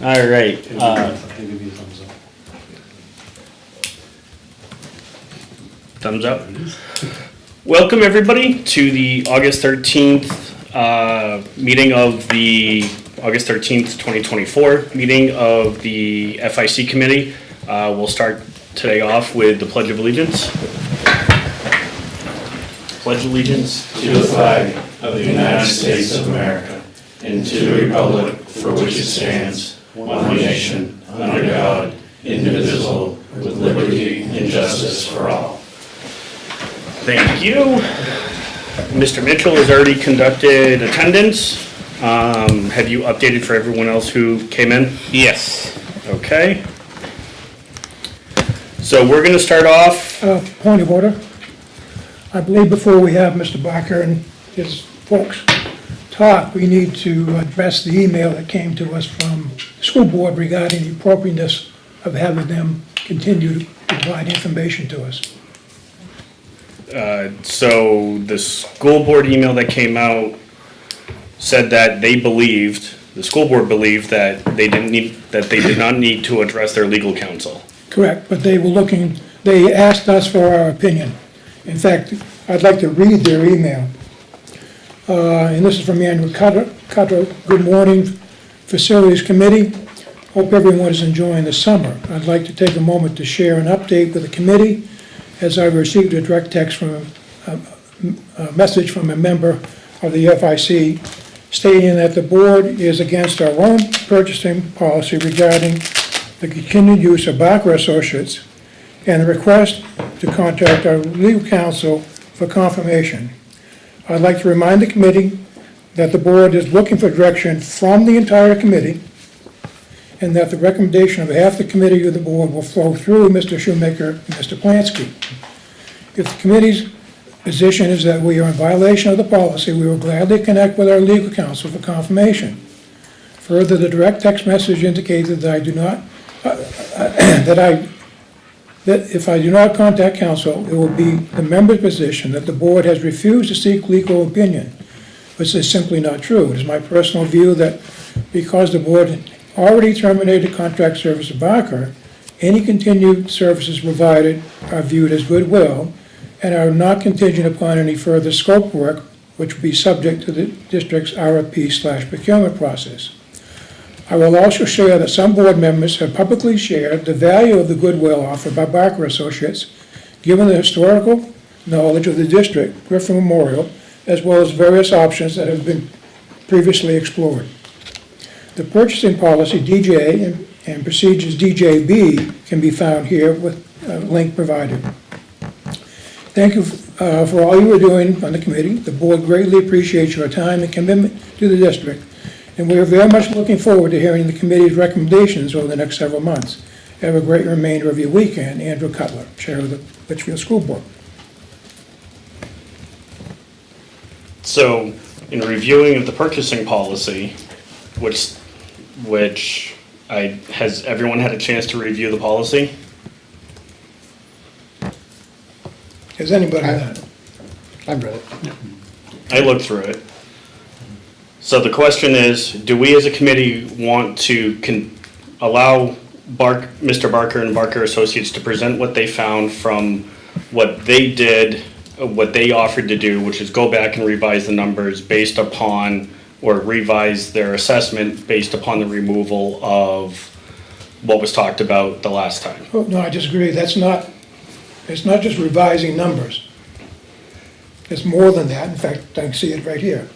All right. I'll give you a thumbs up. Thumbs up. Welcome everybody to the August 13th meeting of the August 13th, 2024 meeting of the FIC committee. We'll start today off with the Pledge of Allegiance. Pledge allegiance to the flag of the United States of America and to the republic for which it stands, one nation, under God, indivisible, with liberty and justice for all. Thank you. Mr. Mitchell has already conducted attendance. Have you updated for everyone else who came in? Yes. Okay. So we're going to start off. Point of order. I believe before we have Mr. Barker and his folks talk, we need to address the email that came to us from the school board regarding the appropriateness of having them continue to provide information to us. So the school board email that came out said that the school board believed that they did not need to address their legal counsel. Correct, but they asked us for our opinion. In fact, I'd like to read their email. And this is from Andrew Cutter. Good morning, Facilities Committee. Hope everyone is enjoying the summer. I'd like to take a moment to share an update with the committee as I received a direct text from a message from a member of the FIC stating that the board is against our own purchasing policy regarding the continued use of Barker Associates and the request to contact our legal counsel for confirmation. I'd like to remind the committee that the board is looking for direction from the entire committee and that the recommendation of half the committee or the board will flow through Mr. Shoemaker and Mr. Plansky. If the committee's position is that we are in violation of the policy, we will gladly connect with our legal counsel for confirmation. Further, the direct text message indicated that that if I do not contact counsel, it will be the member's position that the board has refused to seek legal opinion, which is simply not true. It is my personal view that because the board already terminated contract service of Barker, any continued services provided are viewed as goodwill and are not contingent upon any further scope work, which will be subject to the district's RFP/procurement process. I will also share that some board members have publicly shared the value of the goodwill offered by Barker Associates, given the historical knowledge of the district, Griffin Memorial, as well as various options that have been previously explored. The purchasing policy DJ and procedures DJB can be found here with a link provided. Thank you for all you are doing on the committee. The board greatly appreciates your time and commitment to the district, and we are very much looking forward to hearing the committee's recommendations over the next several months. Have a great remainder of your weekend. Andrew Cutler, Chair of the Litchfield School Board. So, in reviewing of the purchasing policy, has everyone had a chance to review the policy? Has anybody done it? I've read it. I looked through it. So the question is, do we as a committee want to allow Mr. Barker and Barker Associates to present what they found from what they did, what they offered to do, which is go back and revise the numbers based upon, or revise their assessment based upon the removal of what was talked about the last time? Oh, no, I disagree. It's not just revising numbers. It's more than that. In fact, I can see it right here.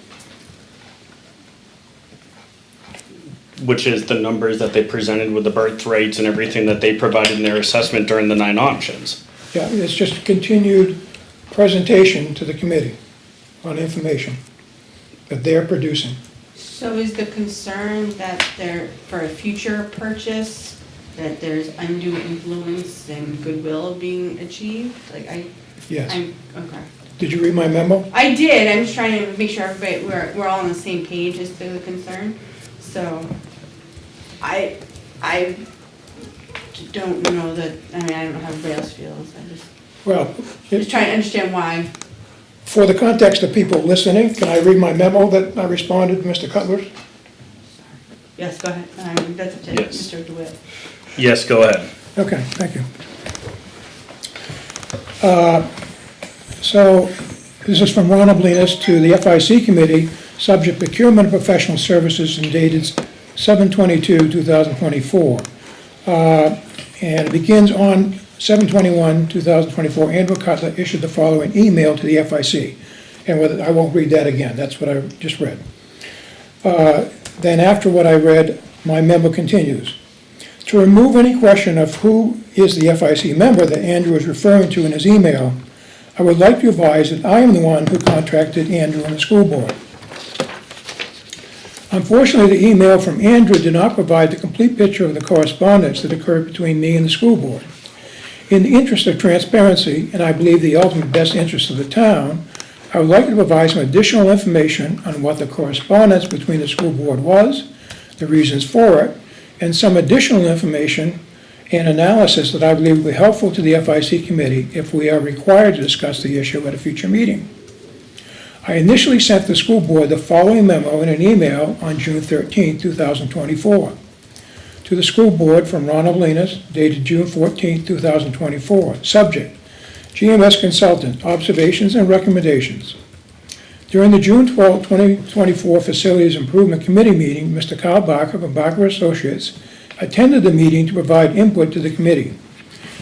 Which is the numbers that they presented with the birth rates and everything that they provided in their assessment during the 9 options. Yeah, it's just a continued presentation to the committee on information that they're producing. So is the concern that for a future purchase, that there's undue influence and goodwill being achieved? Yes. Okay. Did you read my memo? I did. I'm just trying to make sure everybody we're all on the same page as to the concern. So I don't know that. I mean, I don't know how everybody else feels. Just trying to understand why. For the context of people listening, can I read my memo that I responded to Mr. Cutler? Yes, go ahead. That's up to Yes. Mr. DeWitt. Yes, go ahead. Okay, thank you. So, this is from Ron Oblinus to the FIC Committee, subject procurement of professional services and dated 7/22/2024. And it begins on 7/21/2024, Andrew Cutler issued the following email to the FIC. And I won't read that again, that's what I just read. Then after what I read, my memo continues. To remove any question of who is the FIC member that Andrew is referring to in his email, I would like to advise that I am the one who contacted Andrew and the school board. Unfortunately, the email from Andrew did not provide the complete picture of the correspondence that occurred between me and the school board. In the interest of transparency, and I believe the ultimate best interest of the town, I would like to provide some additional information on what the correspondence between the school board was, the reasons for it, and some additional information and analysis that I believe will be helpful to the FIC committee if we are required to discuss the issue at a future meeting. I initially sent the school board the following memo in an email on June 13, 2024. To the school board from Ron Oblinus, dated June 14, 2024. Subject, GMS Consultant, Observations and Recommendations. During the June 12, 2024 Facilities Improvement Committee meeting, Mr. Kyle Barker from Barker Associates attended the meeting to provide input to the committee.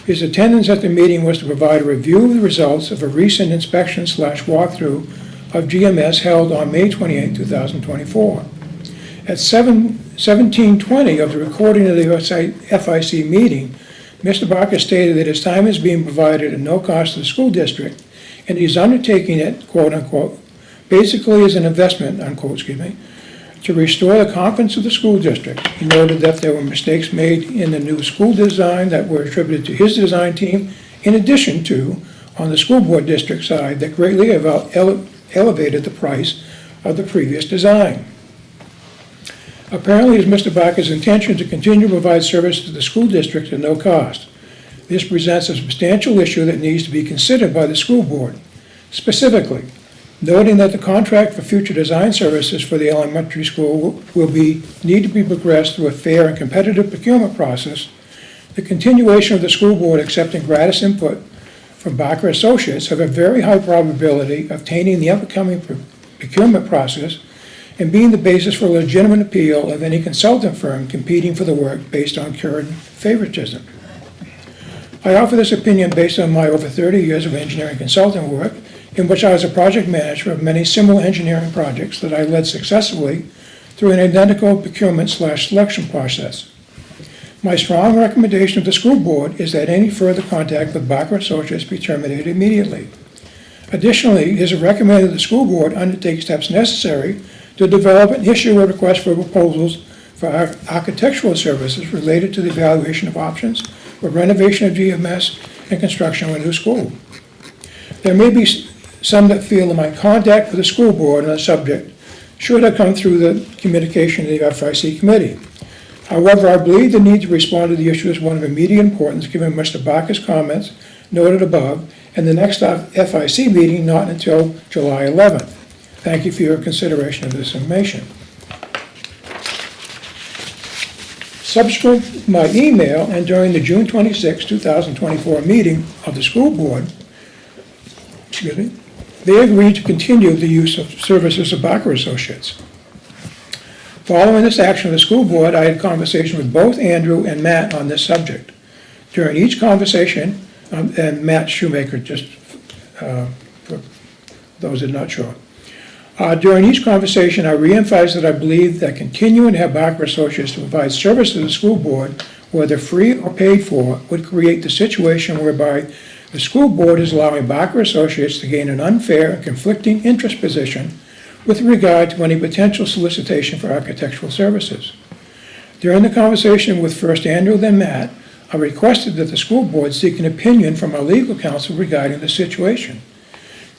His attendance at the meeting was to provide a review of the results of a recent inspection/walkthrough of GMS held on May 28, 2024. At 17:20 of the recording of the FIC meeting, Mr. Barker stated that his time is being provided at no cost to the school district, and he's undertaking it, quote unquote, basically as an investment, unquote, to restore the confidence of the school district. He noted that there were mistakes made in the new school design that were attributed to his design team, in addition to, on the school board district side, that greatly elevated the price of the previous design. Apparently, it's Mr. Barker's intention to continue to provide service to the school district at no cost. This presents a substantial issue that needs to be considered by the school board. Specifically, noting that the contract for future design services for the elementary school will need to be progressed through a fair and competitive procurement process, the continuation of the school board accepting gratis input from Barker Associates have a very high probability of obtaining the upcoming procurement process and being the basis for a legitimate appeal of any consultant firm competing for the work based on current favoritism. I offer this opinion based on my over 30 years of engineering consulting work, in which I was a project manager of many similar engineering projects that I led successfully through an identical procurement/selection process. My strong recommendation of the school board is that any further contact with Barker Associates be terminated immediately. Additionally, it is recommended that the school board undertake steps necessary to develop and issue a request for proposals for architectural services related to the evaluation of options for renovation of GMS and construction of a new school. There may be some that feel that my contact with the school board on the subject should have come through the communication of the FIC committee. However, I believe the need to respond to the issue is one of immediate importance given Mr. Barker's comments noted above and the next FIC meeting not until July 11th. Thank you for your consideration of this information. Subsequent to my email and during the June 26, 2024 meeting of the school board, they agreed to continue the use of services of Barker Associates. Following this action of the school board, I had a conversation with both Andrew and Matt on this subject. During each conversation, and Matt Shoemaker, just for those that are not sure. During each conversation, I re-emphasized that I believe that continuing to have Barker Associates to provide service to the school board, whether free or paid for, would create the situation whereby the school board is allowing Barker Associates to gain an unfair and conflicting interest position with regard to any potential solicitation for architectural services. During the conversation with first Andrew, then Matt, I requested that the school board seek an opinion from our legal counsel regarding the situation.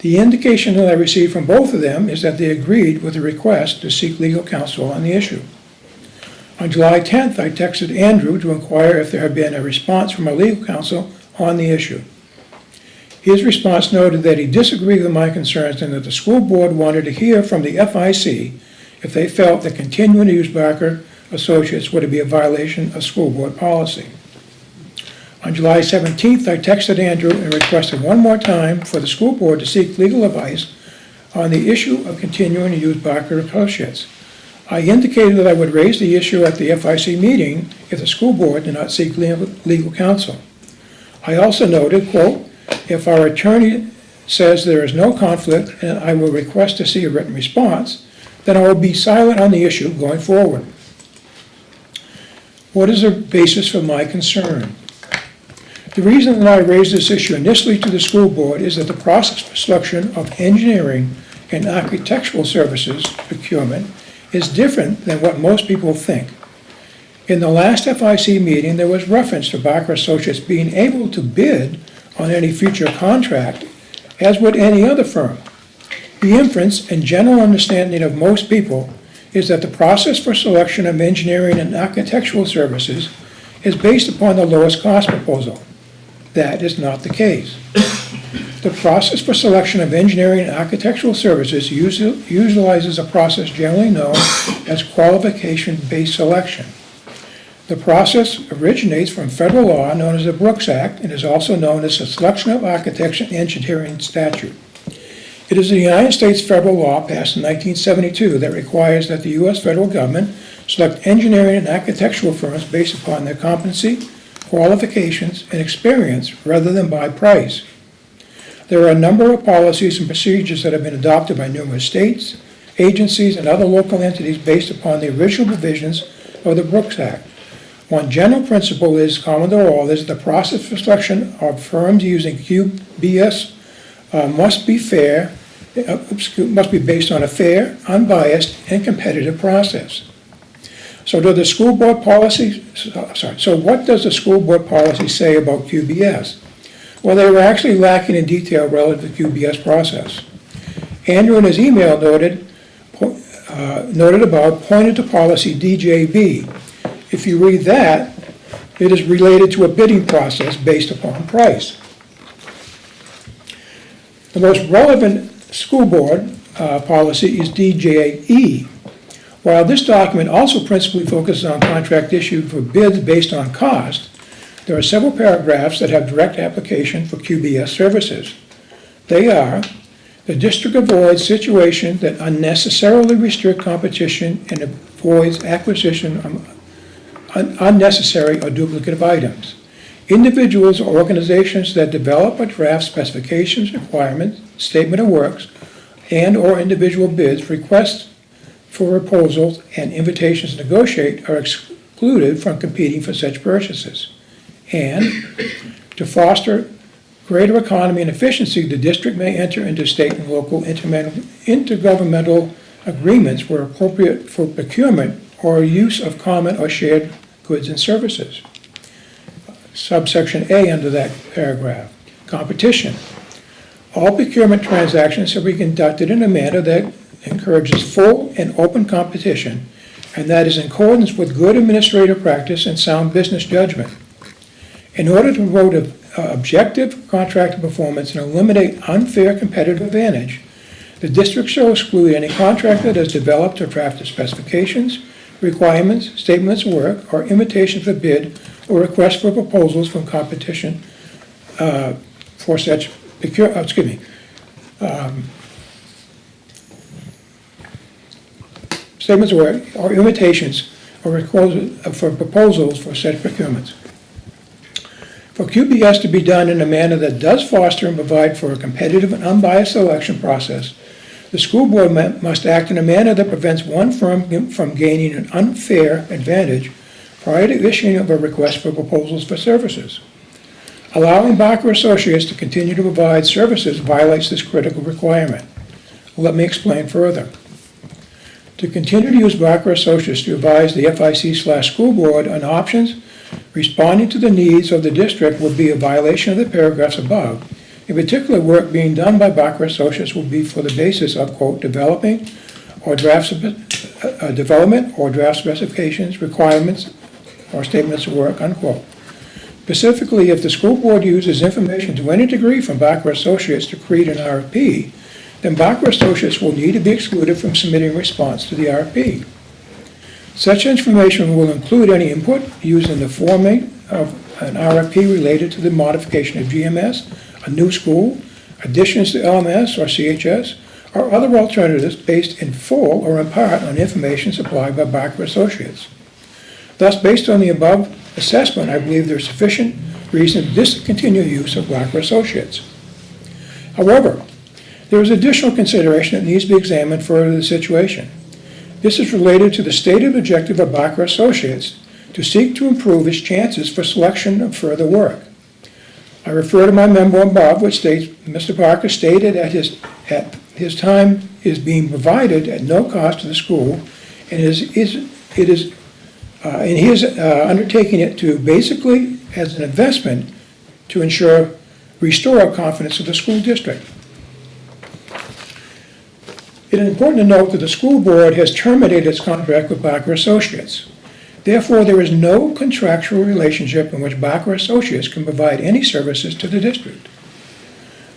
The indication that I received from both of them is that they agreed with the request to seek legal counsel on the issue. On July 10th, I texted Andrew to inquire if there had been a response from our legal counsel on the issue. His response noted that he disagreed with my concerns and that the school board wanted to hear from the FIC if they felt that continuing to use Barker Associates would be a violation of school board policy. On July 17th, I texted Andrew and requested one more time for the school board to seek legal advice on the issue of continuing to use Barker Associates. I indicated that I would raise the issue at the FIC meeting if the school board did not seek legal counsel. I also noted, quote, if our attorney says there is no conflict and I will request to see a written response, then I will be silent on the issue going forward. What is the basis for my concern? The reason that I raised this issue initially to the school board is that the process for selection of engineering and architectural services procurement is different than what most people think. In the last FIC meeting, there was reference to Barker Associates being able to bid on any future contract, as would any other firm. The inference and general understanding of most people is that the process for selection of engineering and architectural services is based upon the lowest cost proposal. That is not the case. The process for selection of engineering and architectural services utilizes a process generally known as qualification-based selection. The process originates from federal law known as the Brooks Act and is also known as the Selection of Architects and Engineering Statute. It is the United States federal law passed in 1972 that requires that the U.S. federal government select engineering and architectural firms based upon their competency, qualifications, and experience rather than by price. There are a number of policies and procedures that have been adopted by numerous states, agencies, and other local entities based upon the original provisions of the Brooks Act. One general principle is common to all is the process for selection of firms using QBS must be based on a fair, unbiased, and competitive process. So what does the school board policy say about QBS? Well, they were actually lacking in detail relative to the QBS process. Andrew in his email noted about pointed to policy DJB. If you read that, it is related to a bidding process based upon price. The most relevant school board policy is DJE. While this document also principally focuses on contract issued for bids based on cost, there are several paragraphs that have direct application for QBS services. They are, the district avoids situations that unnecessarily restrict competition and avoids acquisition of unnecessary or duplicative items. Individuals or organizations that develop or draft specifications, requirements, statement of works, and/or individual bids, requests for proposals, and invitations to negotiate are excluded from competing for such purchases. And to foster greater economy and efficiency, the district may enter into state and local intergovernmental agreements where appropriate for procurement or use of common or shared goods and services. Subsection A under that paragraph, competition. All procurement transactions shall be conducted in a manner that encourages full and open competition, and that is in accordance with good administrative practice and sound business judgment. In order to promote objective contractor performance and eliminate unfair competitive advantage, the district shall exclude any contractor that has developed or drafted specifications, requirements, statements of work, or invitations for bid or requests for proposals from competition for such statements of work or invitations or requests for proposals for such procurements. For QBS to be done in a manner that does foster and provide for a competitive and unbiased selection process, the school board must act in a manner that prevents one firm from gaining an unfair advantage prior to issuing of a request for proposals for services. Allowing Barker Associates to continue to provide services violates this critical requirement. Let me explain further. To continue to use Barker Associates to advise the FIC/school board on options responding to the needs of the district would be a violation of the paragraphs above. In particular, work being done by Barker Associates will be for the basis of, quote, development or draft specifications, requirements, or statements of work, unquote. Specifically, if the school board uses information to any degree from Barker Associates to create an RFP, then Barker Associates will need to be excluded from submitting a response to the RFP. Such information will include any input used in the forming of an RFP related to the modification of GMS, a new school, additions to LMS or CHS, or other alternatives based in full or in part on information supplied by Barker Associates. Thus, based on the above assessment, I believe there is sufficient reason to discontinue use of Barker Associates. However, there is additional consideration that needs to be examined further in the situation. This is related to the stated objective of Barker Associates to seek to improve its chances for selection of further work. I refer to my memo above, which states Mr. Barker stated at his time is being provided at no cost to the school, and he is undertaking it to basically as an investment to restore confidence of the school district. It is important to note that the school board has terminated its contract with Barker Associates. Therefore, there is no contractual relationship in which Barker Associates can provide any services to the district.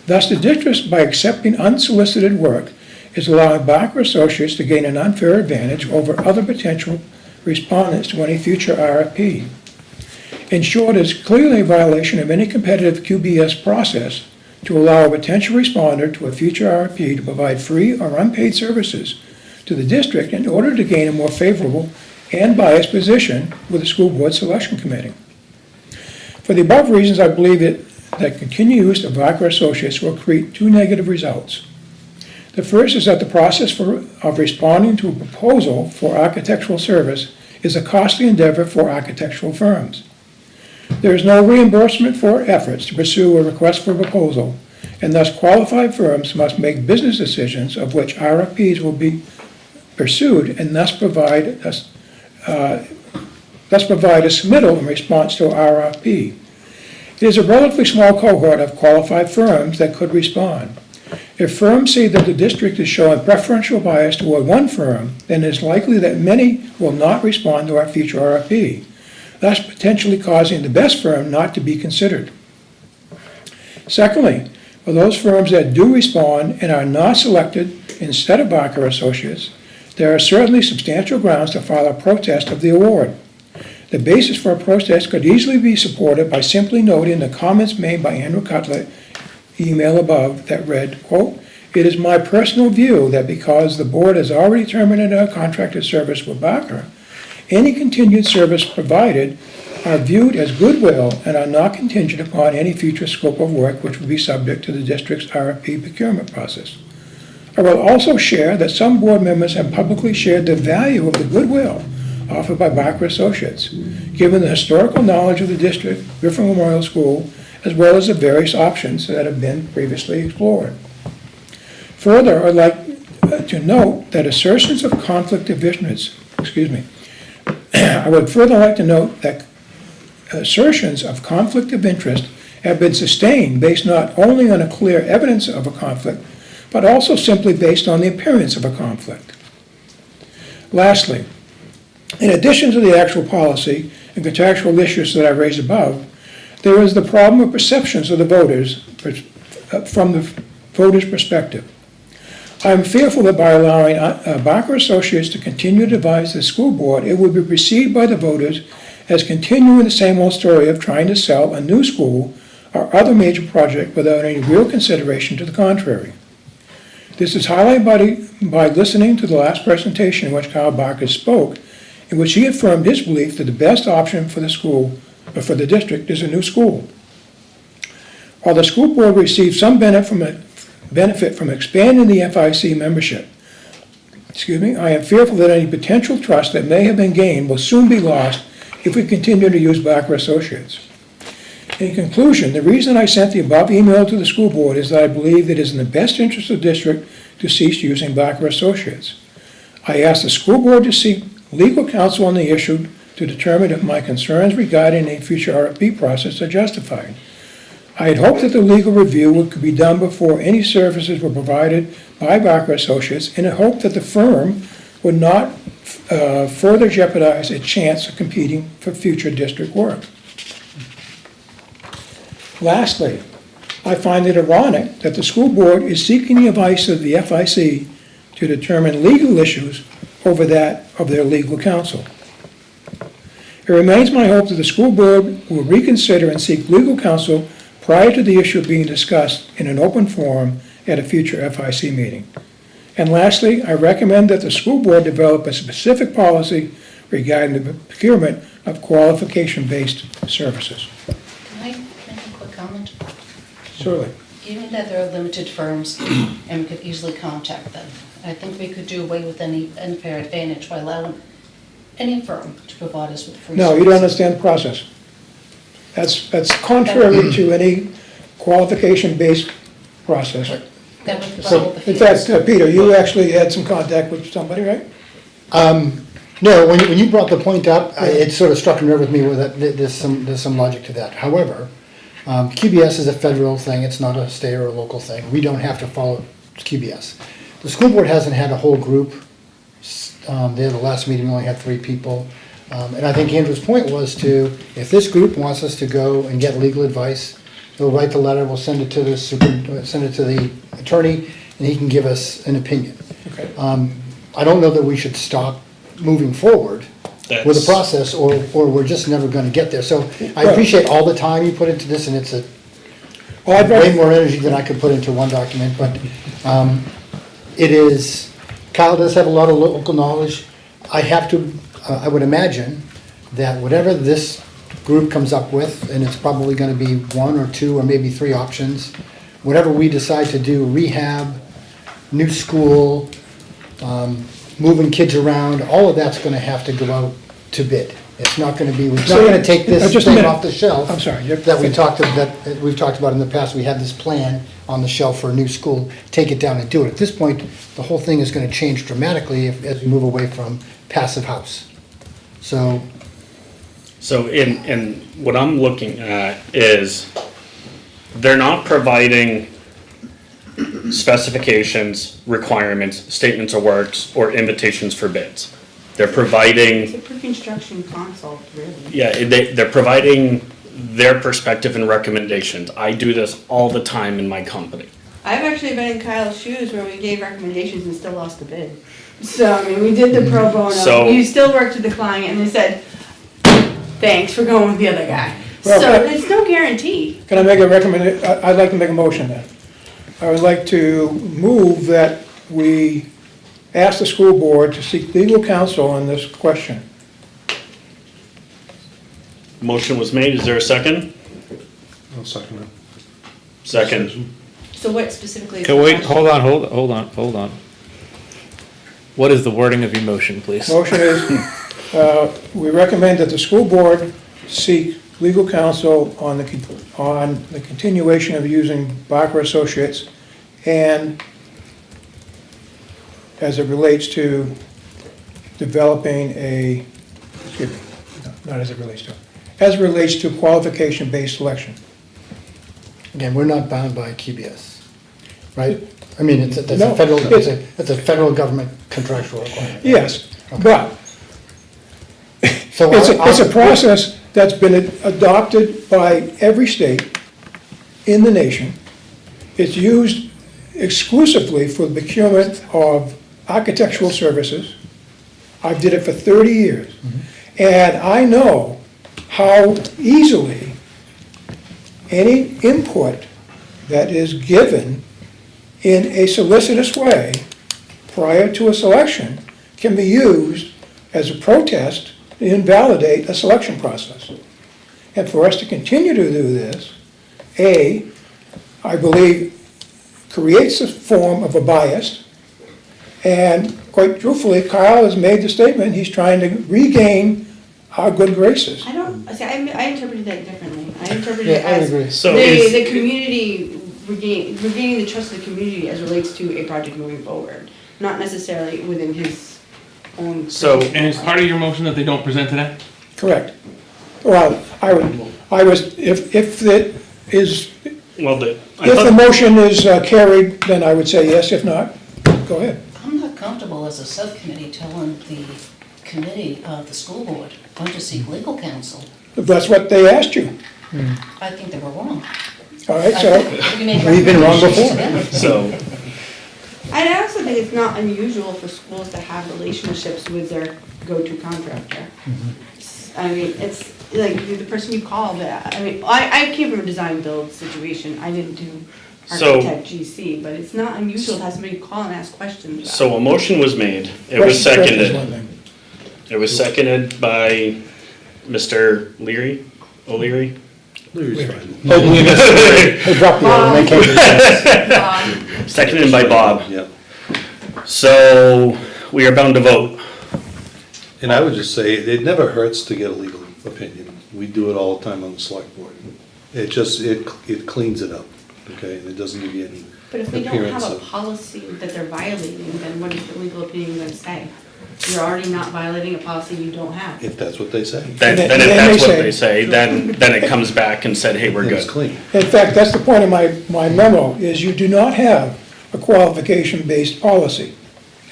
Thus, the district, by accepting unsolicited work, is allowing Barker Associates to gain an unfair advantage over other potential respondents to any future RFP. In short, it is clearly a violation of any competitive QBS process to allow a potential responder to a future RFP to provide free or unpaid services to the district in order to gain a more favorable and biased position with the school board selection committee. For the above reasons, I believe that continued use of Barker Associates will create two negative results. The first is that the process of responding to a proposal for architectural service is a costly endeavor for architectural firms. There is no reimbursement for efforts to pursue a request for proposal, and thus qualified firms must make business decisions of which RFPs will be pursued and thus provide a submittal in response to RFP. It is a relatively small cohort of qualified firms that could respond. If firms see that the district is showing preferential bias toward one firm, then it is likely that many will not respond to our future RFP, thus potentially causing the best firm not to be considered. Secondly, for those firms that do respond and are not selected instead of Barker Associates, there are certainly substantial grounds to file a protest of the award. The basis for a protest could easily be supported by simply noting the comments made by Andrew Cutler, email above, that read, quote, "It is my personal view that because the board has already terminated our contracted service with Barker, any continued service provided are viewed as goodwill and are not contingent upon any future scope of work which will be subject to the district's RFP procurement process. I will also share that some board members have publicly shared the value of the goodwill offered by Barker Associates, given the historical knowledge of the district, Griffin Memorial School, as well as the various options that have been previously explored. Further, I'd like to note that assertions of conflict of interest, I would further like to note that assertions of conflict of interest have been sustained based not only on a clear evidence of a conflict, but also simply based on the appearance of a conflict. Lastly, in addition to the actual policy and contractual issues that I raised above, there is the problem of perceptions of the voters from the voters' perspective. I am fearful that by allowing Barker Associates to continue to advise the school board, it would be perceived by the voters as continuing the same old story of trying to sell a new school or other major project without any real consideration to the contrary. This is highlighted by listening to the last presentation in which Kyle Barker spoke, in which he affirmed his belief that the best option for the school, or for the district, is a new school. While the school board received some benefit from expanding the FIC membership, I am fearful that any potential trust that may have been gained will soon be lost if we continue to use Barker Associates. In conclusion, the reason I sent the above email to the school board is that I believe it is in the best interest of the district to cease using Barker Associates. I asked the school board to seek legal counsel on the issue to determine if my concerns regarding a future RFP process are justified. I had hoped that the legal review could be done before any services were provided by Barker Associates, and I hoped that the firm would not further jeopardize its chance of competing for future district work. Lastly, I find it ironic that the school board is seeking the advice of the FIC to determine legal issues over that of their legal counsel. It remains my hope that the school board will reconsider and seek legal counsel prior to the issue being discussed in an open forum at a future FIC meeting. And lastly, I recommend that the school board develop a specific policy regarding the procurement of qualification-based services. Can I make a quick comment? Certainly. Given that there are limited firms and we could easily contact them, I think we could do away with any unfair advantage by allowing any firm to provide us with free No, services. you don't understand the process. That's contrary to any qualification-based process. That would So, solve the in fact, fees. Peter, you actually had some contact with somebody, right? No, when you brought the point up, it sort of struck a nerve with me with that, there's some logic to that. However, QBS is a federal thing, it's not a state or a local thing. We don't have to follow QBS. The school board hasn't had a whole group. They had the last meeting, we only had 3 people. And I think Andrew's point was to, if this group wants us to go and get legal advice, we'll write the letter, we'll send it to the attorney, and he can give us an opinion. Okay. I don't know that we should stop moving forward with the That's- process, or we're just never gonna get there. So I appreciate all the time you put into this, and it's Well, I'd way rather, more energy than I could put into one document, but it is, Kyle does have a lot of local knowledge. I have to, I would imagine that whatever this group comes up with, and it's probably gonna be 1 or 2 or maybe 3 options, whatever we decide to do, rehab, new school, moving kids around, all of that's gonna have to go out to bid. It's not gonna be, we're not So, gonna take this just a thing minute. off the shelf. I'm sorry, you're- That we've talked about in the past, we had this plan on the shelf for a new school, take it down and do it. At this point, the whole thing is gonna change dramatically as we move away from passive house. So, So in what I'm looking at is, they're not providing specifications, requirements, statements of works, or invitations for bids. They're It's providing, a pre-construction consult, really. yeah, they're providing their perspective and recommendations. I do this all the time in my company. I've actually been in Kyle's shoes where we gave recommendations and still lost the bid. So, I mean, we did the pro bono, So- you still worked with the client and they said, thanks for going with the other guy. Well, So, it's no guarantee. can I make a recommendation? I'd like to make a motion then. I would like to move that we ask the school board to seek legal counsel on this question. Motion was made, is there a second? I'll second it. Second. So what specifically is Okay, the wait, question? hold on. What is the wording of your motion, please? Motion is, we recommend that the school board seek legal counsel on the continuation of using Barker Associates and as it relates to developing a, excuse me, no, not as it relates to qualification-based selection. again, we're not bound by QBS, right? I mean, that's No, a federal, it's- it's a federal government contractual requirement. Yes, but So it's a process that's been adopted by every state in the nation. It's used exclusively for the procurement of architectural services. I did it for 30 years. And I know how easily any input that is given in a solicitous way prior to a selection can be used as a protest to invalidate a selection process. And for us to continue to do this, I believe, creates a form of a bias. And quite truthfully, Kyle has made the statement, he's trying to regain our good graces. I don't, see, I interpreted that differently. I interpreted Yeah, it I as agree. So the is, community, regaining the trust of the community as relates to a project moving forward, not necessarily within his own. So- And is part of your motion that they don't present today? Correct. Well, I was, if it is, well, if the motion is carried, then I would say yes, if not, go ahead. I'm not comfortable as a subcommittee telling the committee of the school board, going to seek legal counsel. If that's what they asked you, I think they were wrong. all right, I so, think we made We've been wrong recommendations before. to them. so, I also think it's not unusual for schools to have relationships with their go-to contractor. I mean, it's like the person you call, but, I mean, I came from a design build situation, I didn't do So- architect GC, but it's not unusual to have somebody call and ask questions about it. So a motion was made, it was Question is one seconded. thing. It was seconded by Mr. O'Leary? Larry's fine. They dropped the other, and they came to the Seconded by Bob. Yeah. So we are bound to vote. And I would just say, it never hurts to get a legal opinion. We do it all the time on the select board. It just, it cleans it up, okay? And it doesn't give you any But if they don't appearance have a of. policy that they're violating, then what is the legal opinion gonna say? You're already not violating a policy you don't have. If that's what they say. Then if Then they that's what say- they say, then it comes back and said, hey, we're Then it's good. clean. In fact, that's the point of my memo, is you do not have a qualification-based policy,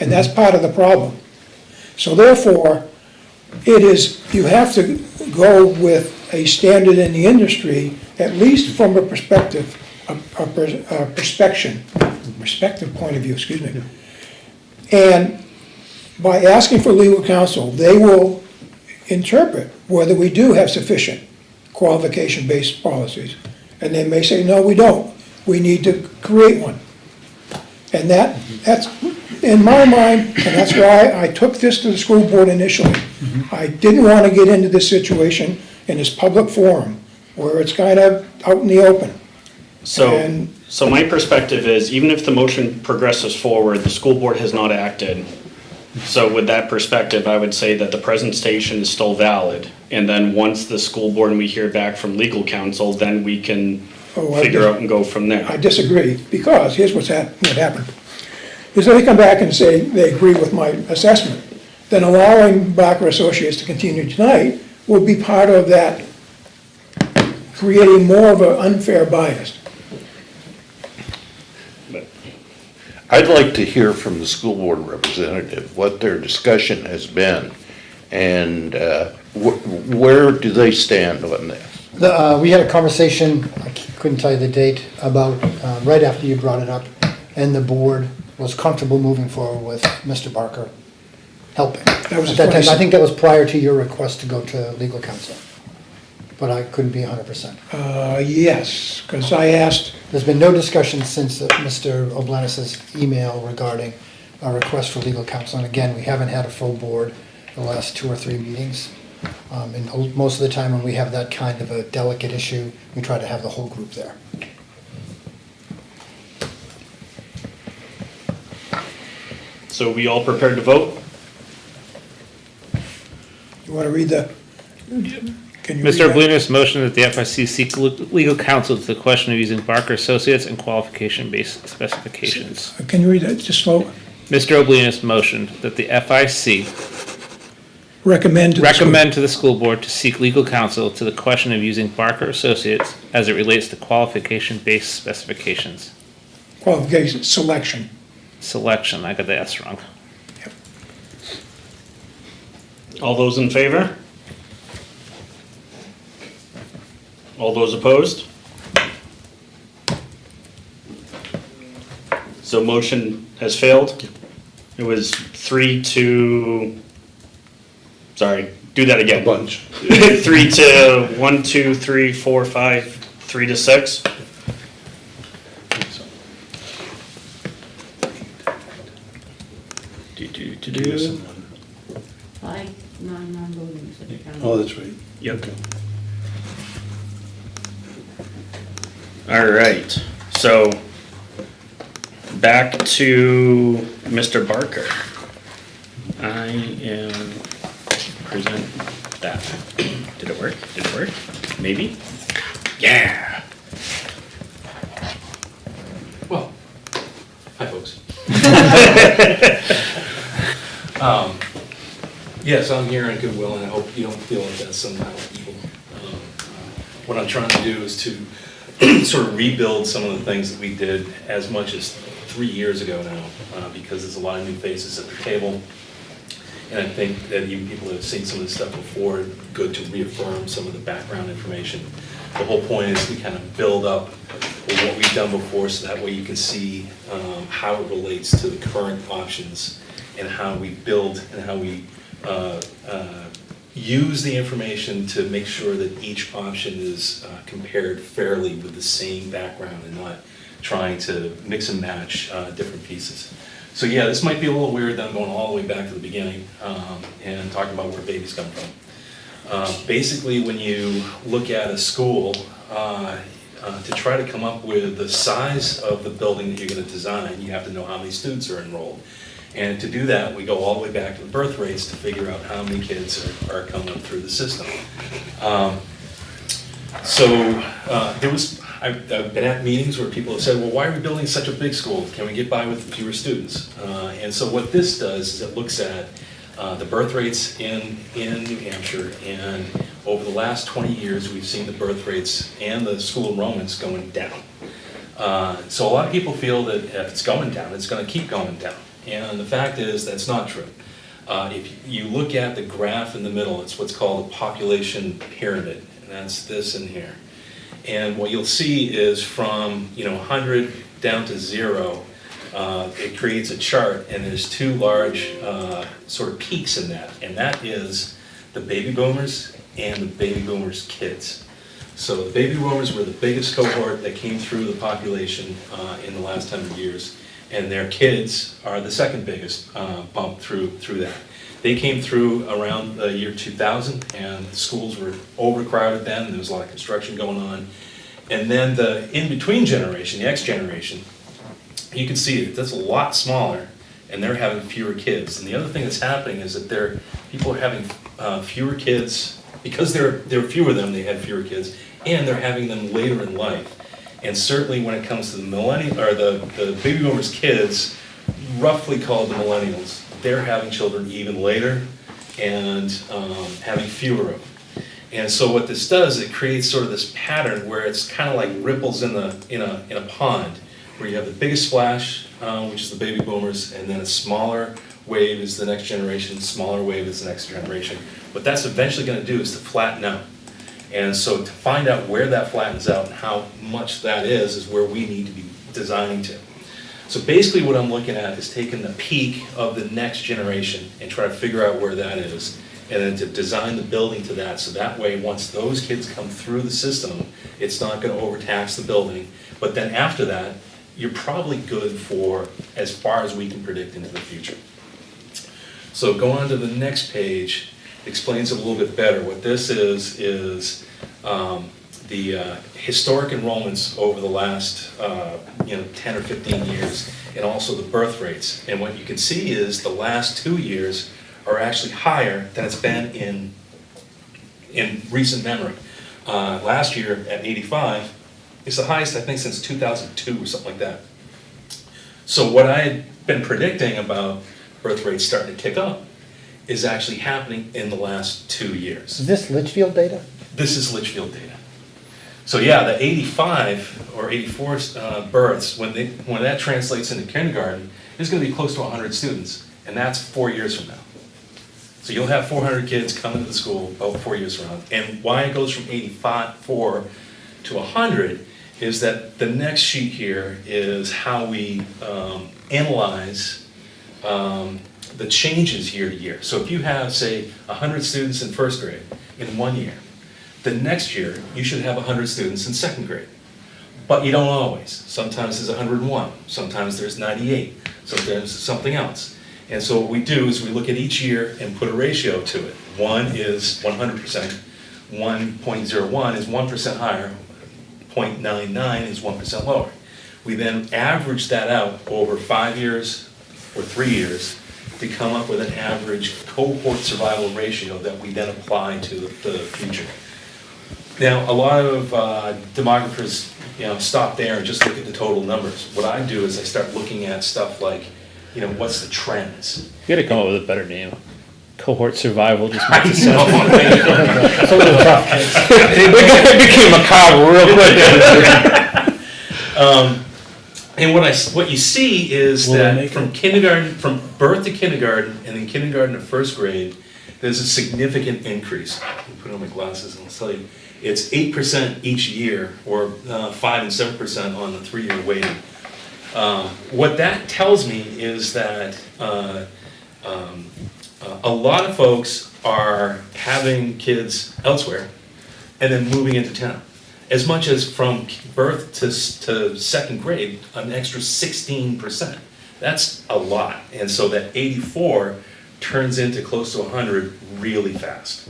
and that's part of the problem. So therefore, it is, you have to go with a standard in the industry, at least from a perspective point of view, excuse me. And by asking for legal counsel, they will interpret whether we do have sufficient qualification-based policies. And they may say, no, we don't, we need to create one. And that's, in my mind, and that's why I took this to the school board initially. I didn't want to get into this situation in this public forum, where it's kind of out in the open. So, And- so my perspective is, even if the motion progresses forward, the school board has not acted. So with that perspective, I would say that the presentation is still valid. And then once the school board and we hear back from legal counsel, then we can Oh, I figure dis- out and go from I there. disagree, because here's what happened. Is they come back and say they agree with my assessment, then allowing Barker Associates to continue tonight will be part of that, creating more of an unfair bias. I'd like to hear from the school board representative what their discussion has been, and where do they stand on this? We had a conversation, I couldn't tell you the date, about, right after you brought it up, and the board was comfortable moving forward with Mr. Barker helping. That was At that time, I 26 think that was prior to your request to go to legal counsel, but I couldn't be 100%. Yes, because I asked, There's been no discussion since Mr. Oblanis's email regarding a request for legal counsel, and again, we haven't had a full board the last 2 or 3 meetings. And most of the time when we have that kind of a delicate issue, we try to have the whole group there. So we all prepared to vote? you want to read the? Can you read Mr. that? Oblinas motion that the FIC seek legal counsel to the question of using Barker Associates and qualification-based specifications. Can you read that, just slow? Mr. Oblinas motioned that the FIC Recommend to the school- recommend to the school board to seek legal counsel to the question of using Barker Associates as it relates to qualification-based specifications. Qualification, selection. Selection, I got the S wrong. All those in favor? All those opposed? So motion has failed? It was 3 to, sorry, do that A again. bunch. 3 to 1, 2, 3, 4, 5, 3 to 6? Missing one. 5 non-voting, so they count. Oh, that's right. Yep. All right, so back to Mr. Barker. I am present that. Did it work? Did it work? Maybe? Yeah. Well, hi, folks. Yes, I'm here in goodwill, and I hope you don't feel like that's somehow evil. What I'm trying to do is to sort of rebuild some of the things that we did as much as 3 years ago now, because there's a lot of new faces at the table. And I think that even people that have seen some of this stuff before, good to reaffirm some of the background information. The whole point is we kind of build up what we've done before, so that way you can see how it relates to the current options and how we build and how we use the information to make sure that each option is compared fairly with the same background and not trying to mix and match different pieces. So yeah, this might be a little weird that I'm going all the way back to the beginning and talking about where babies come from. Basically, when you look at a school, to try to come up with the size of the building that you're going to design, you have to know how many students are enrolled. And to do that, we go all the way back to the birth rates to figure out how many kids are coming up through the system. I've been at meetings where people have said, well, why are we building such a big school? Can we get by with fewer students? And so what this does is it looks at the birth rates in New Hampshire, and over the last 20 years, we've seen the birth rates and the school enrollments going down. So a lot of people feel that if it's going down, it's going to keep going down. And the fact is, that's not true. If you look at the graph in the middle, it's what's called a population pyramid, and that's this in here. And what you'll see is from 100 down to 0, it creates a chart, and there's two large sort of peaks in that, and that is the baby boomers and the baby boomers' kids. So the baby boomers were the biggest cohort that came through the population in the last 100 years, and their kids are the second biggest bump through that. They came through around the year 2000, and the schools were overcrowded then, there was a lot of construction going on. And then the in-between generation, the X generation, you can see that's a lot smaller, and they're having fewer kids. And the other thing that's happening is that people are having fewer kids, because there are fewer of them, they had fewer kids, and they're having them later in life. And certainly when it comes to the millennial, or the baby boomers' kids, roughly called the millennials, they're having children even later and having fewer of them. And so what this does, it creates sort of this pattern where it's kind of like ripples in a pond, where you have the biggest splash, which is the baby boomers, and then a smaller wave is the next generation, smaller wave is the next generation. What that's eventually going to do is to flatten out. And so to find out where that flattens out and how much that is where we need to be designing to. So basically what I'm looking at is taking the peak of the next generation and try to figure out where that is, and then to design the building to that, so that way once those kids come through the system, it's not going to overtax the building. But then after that, you're probably good for as far as we can predict into the future. So go on to the next page, explains it a little bit better. What this is the historic enrollments over the last 10 or 15 years, and also the birth rates. And what you can see is the last 2 years are actually higher than it's been in recent memory. Last year at 85 is the highest, I think, since 2002 or something like that. So what I had been predicting about birth rates starting to tick up is actually happening in the last 2 years. Is this Litchfield data? This is Litchfield data. So yeah, the 85 or 84 births, when that translates into kindergarten, is going to be close to 100 students, and that's 4 years from now. So you'll have 400 kids coming to the school about 4 years from now. And why it goes from 84 to 100 is that the next sheet here is how we analyze the changes year to year. So if you have, say, 100 students in first grade in 1 year, the next year you should have 100 students in second grade. But you don't always. Sometimes there's 101, sometimes there's 98, sometimes something else. And so what we do is we look at each year and put a ratio to it. 1 is 100%, 1.01 is 1% higher, 0.99 is 1% lower. We then average that out over 5 years or 3 years to come up with an average cohort survival ratio that we then apply to the future. Now, a lot of demographers, stop there and just look at the total numbers. What I do is I start looking at stuff like, what's the trends? You gotta come up with a better name. Cohort survival just I makes it know. sound. Some of the tough kids. It became macabre real quick. And what you see is Will they that make from it? kindergarten, from birth to kindergarten, and then kindergarten to first grade, there's a significant increase. Let me put on my glasses and I'll tell you. It's 8% each year, or 5 and 7% on the 3-year weighting. What that tells me is that a lot of folks are having kids elsewhere and then moving into town. As much as from birth to second grade, an extra 16%. That's a lot. And so that 84 turns into close to 100 really fast.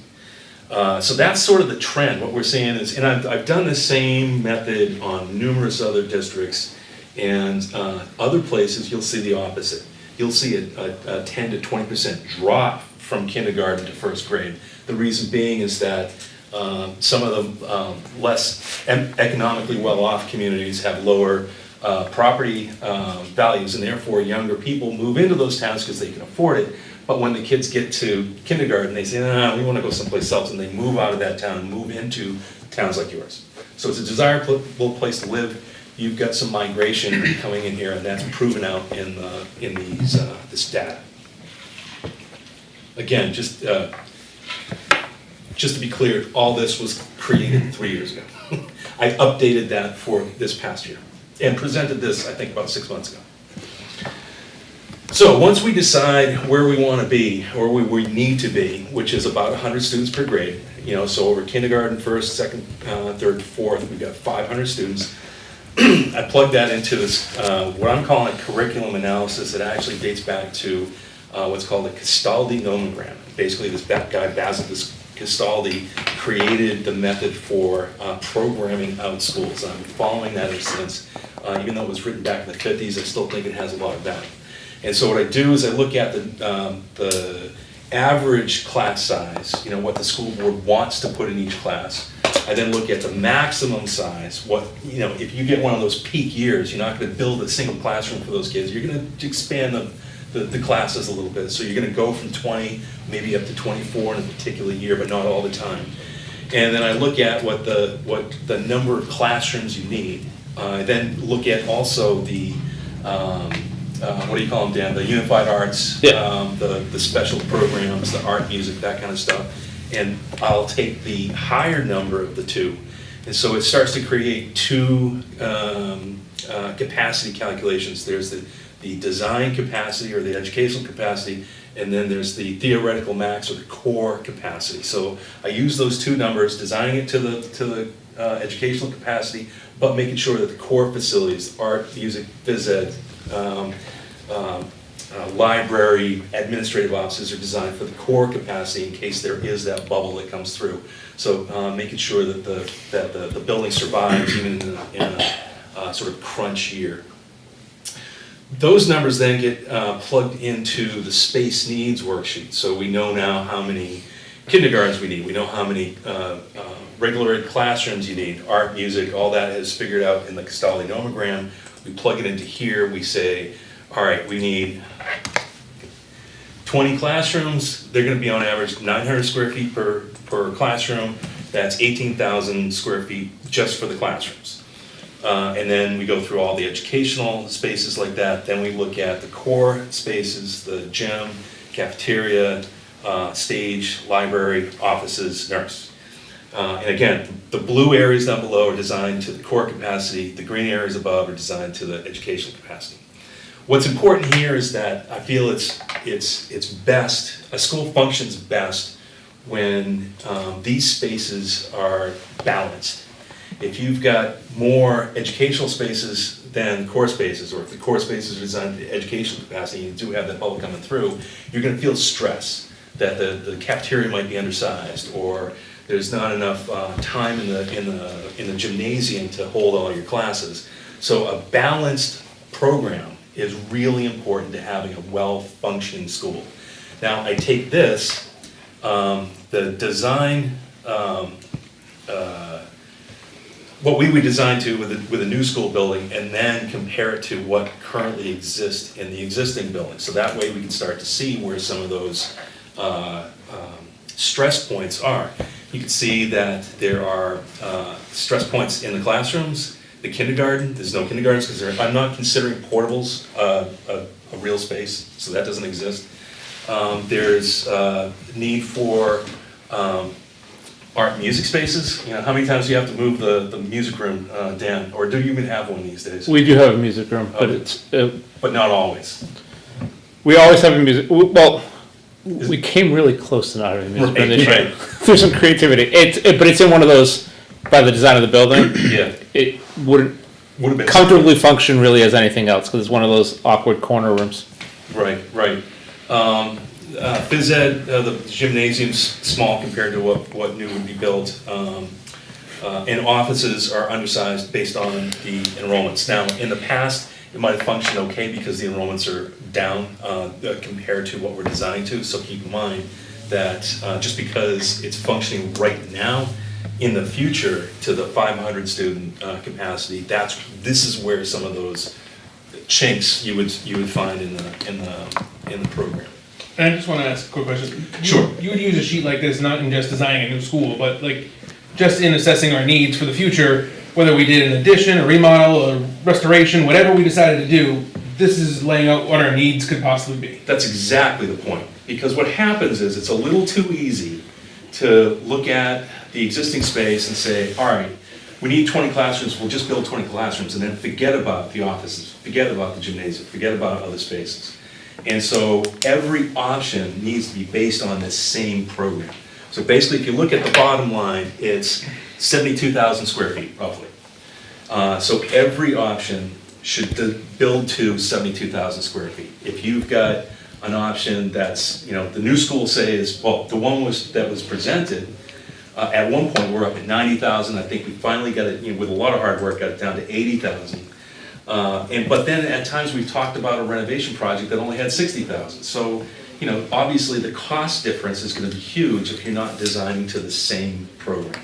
So that's sort of the trend. What we're seeing is, and I've done the same method on numerous other districts, and other places you'll see the opposite. You'll see a 10 to 20% drop from kindergarten to first grade. The reason being is that some of the less economically well-off communities have lower property values, and therefore younger people move into those towns because they can afford it. But when the kids get to kindergarten, they say, "Nah, we want to go someplace else," and they move out of that town and move into towns like yours. So it's a desirable place to live. You've got some migration coming in here, and that's proven out in this data. Again, just to be clear, all this was created 3 years ago. I updated that for this past year and presented this, I think, about 6 months ago. So once we decide where we want to be, or where we need to be, which is about 100 students per grade, so over kindergarten, first, second, third, fourth, we've got 500 students. I plugged that into this, what I'm calling a curriculum analysis that actually dates back to what's called a Castaldi nomogram. Basically, this guy, Basil Castaldi, created the method for programming out schools. I'm following that ever since. Even though it was written back in the 50s, I still think it has a lot of value. And so what I do is I look at the average class size, what the school board wants to put in each class. I then look at the maximum size. If you get one of those peak years, you're not going to build a single classroom for those kids. You're going to expand the classes a little bit. So you're going to go from 20, maybe up to 24 in a particular year, but not all the time. And then I look at what the number of classrooms you need. I then look at also the what do you call them, Dan? The unified arts, the special programs, the art, music, that kind of stuff. And I'll take the higher number of the two. And so it starts to create two capacity calculations. There's the design capacity or the educational capacity, and then there's the theoretical max or the core capacity. So I use those two numbers, designing it to the educational capacity, but making sure that the core facilities, art, music, phys ed, library, administrative offices are designed for the core capacity in case there is that bubble that comes through. So making sure that the building survives even in a sort of crunch year. Those numbers then get plugged into the space needs worksheet. So we know now how many kindergartens we need. We know how many regular ed classrooms you need. Art, music, all that is figured out in the Castaldi nomogram. We plug it into here. We say, all right, we need 20 classrooms. They're going to be on average 900 square feet per classroom. That's 18,000 square feet just for the classrooms. And then we go through all the educational spaces like that. Then we look at the core spaces, the gym, cafeteria, stage, library, offices, nurse. And again, the blue areas down below are designed to the core capacity. The green areas above are designed to the educational capacity. What's important here is that I feel it's best, a school functions best when these spaces are balanced. If you've got more educational spaces than core spaces, or if the core spaces are designed to the educational capacity, and you do have that bubble coming through, you're going to feel stress that the cafeteria might be undersized, or there's not enough time in the gymnasium to hold all your classes. So a balanced program is really important to having a well-functioning school. Now I take this, the design, what we would design to with a new school building, and then compare it to what currently exists in the existing building. So that way we can start to see where some of those stress points are. You can see that there are stress points in the classrooms, The kindergarten, there's no kindergartens, because I'm not considering portables a real space, so that doesn't exist. There's need for art and music spaces. You know, how many times do you have to move the music room down, or do you even have one these days? We do have a music room, but it's, But not always. we always have a music, well, we came really close to not having a music room this year. Right. There's some creativity. But it's in one of those, by the design of the building, Yeah, it wouldn't would have been. comfortably function really as anything else, because it's one of those awkward corner rooms. Right, right. Phys ed, the gymnasium's small compared to what new would be built. And offices are undersized based on the enrollments. Now, in the past, it might have functioned okay because the enrollments are down compared to what we're designing to. So keep in mind that just because it's functioning right now, in the future to the 500 student capacity, this is where some of those chinks you would find in the program. And I just want to ask a quick question. Sure. You would use a sheet like this, not in just designing a new school, but like, just in assessing our needs for the future, whether we did an addition, a remodel, a restoration, whatever we decided to do, this is laying out what our needs could possibly be. That's exactly the point. Because what happens is it's a little too easy to look at the existing space and say, all right, we need 20 classrooms, we'll just build 20 classrooms, and then forget about the offices, forget about the gymnasium, forget about other spaces. And so every option needs to be based on this same program. So basically, if you look at the bottom line, it's 72,000 square feet, roughly. So every option should build to 72,000 square feet. If you've got an option that's, the new school say is, well, the one that was presented, at one point, we're up at 90,000. I think we finally got it, with a lot of hard work, got it down to 80,000. But then at times we've talked about a renovation project that only had 60,000. So, obviously the cost difference is going to be huge if you're not designing to the same program.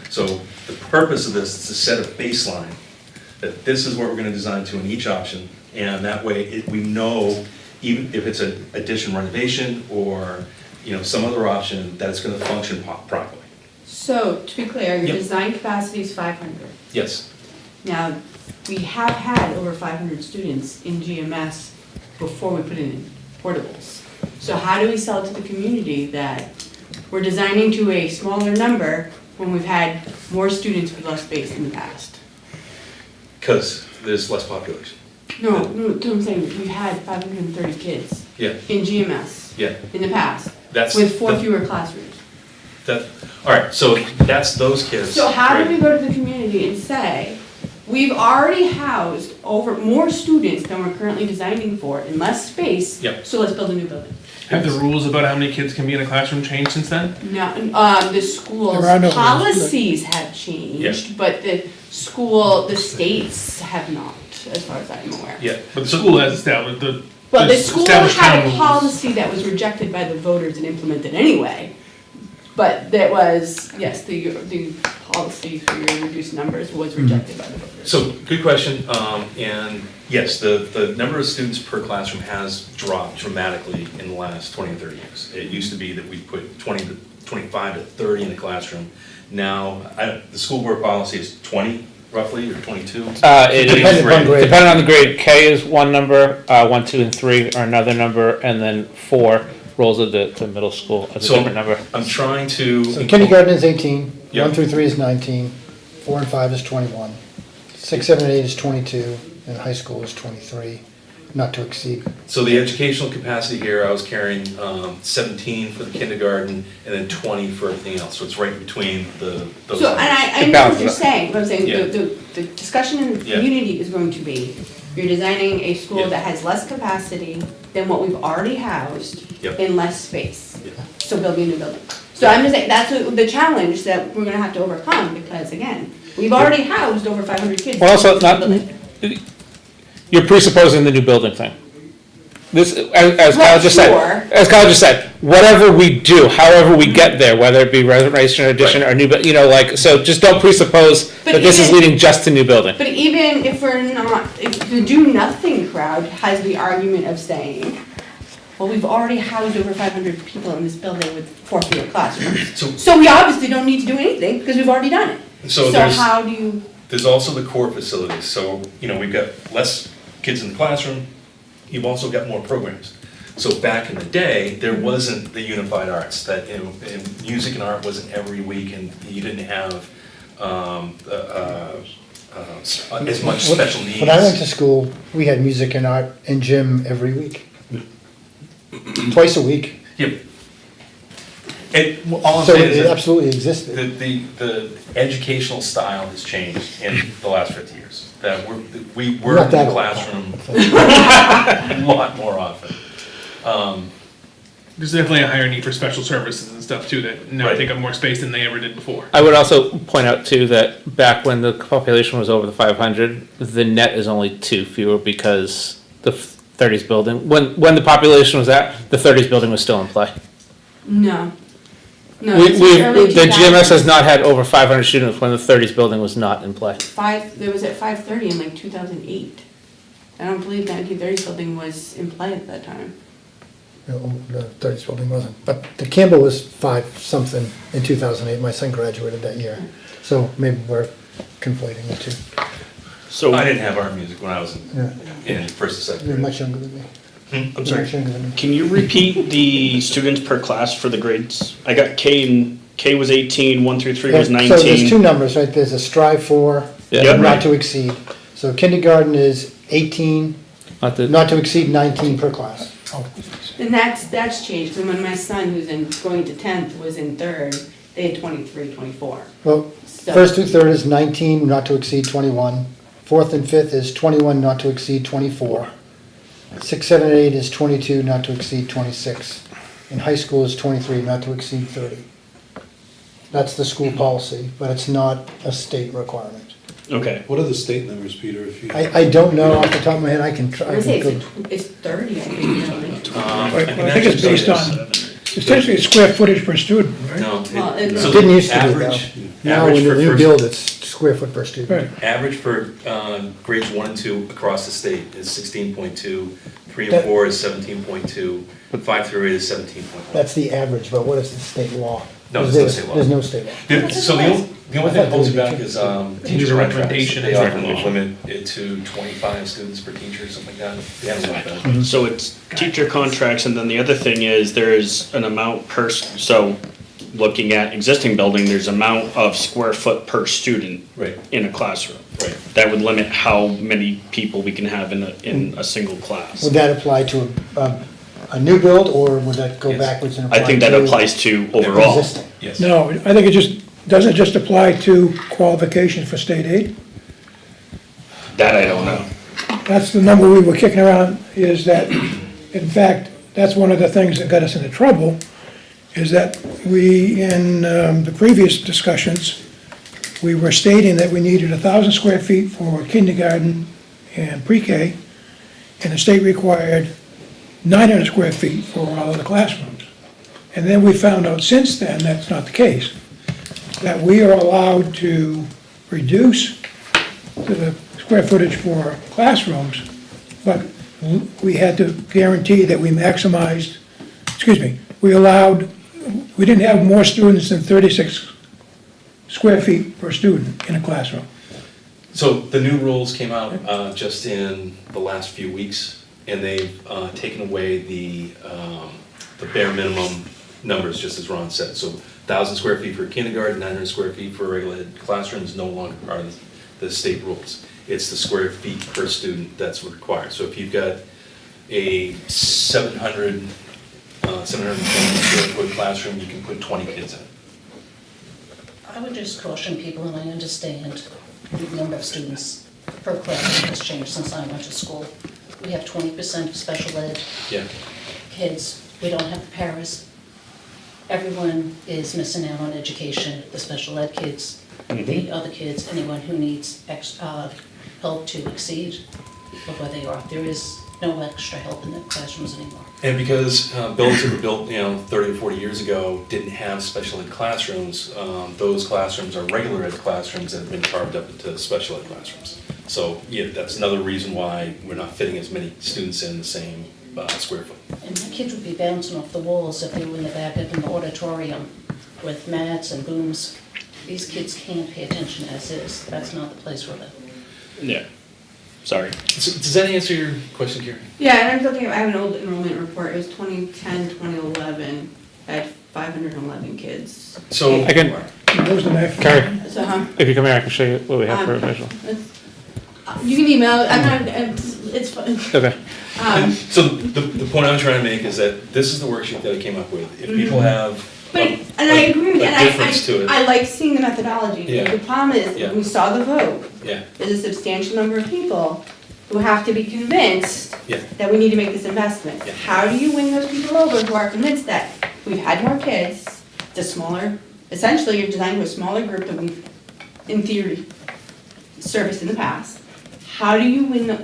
So the purpose of this is to set a baseline that this is what we're going to design to in each option, and that way we know, even if it's an addition renovation or some other option, that it's going to function properly. So, to be clear, your Yep. design capacity is 500. Yes. Now, we have had over 500 students in GMS before we put in portables. So how do we sell it to the community that we're designing to a smaller number when we've had more students with less space in the past? Because there's less population. No, what I'm saying, we've had 530 kids Yeah, in GMS yeah. in the past, That's with 4 fewer classrooms. All right, so that's those kids. So how do right? we go to the community and say, we've already housed over more students than we're currently designing for in less space, Yep. so let's build a new building? Have the rules about how many kids can be in a classroom changed since then? No, the school's There are no rules. policies have changed, but the states have not, as far as I'm aware. Yeah, But the school has established But the school established had town a rules. policy that was rejected by the voters and implemented anyway. But that was, yes, the policy for your reduced numbers was rejected by the voters. so good question, and yes, the number of students per classroom has dropped dramatically in the last 20 or 30 years. It used to be that we put 20 to 25 to 30 in the classroom. Now, the school board policy is 20 roughly, or 22. It is, Depending on grade. depending on the grade, K is one number, 1, 2, and 3 are another number, and then 4 rolls into middle school as a So different number. I'm trying to. So kindergarten is 18, Yep. 1 through 3 is 19, 4 and 5 is 21, 6, 7, and 8 is 22, and high school is 23, not to exceed. So the educational capacity here, I was carrying 17 for the kindergarten and then 20 for everything else. So it's right between those. So, and I know balance what you're it out. saying, but I'm saying, Yeah. the discussion in the Yeah. community is going to be, you're designing a school Yeah. that has less capacity than what we've already housed Yep. in less space. Yeah. So building a new building. So I'm just saying, that's the challenge that we're gonna have to overcome, because again, we've already housed over 500 kids. Well, also, in not, the building. you're presupposing the new building thing. This, as Kyle just Sure. said, whatever we do, however we get there, whether it be restoration, addition, or new, so just don't presuppose But that this is even- leading just to new building. But even if we're not, if the do-nothing crowd has the argument of saying, well, we've already housed over 500 people in this building with 4 fewer classrooms. So- So we obviously don't need to do anything, because we've already done it. So So there's- how do you There's also the core facilities, so, we've got less kids in the classroom, you've also got more programs. So back in the day, there wasn't the unified arts, that, and music and art wasn't every week, and you didn't have as much special needs. When I went to school, we had music and art and gym every week. Twice a week. Yep. All I'm So saying is it that absolutely existed. the educational style has changed in the last 50 years. That we were Not in the that old. classroom a lot more often. There's definitely a higher need for special services and stuff too, that now Right. take up more space than they ever did before. I would also point out too that back when the population was over the 500, the net is only 2 fewer because the 30s building, when the population was at, the 30s building was still in play. No. No, We, it's early the GMS 2000s. has not had over 500 students when the 30s building was not in play. There was at 5:30 in like 2008. I don't believe the 1930s building was in play at that time. No, the 30s building wasn't. But the Campbell was 5-something in 2008. My son graduated that year. So maybe we're conflating the two. So, I didn't have art and music when I was Yeah. in first and second You're grade. much younger than me. I'm You're sorry, much younger than me. can you repeat the students per class for the grades? I got K was 18, 1 through 3 was So there's 2 19. numbers, right? There's a strive for, Yeah. not to exceed. So kindergarten is 18, Not the- not to exceed 19 per class. And that's changed, and when my son, who's going to 10th, was in 3rd, they had 23, 24. Well, So- first through third is 19, not to exceed 21. Fourth and fifth is 21, not to exceed 24. 6, 7, and 8 is 22, not to exceed 26. And high school is 23, not to exceed 30. That's the school policy, but it's not a state requirement. Okay, What are the state numbers, Peter, if you? I don't know off the top of my head, I can try. I would say I can it's 30, I think, really. But I think it's based on, essentially it's square footage per student, right? No, Well, it- it- so Didn't used to be, average, Now, average when for you first, build, it's square foot per student. Right. average for grades 1 and 2 across the state is 16.2, 3 and That- 4 is 17.2, 5 through 8 is 17.1. That's the average, but what is the state law? No, there's no state law. There's no state law. So the only thing that holds you back is teacher a contracts. recommendation. They often limit it to 25 students per teacher, something like that. They haven't looked at it. so it's teacher contracts, and then the other thing is there is an amount so looking at existing building, there's amount of square foot per student Right. in a classroom. Right. That would limit how many people we can have in a single class. Would that apply to a new build, or would that go Yes. backwards and apply I to? think that applies to overall. Existing. Yes. No, I think doesn't it just apply to qualifications for state aid? That I don't know. That's the number we were kicking around, is that, in fact, that's one of the things that got us into trouble, is that we, in the previous discussions, we were stating that we needed 1,000 square feet for kindergarten and pre-K, and the state required 900 square feet for all of the classrooms. And then we found out since then, that's not the case, that we are allowed to reduce the square footage for classrooms, but we had to guarantee that we maximized, we didn't have more students than 36 square feet per student in a classroom. So the new rules came out just in the last few weeks, and they've taken away the bare minimum numbers, just as Ron said. So 1,000 square feet for kindergarten, 900 square feet for regular ed classroom is no longer part of the state rules. It's the square feet per student that's required. So if you've got a 720 square foot classroom, you can put 20 kids in it. I would just caution people, and I understand the number of students per class has changed since I went to school. We have 20% of special ed Yeah. kids, we don't have the paras. Everyone is missing out on education, the special ed kids, the other kids, anyone who needs help to exceed of where they are. There is no extra help in the classrooms anymore. And because buildings that were built, 30 or 40 years ago didn't have special ed classrooms, those classrooms are regular ed classrooms that have been carved up into special ed classrooms. So, yeah, that's another reason why we're not fitting as many students in the same square foot. And my kids would be bouncing off the walls if they were in the back of an auditorium with mats and booms. These kids can't pay attention as is. That's not the place for them. Yeah, sorry. So does that answer your question, Karen? Yeah, and I'm looking, I have an old enrollment report, it was 2010, 2011, I had 511 kids. So- I can- What was the next? Carrie, So, if you come here, I can show you what we have for official. you can email, I'm not, it's fine. Okay. So the point I'm trying to make is that this is the worksheet that I came up with. If people have But, and I agree with you, a and difference to it. I like seeing the methodology. Yeah. The problem is, Yeah. when we saw the vote, Yeah, there's a substantial number of people who have to be convinced yeah, that we need to make this investment. Yeah. How do you win those people over who are convinced that we've had more kids, it's a smaller, essentially you're designing to a smaller group than we've, in theory, serviced in the past? How do you win, the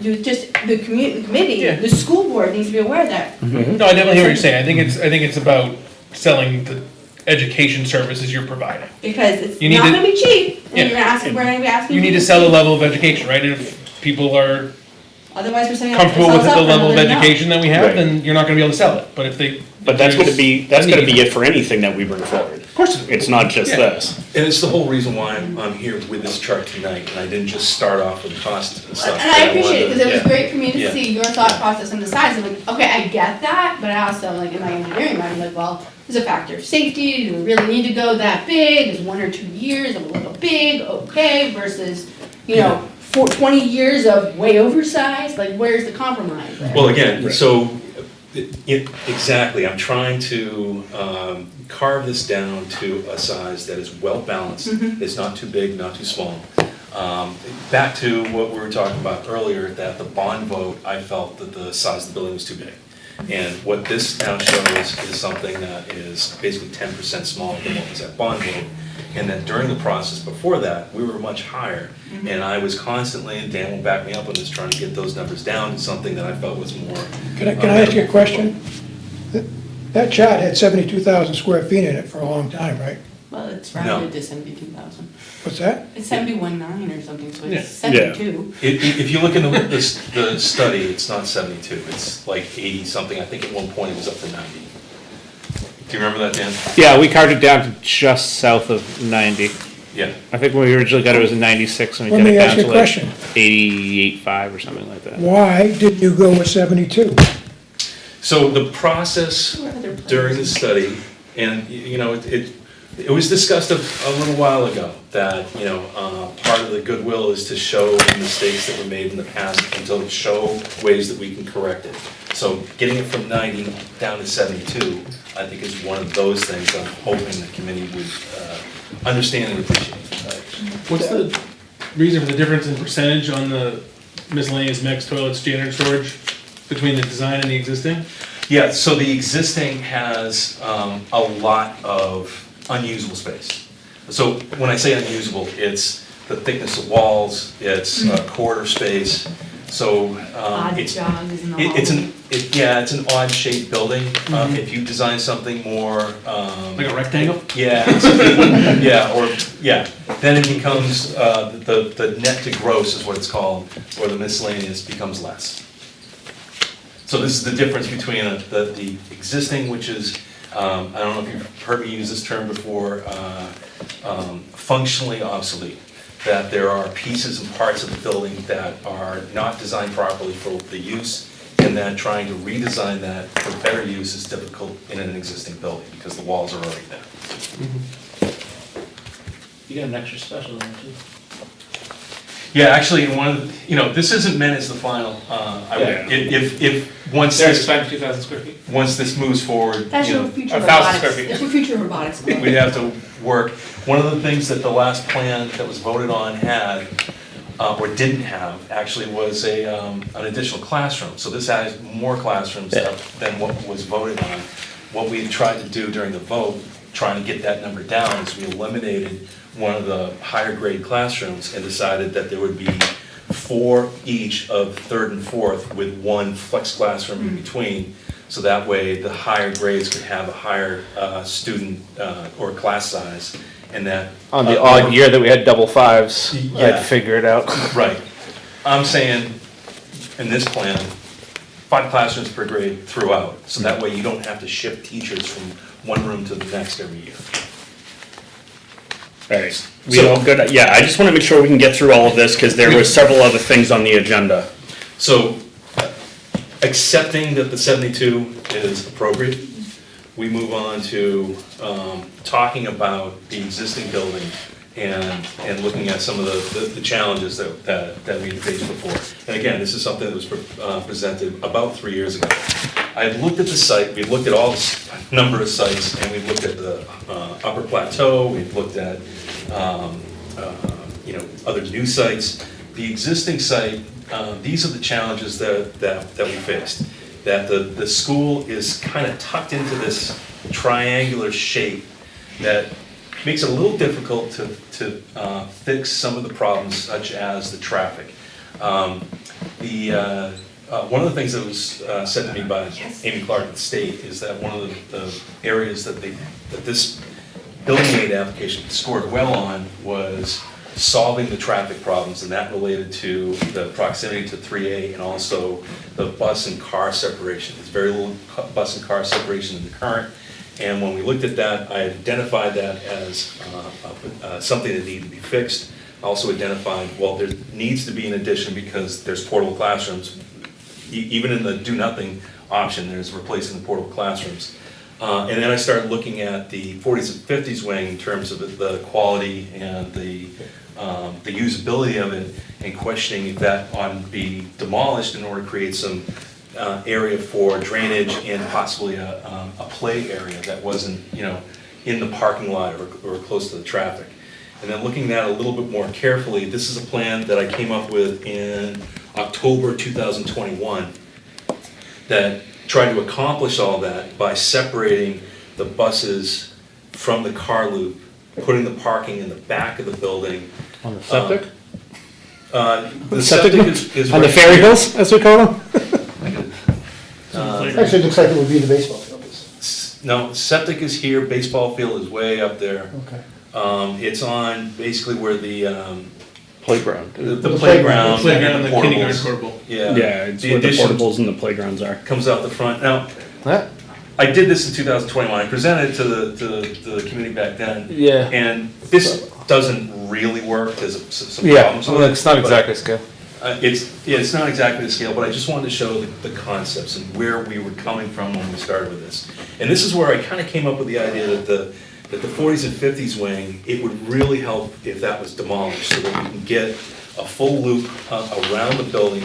committee, Yeah. the school board needs to be aware that. No, I definitely hear what you're saying. I think it's about selling the education services you're providing. Because it's You need not to- gonna be cheap, Yeah. and we're gonna be asking. You need to sell a level of education, right? And if people are Otherwise, we're saying. comfortable with the level of education that we have, Right. then you're not gonna be able to sell it. But if they. But that's there's gonna a be need- it for anything that we bring forward. Of course. It's not just Yeah. this. and it's the whole reason why I'm here with this chart tonight, and I didn't just start off with cost and stuff. And I appreciate it, because it was Yeah. great for me Yeah. to see your thought process on the sides, of like, okay, I get that, but I also, like, in my engineering mind, I'm like, well, there's a factor of safety, do we really need to go that big, is 1 or 2 years of a little big, okay, versus, you know, 20 years of way oversized, like, where's the compromise there? Well, again, so, exactly, I'm trying to carve this down to a size that is well-balanced. It's not too big, not too small. Back to what we were talking about earlier, that the bond vote, I felt that the size of the building was too big. And what this now shows is something that is basically 10% smaller than what was at bond vote. And then during the process before that, we were much higher. And I was constantly, and Dan will back me up on this, trying to get those numbers down to something that I felt was more. Can I ask you a question? That chart had 72,000 square feet in it for a long time, right? Well, it's No. rounded to 72,000. What's that? It's 71.9 or something, so Yeah. it's 72. If you look in the study, it's not 72, it's like 80-something. I think at one point it was up to 90. Do you remember that, Dan? Yeah, we carved it down to just south of 90. Yeah. I think when we originally got it, it was 96, and we Let got me it ask down you to a like question. 88.5 or something like that. Why didn't you go with 72? So the process Or other during the places. study, and, you know, it was discussed a little while ago, that, you know, part of the goodwill is to show the mistakes that were made in the past and to show ways that we can correct it. So getting it from 90 down to 72, I think is one of those things I'm hoping the committee would understand and appreciate. What's the reason for the difference in percentage on the miscellaneous mix toilets, janitor storage between the design and the existing? Yeah, so the existing has a lot of unusable space. So when I say unusable, it's the thickness of walls, it's corridor space, so. Odd it's- jogs in the It's hallway. it's an odd shaped building. If you design something more. Like a rectangle? Yeah, then it becomes, the net to gross is what it's called, or the miscellaneous becomes less. So this is the difference between the existing, which is, I don't know if you've heard me use this term before, functionally obsolete. That there are pieces and parts of the building that are not designed properly for the use, and that trying to redesign that for better use is difficult in an existing building, because the walls are already there. You got an extra special in there too. Yeah, actually, in one of the, you know, this isn't meant as the final, once They're this, expanding 2,000 square feet? once this moves forward, That's you your know, future 1,000 robotics. square feet. That's your future robotics. we'd have to work. One of the things that the last plan that was voted on had, or didn't have, actually was an additional classroom. So this has more classrooms than what was voted on. What we tried to do during the vote, trying to get that number down, is we eliminated one of the higher grade classrooms and decided that there would be 4 each of third and fourth with 1 flex classroom in between. So that way the higher grades could have a higher student or class size, and that. On the odd year that we had double fives, Yeah. I'd figure it out. Right. I'm saying, in this plan, 5 classrooms per grade throughout, so that way you don't have to shift teachers from one room to the next every year. Alright, we all good? Yeah, I just wanna make sure we can get through all of this, cause there were several other things on the agenda. So, accepting that the 72 is appropriate, we move on to talking about the existing building and looking at some of the challenges that we faced before. And again, this is something that was presented about 3 years ago. I had looked at the site, we looked at all this number of sites, and we looked at the Upper Plateau, we've looked at other new sites. The existing site, these are the challenges that we faced. That the school is kind of tucked into this triangular shape that makes it a little difficult to fix some of the problems such as the traffic. One of the things that was said to me by Amy Clark at the state is that one of the areas that this building aid application scored well on was solving the traffic problems, and that related to the proximity to 3A and also the bus and car separation. There's very little bus and car separation in the current, and when we looked at that, I identified that as something that needed to be fixed. I also identified, well, there needs to be an addition because there's portable classrooms. Even in the do-nothing option, there's replacing the portable classrooms. And then I started looking at the 40s and 50s wing in terms of the quality and the usability of it, and questioning if that ought to be demolished in order to create some area for drainage and possibly a play area that wasn't, in the parking lot or close to the traffic. And then looking at it a little bit more carefully, this is a plan that I came up with in October 2021 that tried to accomplish all that by separating the buses from the car loop, putting the parking in the back of the building. On the septic? The septic is On the right ferry here. hills, as we call them? Actually, it looks like it would be the baseball field. No, septic is here, baseball field is way up there. Okay. It's on basically where the Playground. the playground. Playground and the portables. kindergarten portable. Yeah. Yeah, it's The where the addition portables and the playgrounds are. comes out the front. Now, What? I did this in 2021. I presented it to the committee back then. Yeah. And this doesn't really work. There's some Yeah, problems with well, it, it's not but, exactly scale. It's not exactly the scale, but I just wanted to show the concepts and where we were coming from when we started with this. And this is where I kind of came up with the idea that the 40s and 50s wing, it would really help if that was demolished so that we can get a full loop around the building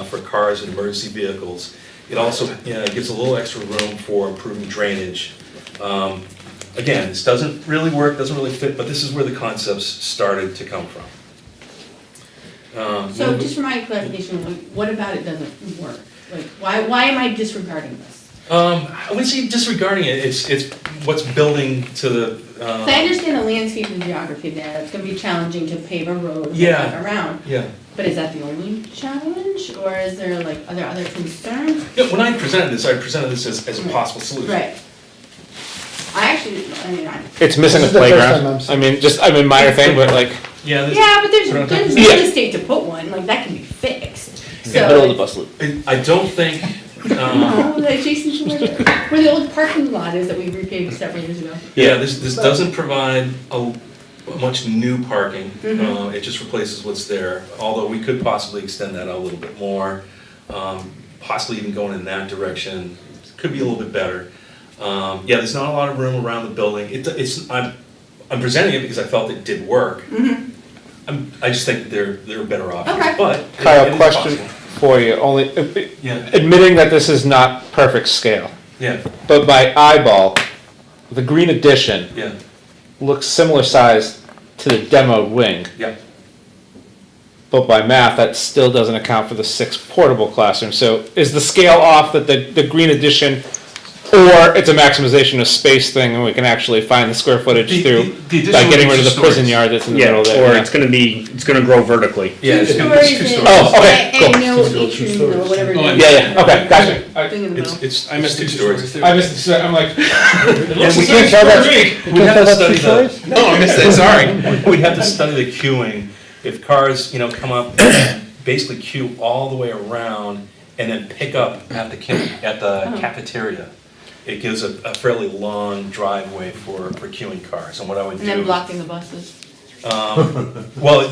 for cars and emergency vehicles. It also gives a little extra room for improving drainage. Again, this doesn't really work, doesn't really fit, but this is where the concepts started to come from. So just for my clarification, like, what about it doesn't work? Like, why am I disregarding this? I wouldn't say disregarding it, it's what's building to the. So I understand the landscape and geography there, it's gonna be challenging to pave a road and Yeah. get around. Yeah. But is that the only challenge, or is there like, are there other concerns? Yeah, when I presented this as a possible solution. Right. I mean, It's missing a This is the first time playground. I'm seeing minor thing, but like, Yeah, yeah, but there's Yeah. real estate to put one, like, that can be fixed. middle of the So, bus loop. I don't think, no, adjacent to where the old parking lot is that we repaved several years ago. yeah, this doesn't provide much new parking. Mhm. It just replaces what's there, although we could possibly extend that out a little bit more, possibly even going in that direction. Could be a little bit better. Yeah, there's not a lot of room around the building. I'm presenting it because I felt it did work. I just think there are better options, Okay. but. it Kyle, is question possible. for you, only, Yeah, admitting that this is not perfect scale, yeah, but by eyeball, the green addition yeah, looks similar size to the demo wing, yeah. but by math, that still doesn't account for the 6 portable classrooms. So is the scale off that the green addition, or it's a maximization of space thing and we can actually find the square footage The through, addition by would getting be rid of the 2 prison stories. yard that's in the Yeah, middle there? or yeah. it's gonna grow vertically. Yeah, it's Two gonna be stories 2 and- stories. Oh, okay, And cool. no atrium or whatever. Oh, Yeah, yeah, okay, gotcha. Thing in the middle. It's I missed two the stories. I missed it, I'm like, it looks we the can't same tell for that- me. We'd have to study Two the, stories? No, I missed it, sorry. we'd have to study the queuing. If cars, come up, basically queue all the way around and then pick up at the cafeteria. It gives a fairly long driveway for queuing cars, and what I would do. And then blocking the buses. Well,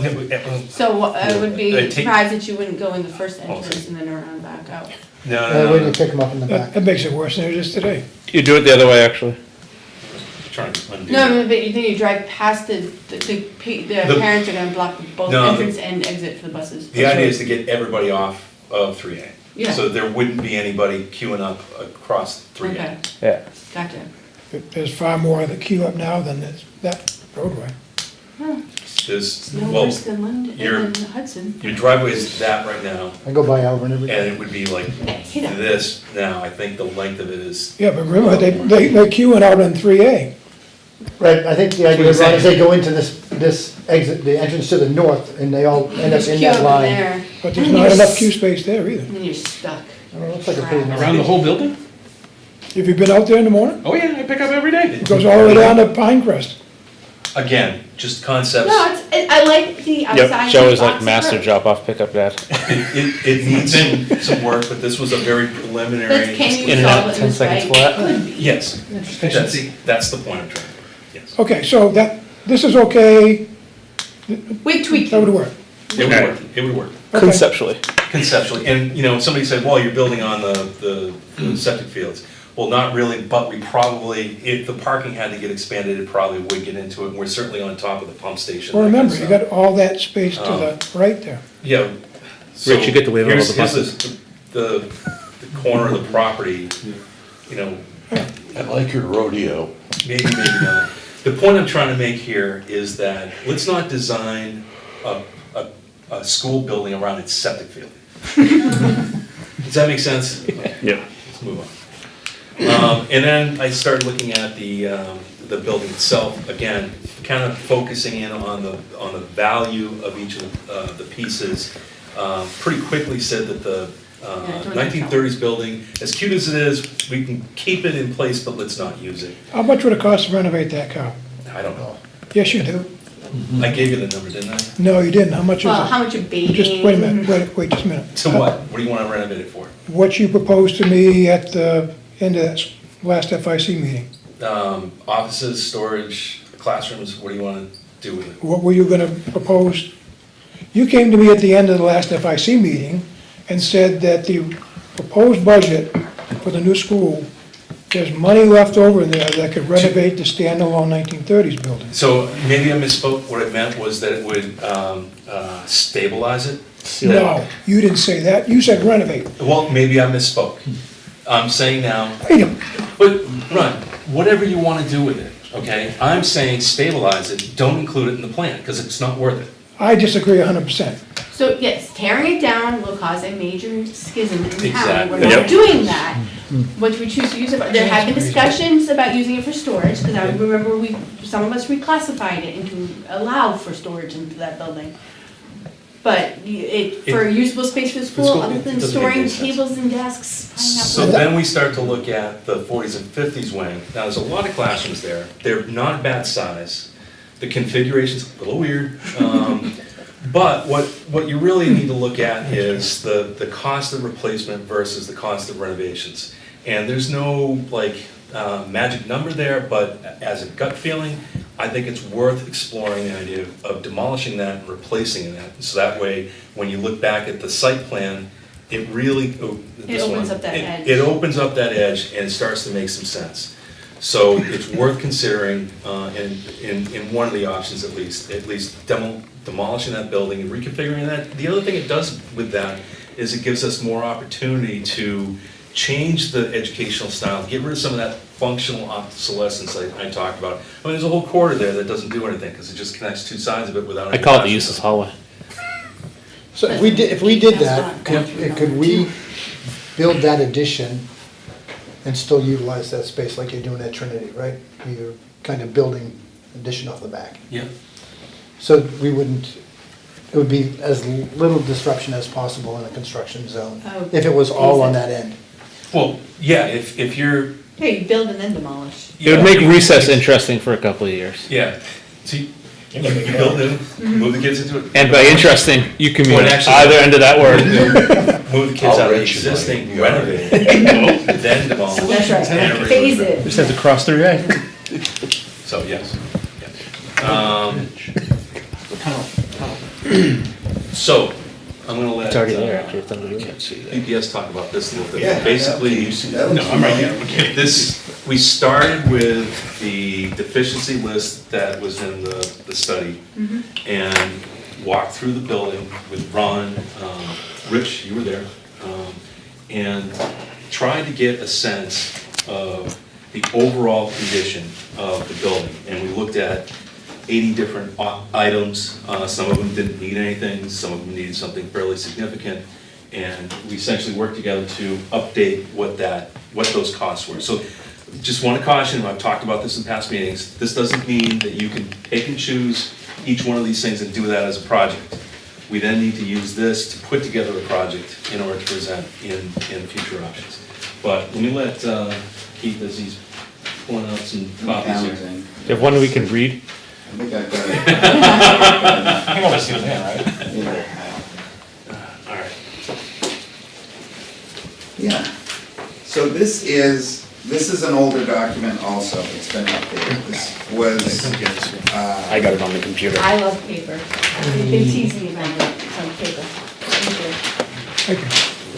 So I would I be take- surprised that you wouldn't go in the first entrance and then around back out. no, When you pick them up in the back. That makes it worse than it is today. You do it the other way, actually. Trying to undo. No, but you think you drive past the parents are gonna block both No, entrance and exit for the buses. The idea is to get everybody off of 3A. Yeah. So there wouldn't be anybody queuing up across 3A. Okay, Yeah. gotcha. There's far more that queue up now than that roadway. There's, No well, worse than London, your- than Hudson. your driveway is that right now, I go by Alvin every day. and it would be like Hit 'em. this now. I think the length of it is, Yeah, but remember, they're queuing out on 3A. Right, I think the That's what idea, you're Ron, is saying. they go into this exit, the entrance to the north, and they all end up Just in queue that up line. there, But there's not enough queue space there either. and then you're stuck. I don't know, it looks like a pretty nice. Around the whole building? Have you been out there in the morning? Oh yeah, I pick up every day. It goes all the way down to Pinecrest. again, just concepts. No, I like the outside. Yep, Joe is box like of master road. drop-off pickup dad. It needs some work, but this was a very preliminary. But can you In and solve out, it 10 in this seconds way? flat. Could be. Yes, Efficiency. that's the point I'm trying to make, yes. Okay, so this is okay, We tweak that would it. work. It would work, it would work. Okay. Conceptually. Conceptually, and, you know, somebody said, well, you're building on the septic fields. Well, not really, but we probably, if the parking had to get expanded, it probably would get into it, and we're certainly on top of the pump station. Well, that kind remember, of you stuff. got all that space to the right there. Yeah. so Rich, you get to wave at all here's- the here's buses. The corner of the property, you know, I like your rodeo. maybe not. The point I'm trying to make here is that let's not design a school building around its septic field. Does that make sense? Yeah. Let's move on. And then I started looking at the building itself, again, kind of focusing in on the value of each of the pieces. Pretty quickly said that the 1930s building, as cute as it is, we can keep it in place, but let's not use it. How much would it cost to renovate that car? I don't know. Yes, you do. I gave you the number, didn't I? No, you didn't. How much is Well, it? how much you're babying. Just, wait a minute, wait just a minute. To what? What do you want to renovate it for? What you proposed to me at the end of that last FIC meeting, Offices, storage, classrooms, what do you want to do with it? what were you gonna propose? You came to me at the end of the last FIC meeting and said that the proposed budget for the new school, there's money left over in there that could renovate the standalone 1930s building. So maybe I misspoke. What it meant was that it would stabilize it. No, you didn't say that. You said renovate. Well, maybe I misspoke. I'm saying now, Wait a minute. but Ron, whatever you want to do with it, okay? I'm saying stabilize it, don't include it in the plan, because it's not worth it. I disagree 100%. So yes, tearing it down will cause a major schism in town. Exactly. We're Yep. not doing that. What we choose to use it for, there have been discussions about using it for storage, because I remember some of us reclassified it into allow for storage into that building. But for usable space for the school, school, other it than doesn't make storing any sense. tables and desks, finding out So what- then we start to look at the 40s and 50s wing. Now, there's a lot of classrooms there. They're not bad size. The configuration's a little weird. But what you really need to look at is the cost of replacement versus the cost of renovations. And there's no magic number there, but as a gut feeling, I think it's worth exploring the idea of demolishing that and replacing that. So that way, when you look back at the site plan, it really, this one, opens up that edge. It opens up that edge and it starts to make some sense. So it's worth considering in one of the options at least demolishing that building and reconfiguring that. The other thing it does with that is it gives us more opportunity to change the educational style, get rid of some of that functional obsolescence I talked about. I mean, there's a whole quarter there that doesn't do anything because it just connects two sides of it without. I call it the useless hallway. So if we did that, could we build that addition and still utilize that space like you're doing at Trinity, right? You're kind of building addition off the back. Yeah. So we wouldn't, it would be as little disruption as possible in a construction zone, Oh, if it was all on easy. that end. Well, yeah, if you're. Yeah, you build and then demolish. It would make recess interesting for a couple of years. Yeah. So you build new, move the kids into it. And by interesting, you can mean Well, actually- either end of that word. Move the kids I'll out of the rent you existing, money. renovate, then demolish. That's right, and phase rebuild. it. Just have to cross 3A. So, yes. So, I'm gonna let. It's already there, actually, it's under the. Can't see that. PPS talk about this a little bit. Yeah. Basically, No, I'm right here. Okay. we started with the deficiency list that was in the study and walked through the building with Ron, Rich, you were there, and tried to get a sense of the overall condition of the building. And we looked at 80 different items. Some of them didn't need anything, some of them needed something fairly significant. And we essentially worked together to update what those costs were. So just want to caution, I've talked about this in past meetings, this doesn't mean that you can pick and choose each one of these things and do that as a project. We then need to use this to put together a project in order to present in future options. But let me let Keith, as he's pulling out some copies here. You have one we can read? I think I've got it. I can almost see the man, right? Yeah. All right. Yeah, so this is an older document also, it's been updated. This was, I got it on the computer. I love paper. They've been teasing me about it, some paper. Thank you.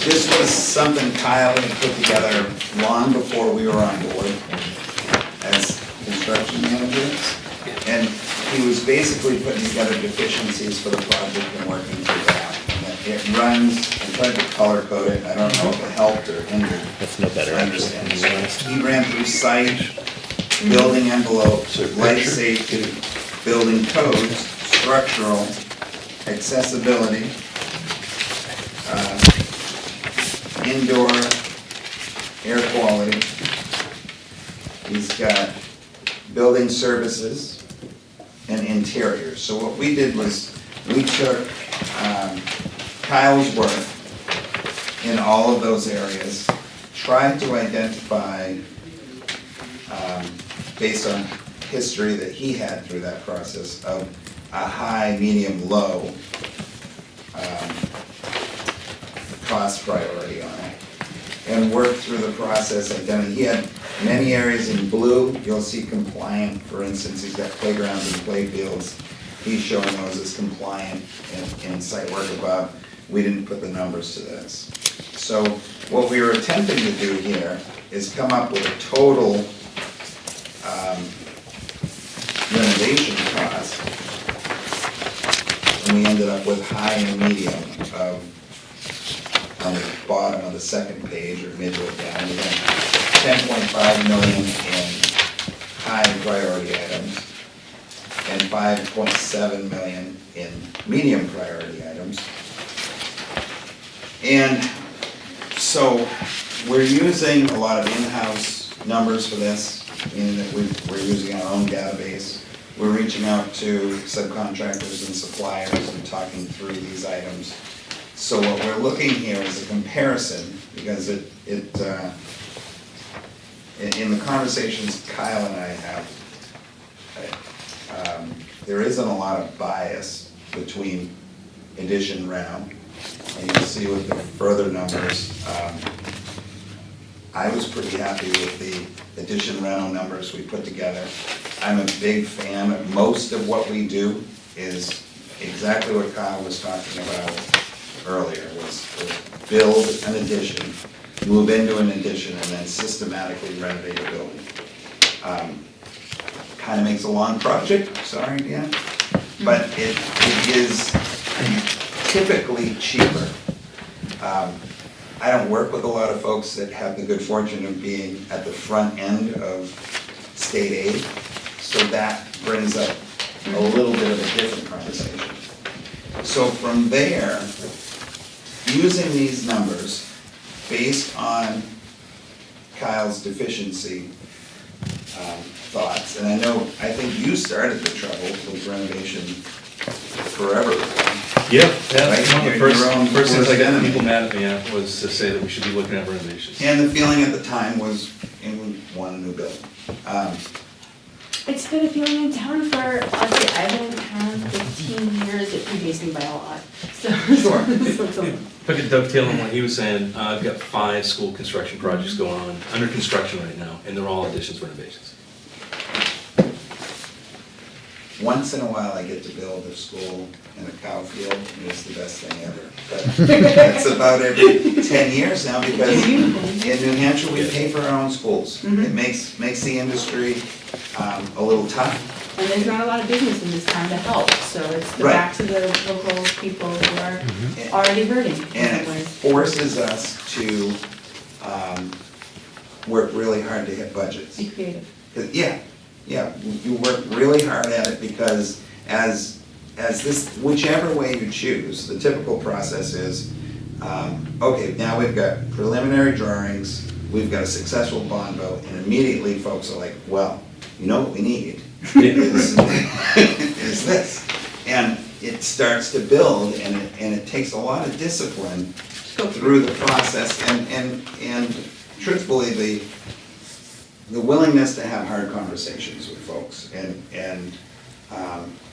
this was something Kyle had put together long before we were on board as construction manager. And he was basically putting together deficiencies for the project and working through that. And it runs, I tried to color code it, I don't know if it helped or hindered. That's no better, I actually. understand. So he ran through site, building envelopes, life safety, building codes, structural, accessibility, indoor air quality. He's got building services and interiors. So what we did was, we took Kyle's work in all of those areas, tried to identify, based on history that he had through that process, of a high, medium, low cost priority on it, and worked through the process. He had many areas in blue. You'll see compliant, for instance, he's got playgrounds and playfields. He's showing those as compliant in site work above. We didn't put the numbers to this. So what we were attempting to do here is come up with a total renovation cost. And we ended up with high and medium on the bottom of the second page, or midway down. We got 10.5 million in high priority items and 5.7 million in medium priority items. And so we're using a lot of in-house numbers for this, meaning that we're using our own database. We're reaching out to subcontractors and suppliers and talking through these items. So what we're looking here is a comparison, because in the conversations Kyle and I have, there isn't a lot of bias between addition reno. And you'll see with the further numbers, I was pretty happy with the addition reno numbers we put together. I'm a big fan of most of what we do is exactly what Kyle was talking about earlier, was build an addition, move into an addition, and then systematically renovate a building. Kind of makes a long project, sorry, Dan, but it is typically cheaper. I don't work with a lot of folks that have the good fortune of being at the front end of state aid, so that brings up a little bit of a different conversation. So from there, using these numbers, based on Kyle's deficiency thoughts, and I think you started the trouble with renovation forever. Yeah, that's one of the Your own first things I got enemy. people mad at me at was to say that we should be looking at renovations. And the feeling at the time was, we want a new building. It's been a feeling in town for, honestly, I've been in town 15 years, it predates me by a lot, so. Sure. If I could dovetail on what he was saying, I've got 5 school construction projects going on, under construction right now, and they're all additions renovations. once in a while I get to build a school in a cow field, and it's the best thing ever. But that's about every 10 years now, because in New Hampshire, we pay for our own schools. It makes the industry a little tough. And there's not a lot of business in this town to help, so it's the Right. backs of the local people who are already hurting in And some it ways. forces us to work really hard to hit budgets. Be creative. Yeah, you work really hard at it, because as this, whichever way you choose, the typical process is, okay, now we've got preliminary drawings, we've got a successful bond vote, and immediately folks are like, well, you know what we need is this. And it starts to build, and it takes a lot of discipline through the process, and truthfully, the willingness to have hard conversations with folks and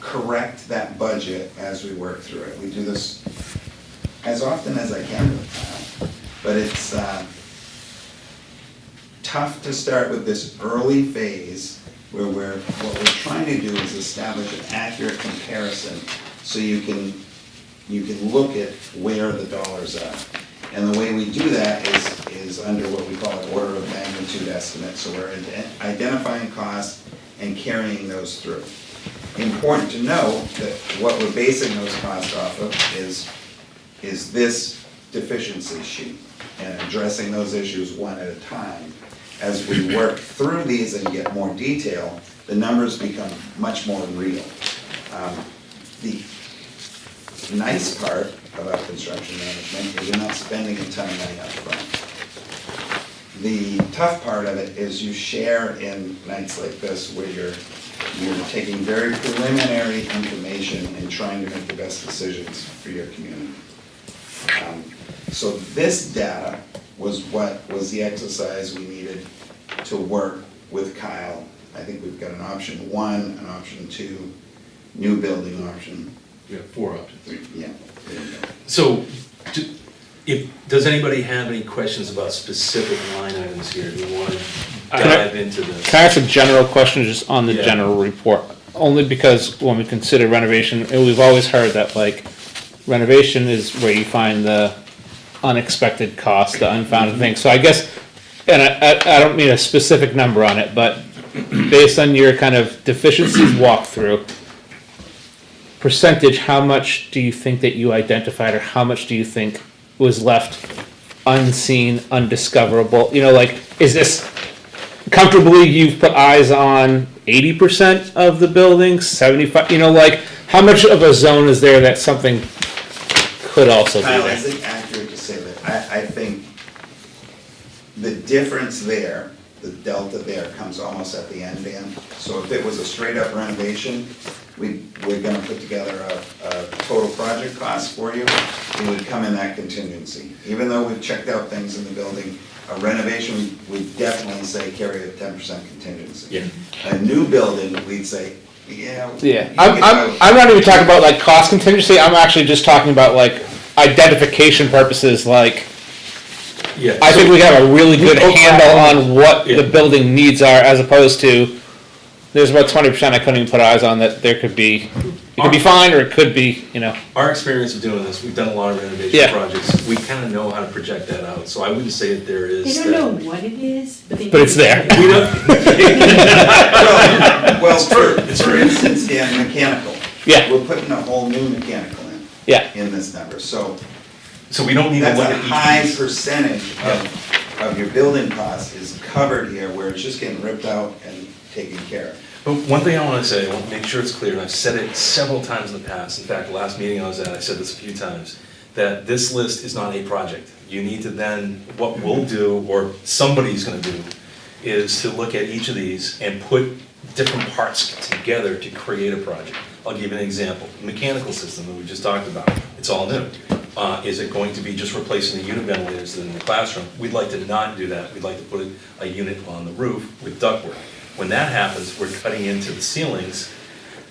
correct that budget as we work through it. We do this as often as I can with Kyle, but it's tough to start with this early phase where what we're trying to do is establish an accurate comparison so you can look at where the dollars are. And the way we do that is under what we call an order of magnitude estimate. So we're identifying costs and carrying those through. Important to know that what we're basing those costs off of is this deficiency sheet, and addressing those issues one at a time. As we work through these and get more detail, the numbers become much more real. The nice part about construction management is you're not spending a ton of money up front. The tough part of it is you share in nights like this where you're taking very preliminary information and trying to make the best decisions for your community. So this data was the exercise we needed to work with Kyle. I think we've got an option 1, an option 2, new building option. We have 4 options. 3, yeah. There you go. So, does anybody have any questions about specific line items here? Do we want to dive into this? Can I ask a general question just on the Yeah. general report? Only because when we consider renovation, and we've always heard that like renovation is where you find the unexpected cost, the unfounded thing. So I guess, and I don't mean a specific number on it, but based on your kind of deficiencies walkthrough, percentage, how much do you think that you identified, or how much do you think was left unseen, undiscoverable? You know, like, is this comfortably you've put eyes on 80% of the buildings, 75, you know, like, how much of a zone is there that something could also be Kyle, there? is it accurate to say that? I think the difference there, the delta there, comes almost at the end, Dan. So if it was a straight up renovation, we're gonna put together a total project cost for you, it would come in that contingency. Even though we've checked out things in the building, a renovation, we'd definitely say carry a 10% contingency. Yeah. A new building, we'd say, yeah. Yeah, you can I'm not even talking about like cost contingency, I'm actually just talking about like identification purposes, like, Yeah. I think we have a really good handle on what Yeah. the building needs are, as opposed to, there's about 20% I couldn't even put eyes on that there could be, it could be fine, or it could be, you know. Our experience of doing this, we've done a lot of renovation Yeah. projects, we kind of know how to project that out, so I wouldn't say that there is. They don't know what it is, but they. But it's there. We don't, Well, for instance, Dan, mechanical. Yeah. We're putting a whole new mechanical Yeah, in this number, so so we don't need to that's look a at each high piece. percentage of your building cost is covered here, where it's just getting ripped out and taken care of. But one thing I want to say, I want to make sure it's clear, and I've said it several times in the past, in fact, the last meeting I was at, I said this a few times, that this list is not a project. You need to then, what we'll do, or somebody's gonna do, is to look at each of these and put different parts together to create a project. I'll give you an example, the mechanical system that we just talked about, it's all new. Is it going to be just replacing the unit ventilators in the classroom? We'd like to not do that, we'd like to put a unit on the roof with ductwork. When that happens, we're cutting into the ceilings,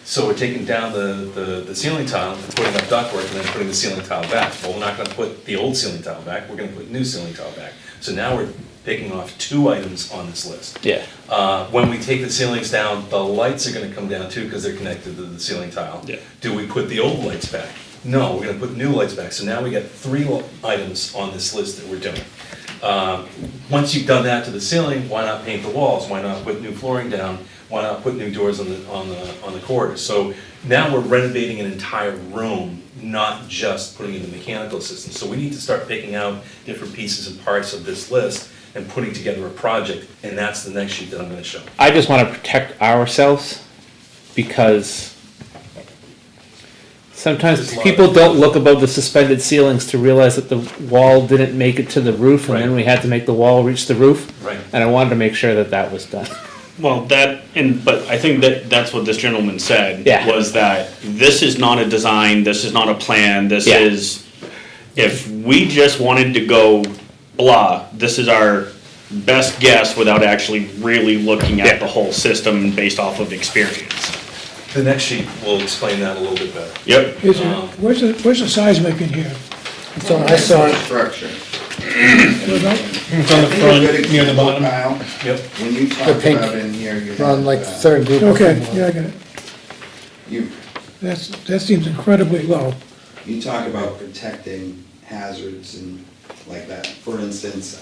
so we're taking down the ceiling tile, and putting up ductwork, and then putting the ceiling tile back. Well, we're not gonna put the old ceiling tile back, we're gonna put new ceiling tile back. So now we're picking off 2 items on this list. Yeah. When we take the ceilings down, the lights are gonna come down too, because they're connected to the ceiling tile. Yeah. Do we put the old lights back? No, we're gonna put new lights back, so now we got 3 items on this list that we're doing. Once you've done that to the ceiling, why not paint the walls? Why not put new flooring down? Why not put new doors on the corridors? So now we're renovating an entire room, not just putting in the mechanical system. So we need to start picking out different pieces and parts of this list and putting together a project, and that's the next sheet that I'm gonna show. I just want to protect ourselves because sometimes There's a lot people of- don't look above the suspended ceilings to realize that the wall didn't make it to the roof, and then Right. we had to make the wall reach the roof. Right. And I wanted to make sure that that was done. Well, but I think that's what this gentleman said. Yeah. Was that this is not a design, this is not a plan, this Yeah. is, if we just wanted to go blah, this is our best guess without actually really looking Yeah. at the whole system based off of experience. The next sheet will explain that a little bit better. Yep. Is it, where's the seismic in here? So I saw it, Structure. Where's that? It's on the front, near the bottom. Kyle, Yep. when you The talk pink, about in here, you on have, like third group. of Okay, them. yeah, I got it. you, That seems incredibly low. you talk about protecting hazards and like that. For instance,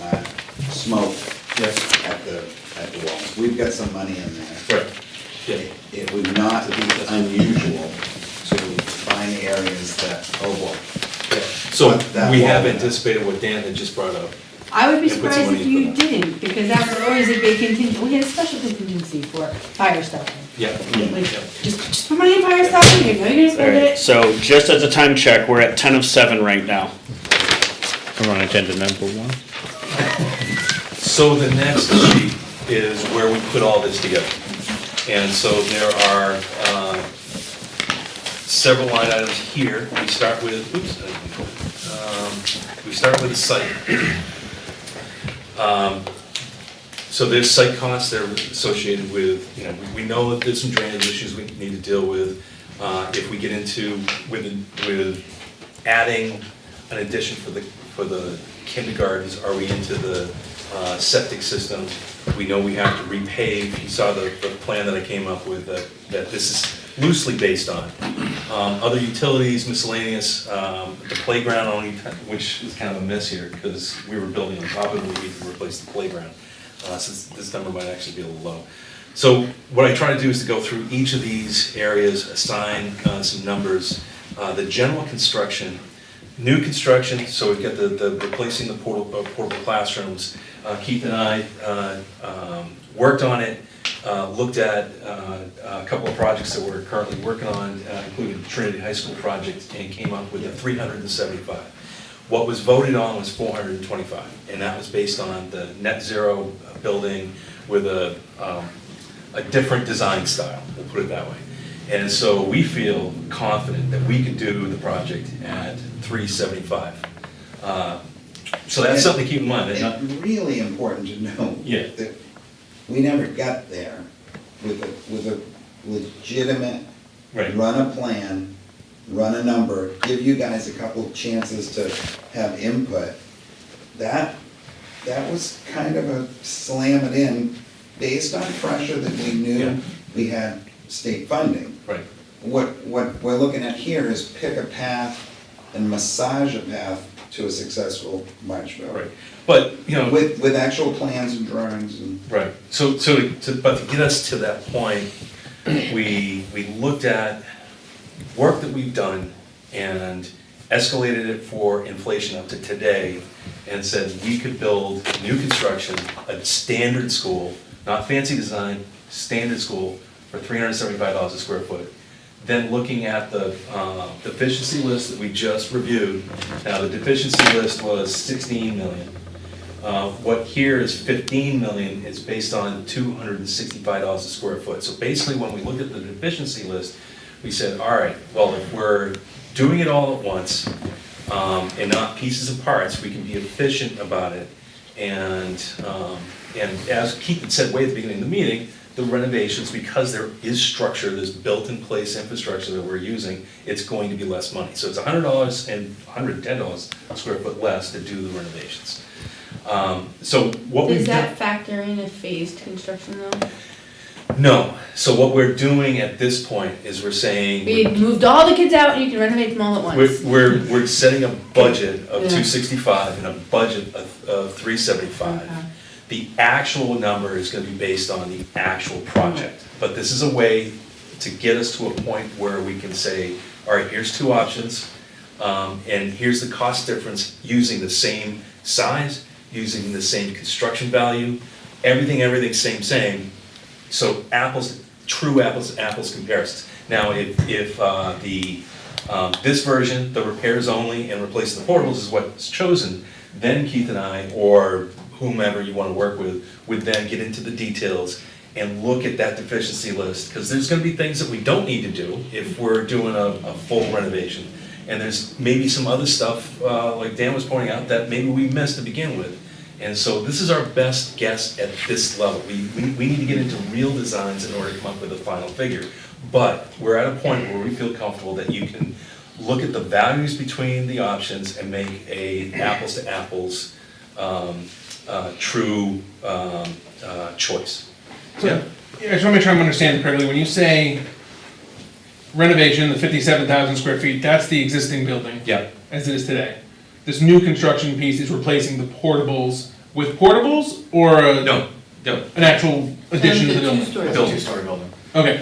smoke Yes. at the walls. We've got some money in there. Right. Yeah. It would not be unusual to find areas that, oh, well, So But that we wall- have anticipated what Dan had just brought up. I would be And put some surprised money if you for that. didn't, because that was always a big contingency, we had a special contingency for fire stuff. Yeah. Like, just put money in fire stuff, you know you're gonna spend Alright, it. so just as a time check, we're at 10 of 7 right now. I'm on agenda number 1. So the next sheet is where we put all this together. And so there are several line items here. We start with, we start with the site. So there's site costs that are associated with, we know that there's some drainage issues we need to deal with. If we get into, with adding an addition for the kindergartens, are we into the septic system? We know we have to repave. You saw the plan that I came up with that this is loosely based on. Other utilities, miscellaneous, the playground only, which is kind of a miss here because we were building on top of it, we need to replace the playground. Since this number might actually be a little low. So what I try to do is to go through each of these areas, assign some numbers. The general construction, new construction, so we've got the replacing the portable classrooms. Keith and I worked on it, looked at a couple of projects that we're currently working on, including the Trinity High School project, and came up with a 375. What was voted on was 425, and that was based on the net zero building with a different design style, we'll put it that way. And so we feel confident that we could do the project at 375. So that's something to keep in mind. it's really important to know Yeah. that we never got there with a legitimate, Right. run a plan, run a number, give you guys a couple of chances to have input. That was kind of a slam it in based on pressure that we Yeah. knew we had state funding. Right. What we're looking at here is pick a path and massage a path to a successful March vote. Right. But, With actual plans and drawings and. right, but to get us to that point, we looked at work that we've done and escalated it for inflation up to today and said we could build new construction, a standard school, not fancy design, standard school for $375 a square foot. Then looking at the deficiency list that we just reviewed, now the deficiency list was 16 million. What here is 15 million is based on $265 a square foot. So basically, when we looked at the deficiency list, we said, all right, well, if we're doing it all at once, and not pieces and parts, we can be efficient about it. And as Keith had said way at the beginning of the meeting, the renovations, because there is structure, there's built-in-place infrastructure that we're using, it's going to be less money. So it's $100 and $110 a square foot less to do the renovations. So what we've Does done. that factor in a phased construction though? No, so what we're doing at this point is we're saying. We moved all the kids out and you can renovate them all at once. We're setting a budget of Yeah. 265 and a budget of 375. Okay. The actual number is gonna be based on the actual project. But this is a way to get us to a point where we can say, all right, here's two options, and here's the cost difference using the same size, using the same construction value, everything, same. So true apples to apples comparisons. Now, if this version, the repairs only and replacing the portables is what's chosen, then Keith and I, or whomever you want to work with, would then get into the details and look at that deficiency list, because there's gonna be things that we don't need to do if we're doing a full renovation. And there's maybe some other stuff, like Dan was pointing out, that maybe we missed to begin with. And so this is our best guess at this level. We need to get into real designs in order to come up with a final figure. But we're at a point where we feel comfortable that you can look at the values between the options and make a apples to apples, true choice. So, I just wanna make sure I'm understanding correctly, when you say renovation, the 57,000 square feet, that's the existing building? Yeah. As it is today? This new construction piece is replacing the portables with portables, or No. an actual addition to the building? Two-story building. Okay,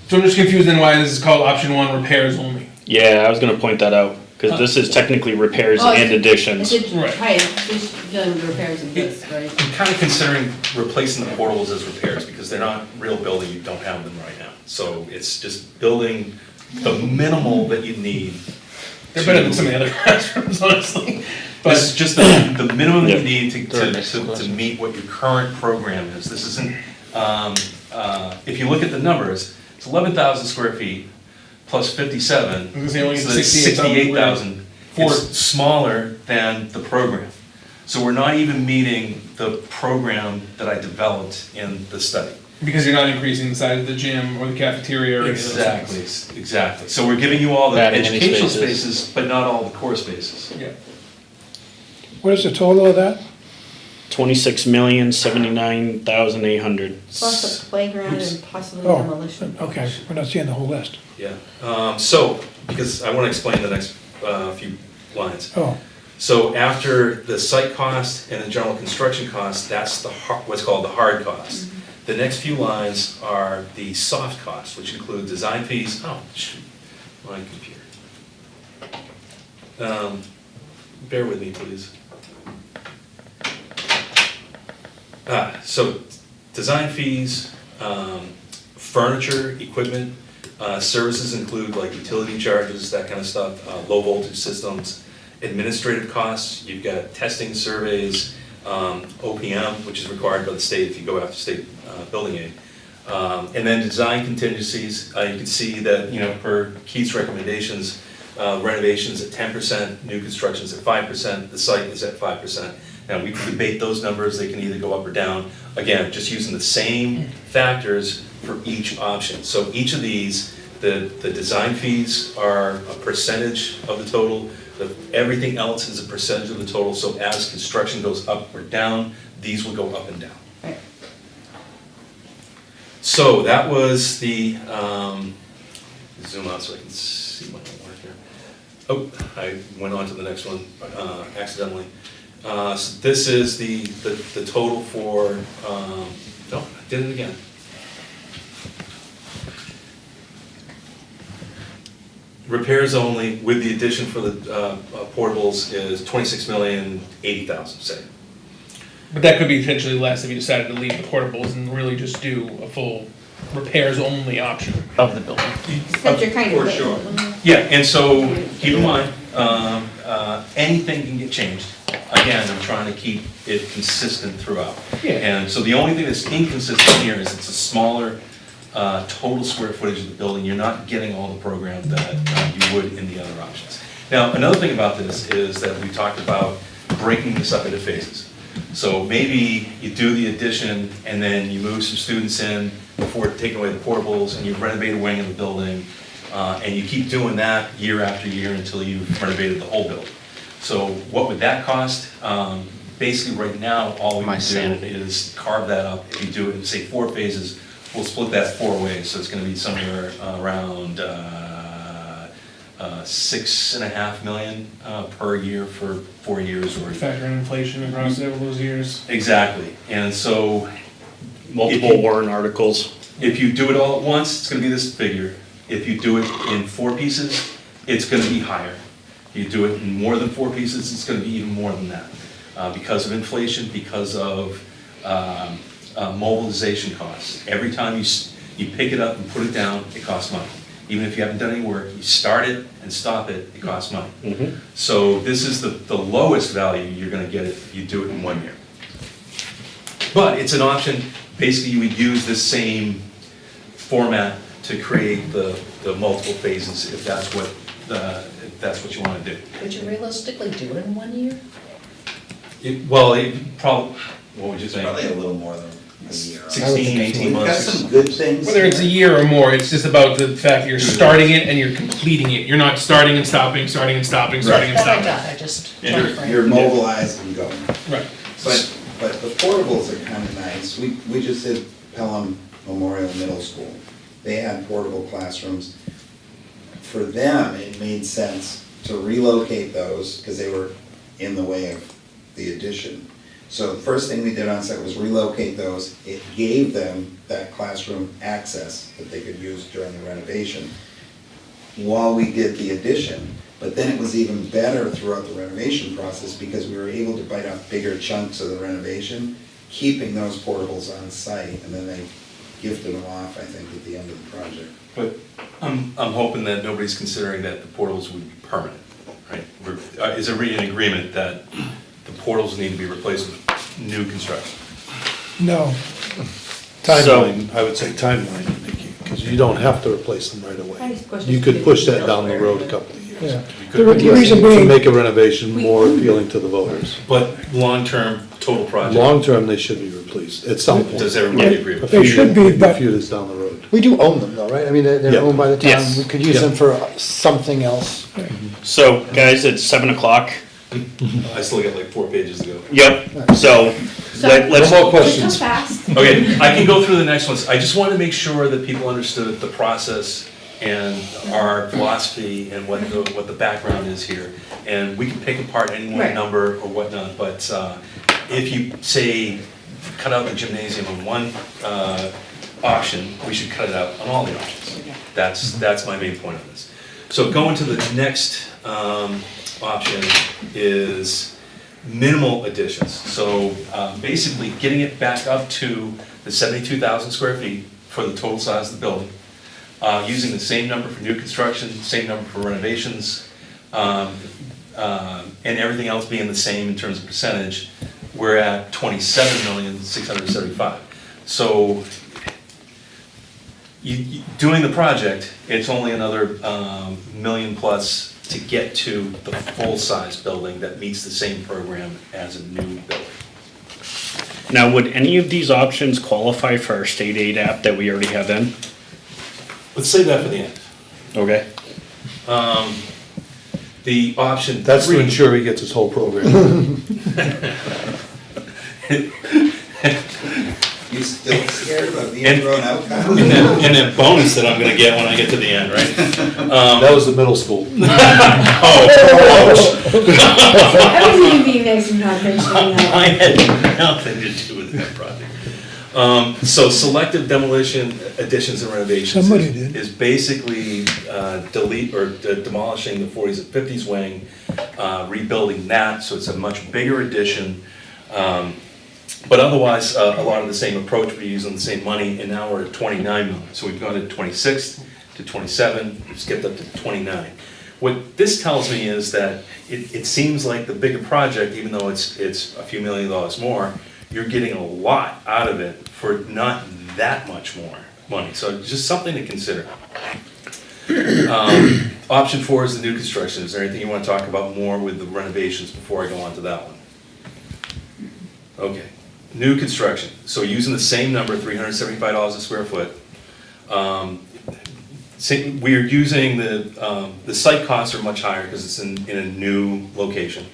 so I'm just confused then why this is called option one, repairs only. Yeah, I was gonna point that out, because this is technically repairs Oh, and additions. Right. Right, it's dealing with repairs and this, right? I'm kind of considering replacing the portables as repairs, because they're not real building, you don't have them right now. So it's just building the minimal that you need. They're better than some of the other classrooms, honestly. This is But, just the minimum that you Yeah. need to meet what your current program is. This isn't, if you look at the numbers, it's 11,000 square feet plus 57. I was gonna say, only so that's 68,000. For- It's smaller than the program. So we're not even meeting the program that I developed in the study. because you're not increasing the size of the gym or the cafeteria or any of those Exactly, things. exactly. So we're giving you all the Adding any educational spaces. spaces, but not all the core spaces. Yeah. What is the total of that? 26,079,800. Plus a playground and possibly Oh, demolition. okay, we're not seeing the whole list. Yeah, so, because I want to explain the next few lines. Oh, So after the site cost and the general construction cost, that's what's called the hard cost. The next few lines are the soft costs, which include design fees, oh, shoot, my computer. Bear with me, please. So, design fees, furniture, equipment, services include like utility charges, that kind of stuff, low voltage systems, administrative costs, you've got testing surveys, OPM, which is required by the state if you go after state building aid. And then design contingencies, you can see that, per Keith's recommendations, renovations at 10%, new constructions at 5%, the site is at 5%. Now, we can debate those numbers, they can either go up or down, again, just using the same factors for each option. So each of these, the design fees are a percentage of the total, everything else is a percentage of the total, so as construction goes up or down, these will go up and down. Right. So that was the, zoom out so I can see my homework here. Oh, I went on to the next one accidentally. So this is the total for, no, I did it again. Repairs only with the addition for the portables is 26,080,000, say. But that could be potentially less if you decided to leave the portables and really just do a full repairs only option. Of the building. Except you're kind of. For sure. Yeah, and so keep in mind, anything can get changed. Again, I'm trying to keep it consistent throughout. Yeah. And so the only thing that's inconsistent here is it's a smaller total square footage of the building. You're not getting all the program that you would in the other options. Now, another thing about this is that we talked about breaking this up into phases. So maybe you do the addition and then you move some students in before taking away the portables and you renovate a wing of the building. And you keep doing that year after year until you've renovated the whole building. So what would that cost? basically right now, all we My can do sanity. is carve that up. If you do it in, say, 4 phases, we'll split that 4 ways, so it's gonna be somewhere around 6.5 million per year for 4 years or. Factor in inflation across several those years. Exactly, and so Multiple warrant articles. if you do it all at once, it's gonna be this figure. If you do it in 4 pieces, it's gonna be higher. If you do it in more than 4 pieces, it's gonna be even more than that. Because of inflation, because of mobilization costs. Every time you pick it up and put it down, it costs money. Even if you haven't done any work, you start it and stop it, it costs money. So this is the lowest value you're gonna get if you do it in 1 year. But it's an option. Basically, you would use this same format to create the multiple phases if that's what you want to do. Could you realistically do it in 1 year? It probably, what would you It's think? probably a little more than a year. 16, 18 We've got months. some good things. Whether it's a year or more, it's just about the fact that you're starting it and you're completing it. You're not starting and stopping, starting and stopping, starting and That I stopping. got, I just. You're mobilized and going. Right. But the portables are kind of nice. We just did Pelham Memorial Middle School. They had portable classrooms. For them, it made sense to relocate those because they were in the way of the addition. So the first thing we did on site was relocate those. It gave them that classroom access that they could use during the renovation while we did the addition. But then it was even better throughout the renovation process because we were able to bite off bigger chunks of the renovation, keeping those portables on site, and then they gifted them off, I think, at the end of the project. But I'm hoping that nobody's considering that the portals would be permanent, right? Is there an agreement that the portals need to be replaced with new construction? No, Timeline, I would say timeline, Nikki, because you don't have to replace them right away. You could push that down the road a couple of years. yeah. We The could- reason To being, make a renovation more appealing to the voters. But long-term, total project, Long-term, they should be replaced at some point. does everybody agree with A that? They few should be, years- but- A few years down the road. We do own them though, right? I mean, they're Yeah. owned by the town. Yes. We could use Yeah. them for something else. So, guys, it's 7:00. I still got like 4 pages to go. Yep, so, let's. No more questions. Okay, I can go through the next ones. I just wanted to make sure that people understood the process and our philosophy and what the background is here. And we can pick apart any one Right. number or whatnot, but if you say, cut out the gymnasium on one option, we should cut it out on all the options. That's my main point of this. So going to the next option is minimal additions. So basically getting it back up to the 72,000 square feet for the total size of the building, using the same number for new construction, same number for renovations, and everything else being the same in terms of percentage. We're at 27,675,000. So doing the project, it's only another million plus to get to the full-size building that meets the same program as a new building. Now, would any of these options qualify for our state aid app that we already have in? Let's save that for the end. Okay. The option That's to 3. ensure he gets his whole program. You still scared about being thrown out? Kyle? And then bonus that I'm gonna get when I get to the end, right? That was the middle school. I was even being nice and not mentioning that. I had nothing to do with that project. So selective demolition, additions and renovations Somebody did. is basically delete or demolishing the 40s and 50s wing, rebuilding that, so it's a much bigger addition. But otherwise, a lot of the same approach, we're using the same money, and now we're at 29 million. So we've gone to 26 to 27, we've skipped up to 29. What this tells me is that it seems like the bigger project, even though it's a few $1 million more, you're getting a lot out of it for not that much more money. So just something to consider. Option 4 is the new construction. Is there anything you want to talk about more with the renovations before I go on to that one? Okay, new construction. So using the same number, $375 a square foot. We're using the site costs are much higher because it's in a new location.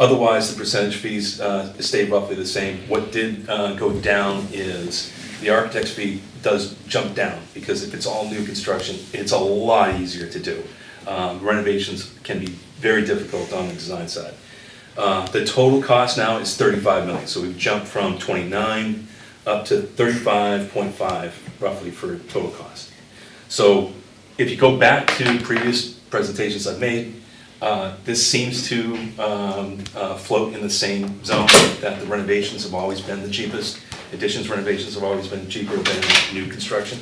Otherwise, the percentage fees stay roughly the same. What did go down is the architect's fee does jump down, because if it's all new construction, it's a lot easier to do. Renovations can be very difficult on the design side. The total cost now is 35 million, so we've jumped from 29 up to 35.5 roughly for total cost. So if you go back to previous presentations I've made, this seems to float in the same zone, that the renovations have always been the cheapest. Additions renovations have always been cheaper than new construction.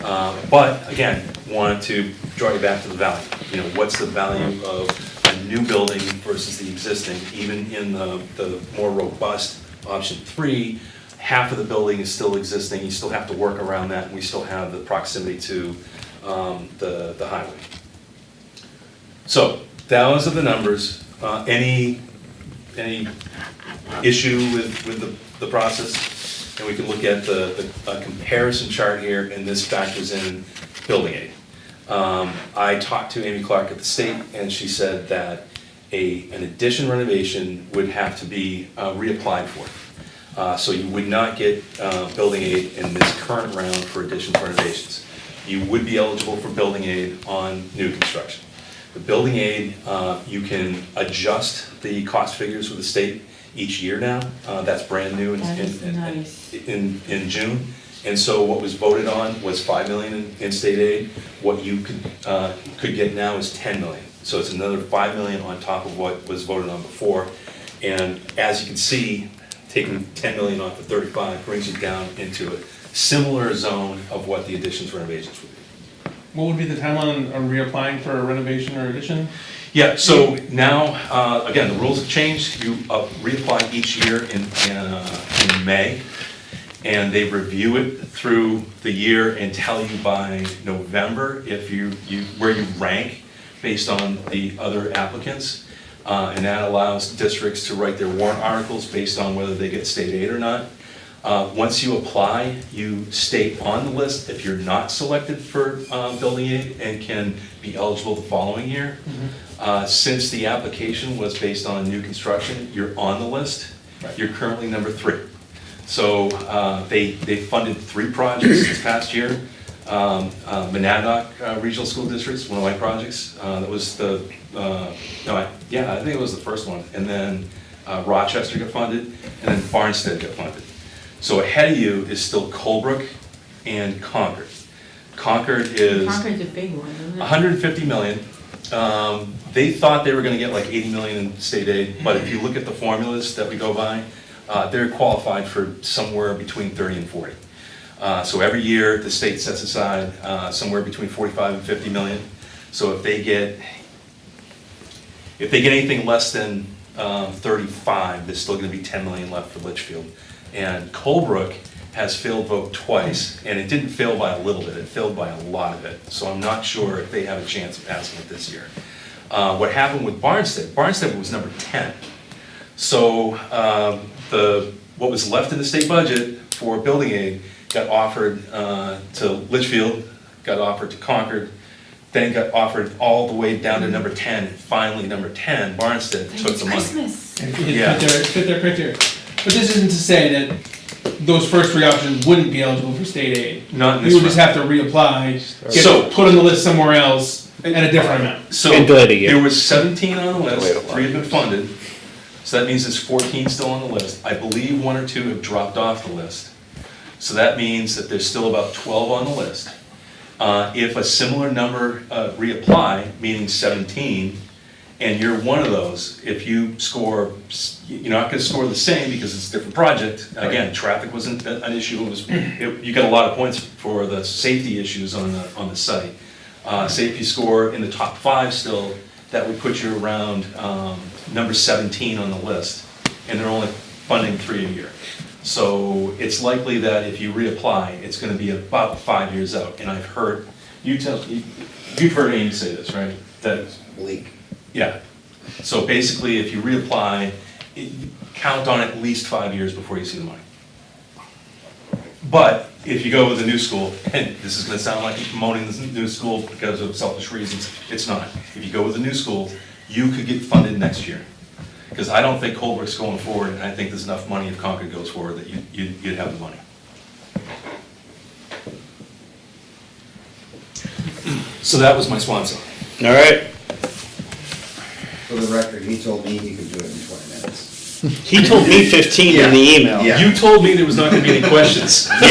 But again, wanted to draw you back to the value. You know, what's the value of a new building versus the existing? Even in the more robust option 3, half of the building is still existing. You still have to work around that, and we still have the proximity to the highway. So those are the numbers. Any issue with the process? And we can look at the comparison chart here, and this factors in building aid. I talked to Amy Clark at the state, and she said that an addition renovation would have to be reapplied for. So you would not get building aid in this current round for addition renovations. You would be eligible for building aid on new construction. The building aid, you can adjust the cost figures with the state each year now. That's brand new in June. And so what was voted on was $5 million in state aid. What you could get now is $10 million. So it's another $5 million on top of what was voted on before. And as you can see, taking $10 million off of 35 brings you down into a similar zone of what the additions renovations would be. What would be the timeline on reapplying for a renovation or addition? Yeah, so now, again, the rules have changed. You reapply each year in May, and they review it through the year and tell you by November if where you rank based on the other applicants. And that allows districts to write their warrant articles based on whether they get state aid or not. Once you apply, you stay on the list if you're not selected for building aid and can be eligible the following year. Since the application was based on new construction, you're on the list. Right. You're currently number 3. So they funded 3 projects this past year. Monadnock Regional School District's one of my projects. That was I think it was the first one. And then Rochester got funded, and then Barnstead got funded. So ahead of you is still Colebrook and Concord. Concord's Concord's a big one, isn't it? 150 million. They thought they were gonna get like 80 million in state aid, but if you look at the formulas that we go by, they're qualified for somewhere between 30 and 40. So every year, the state sets aside somewhere between 45 and 50 million. So if they get anything less than 35, there's still gonna be 10 million left for Litchfield. And Colebrook has failed vote twice, and it didn't fail by a little bit, it failed by a lot of it. So I'm not sure if they have a chance of passing it this year. What happened with Barnstead was number 10. So what was left in the state budget for building aid got offered to Litchfield, got offered to Concord, then got offered all the way down to number 10. And finally, number 10, Barnstead, took the money. Christmas. Yeah. Fit their criteria. But this isn't to say that those first 3 options wouldn't be eligible for state aid. Not in this You would just round. have to reapply, get So- put on the list somewhere else at a different amount. So And delay it a year. there was 17 on the Delay it list, a lot. 3 have been funded. So that means there's 14 still on the list. I believe 1 or 2 have dropped off the list. So that means that there's still about 12 on the list. If a similar number reapply, meaning 17, and you're one of those, if you score, you're not gonna score the same because it's a different project. Again, traffic wasn't an issue, you got a lot of points for the safety issues on the site. Say if you score in the top 5 still, that would put you around number 17 on the list, and they're only funding 3 a year. So it's likely that if you reapply, it's gonna be about 5 years out. And I've heard, you've heard Amy say this, right? That Bleak. yeah. So basically, if you reapply, count on at least 5 years before you see the money. But if you go with a new school, and this is gonna sound like you're promoting this new school because of selfish reasons, it's not. If you go with a new school, you could get funded next year. Because I don't think Holbrook's going forward, and I think there's enough money if Concord goes forward that you'd have the money. So that was my swan song. All right. For the record, he told me he could do it in 20 minutes. He told me 15 in the email. Yeah. You told me there was not gonna be any questions. I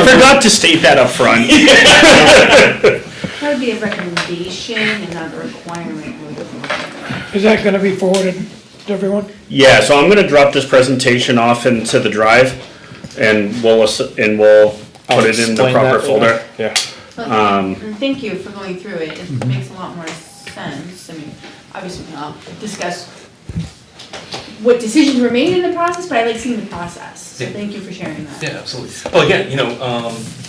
forgot to state that up front. That would be a recommendation and not a requirement. Is that gonna be forwarded to everyone? Yeah, so I'm gonna drop this presentation off into the drive, and we'll put it in the Explain proper that, folder. Yeah. And thank you for going through it, it makes a lot more sense. I mean, obviously, I'll discuss what decisions were made in the process, but I like seeing the process, so Yeah. thank you for sharing that. Yeah, absolutely. Well, again,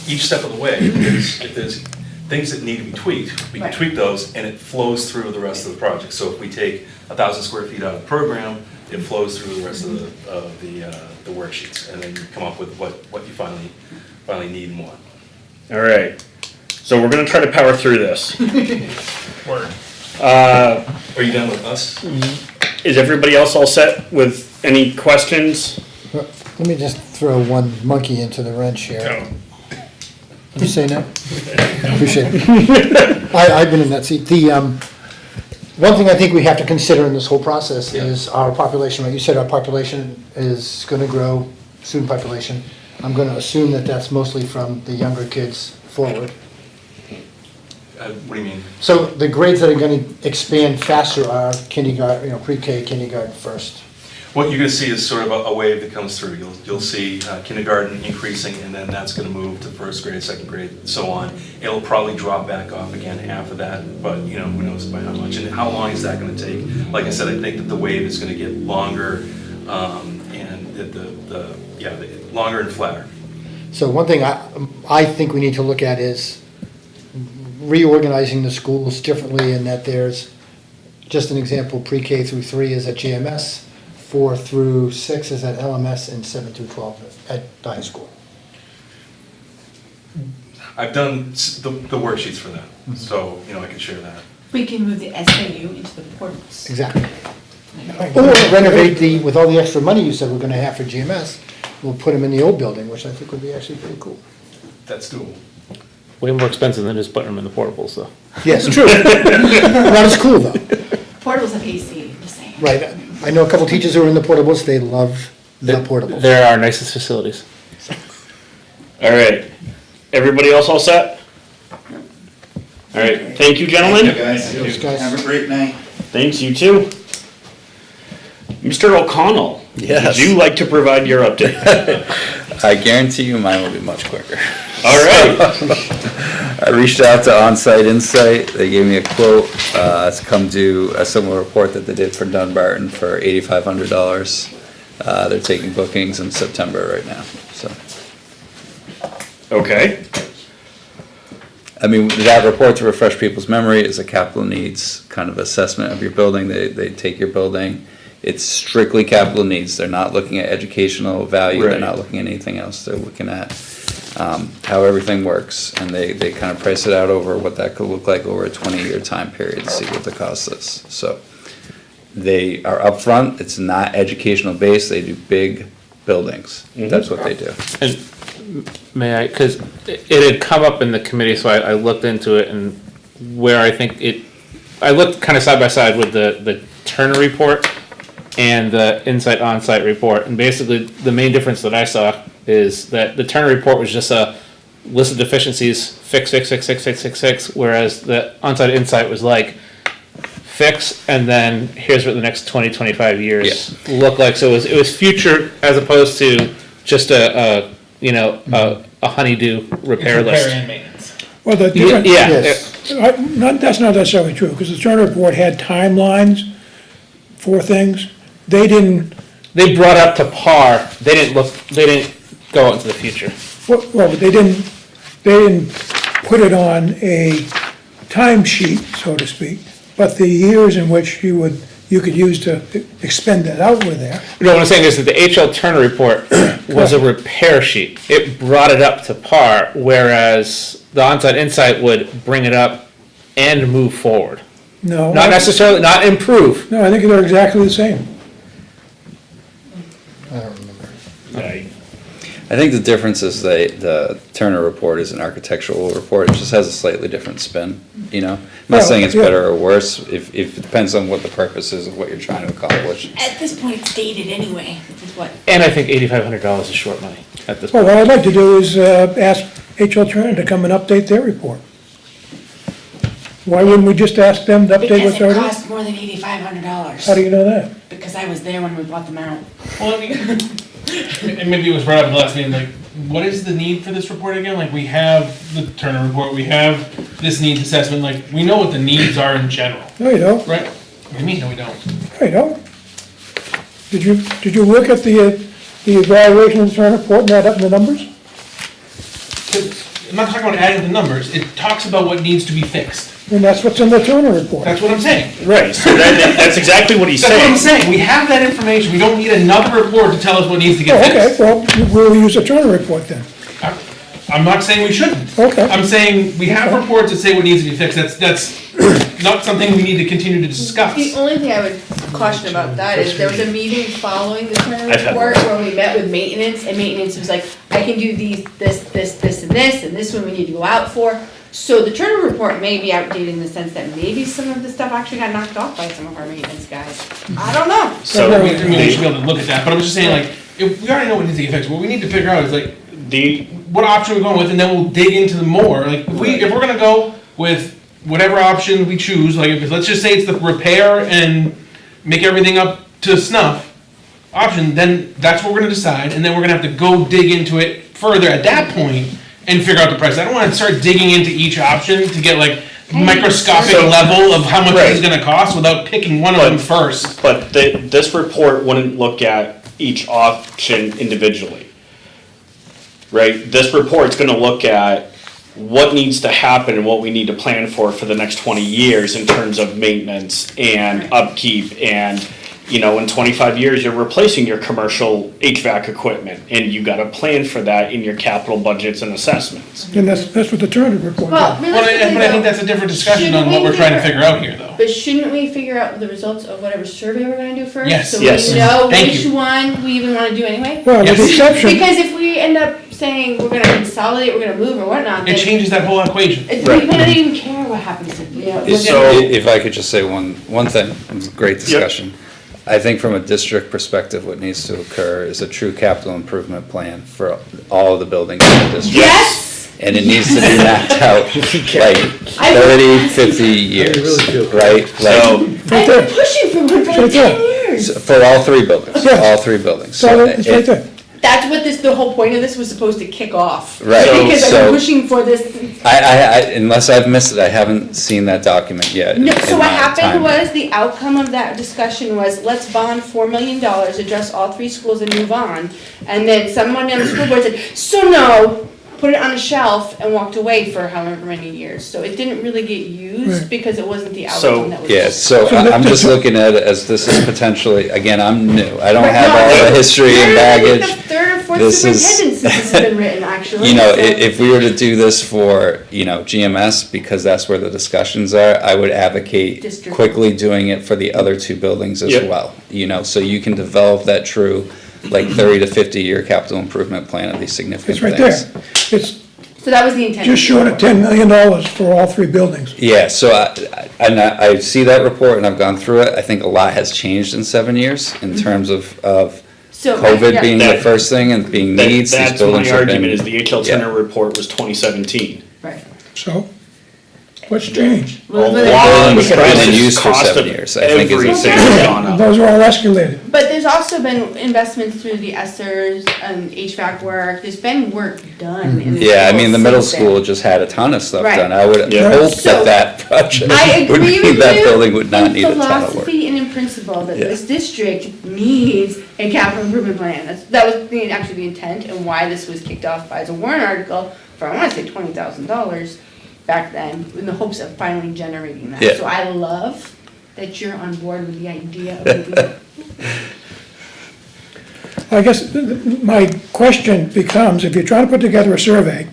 each step of the way, if there's things that need to be tweaked, we can Right. tweak those, and it flows through the rest of the project. So if we take 1,000 square feet out of the program, it flows through the rest of the worksheets, and then you come up with what you finally need and want. All right. So we're gonna try to power through this. Are you done with us? Is everybody else all set with any questions? Let me just throw one monkey into the wrench here. You say no? Appreciate it. I've been in that seat. One thing I think we have to consider in this whole process is our population, right? You said our population is gonna grow, student population. I'm gonna assume that that's mostly from the younger kids forward. What do you mean? So the grades that are gonna expand faster are kindergarten, pre-K, kindergarten first. What you're gonna see is sort of a wave that comes through. You'll see kindergarten increasing, and then that's gonna move to first grade, second grade, and so on. It'll probably drop back off again after that, but who knows by how much, and how long is that gonna take? Like I said, I think that the wave is gonna get longer, and longer and flatter. So one thing I think we need to look at is reorganizing the schools differently in that there's, just an example, pre-K through 3 is at GMS, 4 through 6 is at LMS, and 7 through 12 at the high school. I've done the worksheets for that, so, I can share that. We can move the SAU into the portables. Exactly. Or renovate with all the extra money you said we're gonna have for GMS, we'll put them in the old building, which I think would be actually pretty cool. That's doable. Way more expensive than just putting them in the portables, though. Yes, true. Not as cool though. Portables have AC, just saying. Right, I know a couple teachers who are in the portables, they love the portables. They're our nicest facilities. All right. Everybody else all set? All right. Thank you, gentlemen. Thanks, guys. Have a great night. Thanks, you too. Mr. O'Connell, Yes. would you like to provide your update? I guarantee you mine will be much quicker. All right. I reached out to Onsite Insight. They gave me a quote. It's come to a similar report that they did for Dunbarton for $8,500. They're taking bookings in September right now, so. Okay. I mean, that report, to refresh people's memory, is a capital needs kind of assessment of your building. They take your building. It's strictly capital needs. They're not looking at educational value. They're Right. not looking at anything else. They're looking at how everything works. And they kind of price it out over what that could look like over a 20-year time period to see what the cost is. So they are upfront. It's not educational based. They do big buildings. That's what they do. And may I, because it had come up in the committee, so I looked into it, and where I think I looked kind of side by side with the Turner report and the Insight On-Site report, and basically the main difference that I saw is that the Turner report was just a list of deficiencies, fix, whereas the On-Site Insight was like, fix, and then here's what the next 20-25 years look like. So it was future as opposed to just a honeydew repair list. and maintenance. Well, the difference. Yeah, Yes. That's not necessarily true, because the Turner report had timelines for things. They didn't, they brought up to par. They didn't go out into the future. well, but they didn't put it on a timesheet, so to speak, but the years in which you could use to expend that out were there. No, what I'm saying is that the H.L. Turner report was a repair sheet. It brought it up to par, whereas the On-Site Insight would bring it up and move forward. No. Not necessarily, not improve. No, I think they're exactly the same. I don't remember. I think the difference is the Turner report is an architectural report, it just has a slightly different spin, you know? I'm Well, not saying it's yeah. better or worse, if it depends on what the purpose is of what you're trying to accomplish. At this point, it's dated anyway, which is what. And I think $8,500 is short money at this Well, point. what I'd like to do is ask H.L. Turner to come and update their report. Why wouldn't we just ask them to update what's Because it already? costs more than $8,500. How do you know that? Because I was there when we bought them out. Well, I mean, and maybe it was brought up in the last meeting, like, what is the need for this report again? Like, we have the Turner report, we have this needs assessment, like, we know what the needs are in general, No, you don't. right? What do you mean, no, we don't? No, you don't. Did you look at the evaluation of the Turner report and add up the numbers? 'Cause I'm not talking about adding the numbers, it talks about what needs to be fixed. And that's what's in the Turner report. That's what I'm saying. Right, so that's exactly what he's That's what I'm saying. saying, we have that information, we don't need another report to tell us what needs to Oh, get okay, fixed. well, we'll use the Turner report then. I'm not saying we shouldn't. Okay. I'm saying we have reports that say what needs to be fixed, that's not something we need to continue to discuss. The only thing I would caution about that is there was a meeting following the Turner I've had report one. where we met with maintenance, and maintenance was like, I can do these, and this one we need to go out for. So the Turner report may be outdated in the sense that maybe some of the stuff actually got knocked off by some of our maintenance guys. I don't know. So I mean, we should be able to look at that, but I'm just saying, like, if we already know what needs to get fixed, what we need to figure out is like, the, what option we're going with, and then we'll dig into the more, like, if we're gonna go with whatever option we choose, like, if, let's just say it's the repair and make everything up to snuff option, then that's what we're gonna decide, and then we're gonna have to go dig into it further at that point and figure out the price. I don't wanna start digging into each option to get like microscopic So- level of how much this is Right. gonna cost without picking one of them first. but this report wouldn't look at each option individually. Right, this report's gonna look at what needs to happen and what we need to plan for the next 20 years in terms of maintenance and upkeep and, you know, in 25 years, you're replacing your commercial HVAC equipment and you gotta plan for that in your capital budgets and assessments. And that's what the Turner report Well, does. realistically But I think though, that's a different discussion on shouldn't what we we're trying to figure- figure out here, though. but shouldn't we figure out the results of whatever survey we're gonna do first? Yes. Yes. So we know Thank which you. one we even wanna do anyway? Well, with the Yes. exception, Because if we end up saying we're gonna consolidate, we're gonna move or whatnot, It then changes that whole equation. we don't even care what happens to, you know. So- If I could just say one thing, it was a great discussion. I think from a district perspective, what needs to occur is a true capital improvement plan for all of the buildings in the district. Yes! And it needs to be mapped out like 30, 50 years, right? So, I've been pushing for one for Right like there. 10 years. For all three buildings, Yes. all three buildings. so it's right there. That's what the whole point of this was supposed to kick off. Right, Because I've so- been pushing for this. Unless I've missed it, I haven't seen that document yet. No, in so what my happened time. was, the outcome of that discussion was, let's bond $4 million, address all three schools and move on. And then someone on the school board said, so no, put it on a shelf and walked away for however many years. So it didn't really get used Right. because it wasn't the So- outcome that was. Yeah, so So the- I'm just looking at it as this is potentially, again, I'm new, I don't Right, have no, all the history and You're like baggage. the third or fourth This is- superintendent since this has been written, actually. You know, so- if we were to do this for, you know, GMS, because that's where the discussions are, I would advocate District. quickly doing it for the other two buildings as Yep. well. You know, so you can develop that true, like 30 to 50-year capital improvement plan of these significant It's right things. there. It's So that was the intent. just short of $10 million for all three buildings. Yeah, so I see that report and I've gone through it. I think a lot has changed in 7 years in terms of So, COVID yeah. being the That- first thing and being needs. These that's buildings my have been- argument, is the HL yeah. Turner report was 2017. Right. So, what's changed? A Well, lot Buildings of have been in prices, use for cost 7 of years, I think is the everything same. has gone up. Those are all escalated. But there's also been investments through the ESSERs and HVAC work, there's been work done in the Yeah, I mean, the middle since then. school just had a ton of stuff Right. done. I would Yeah. hope So, that that project I would agree be, with that you building would not in need a ton of work. philosophy and in principle that Yeah. this district needs a capital improvement plan. That was actually the intent and why this was kicked off by as a warrant article for, I wanna say $20,000 back then, in the hopes of finally generating that. Yeah. So I love that you're on board with the idea of moving it. I guess my question becomes, if you're trying to put together a survey,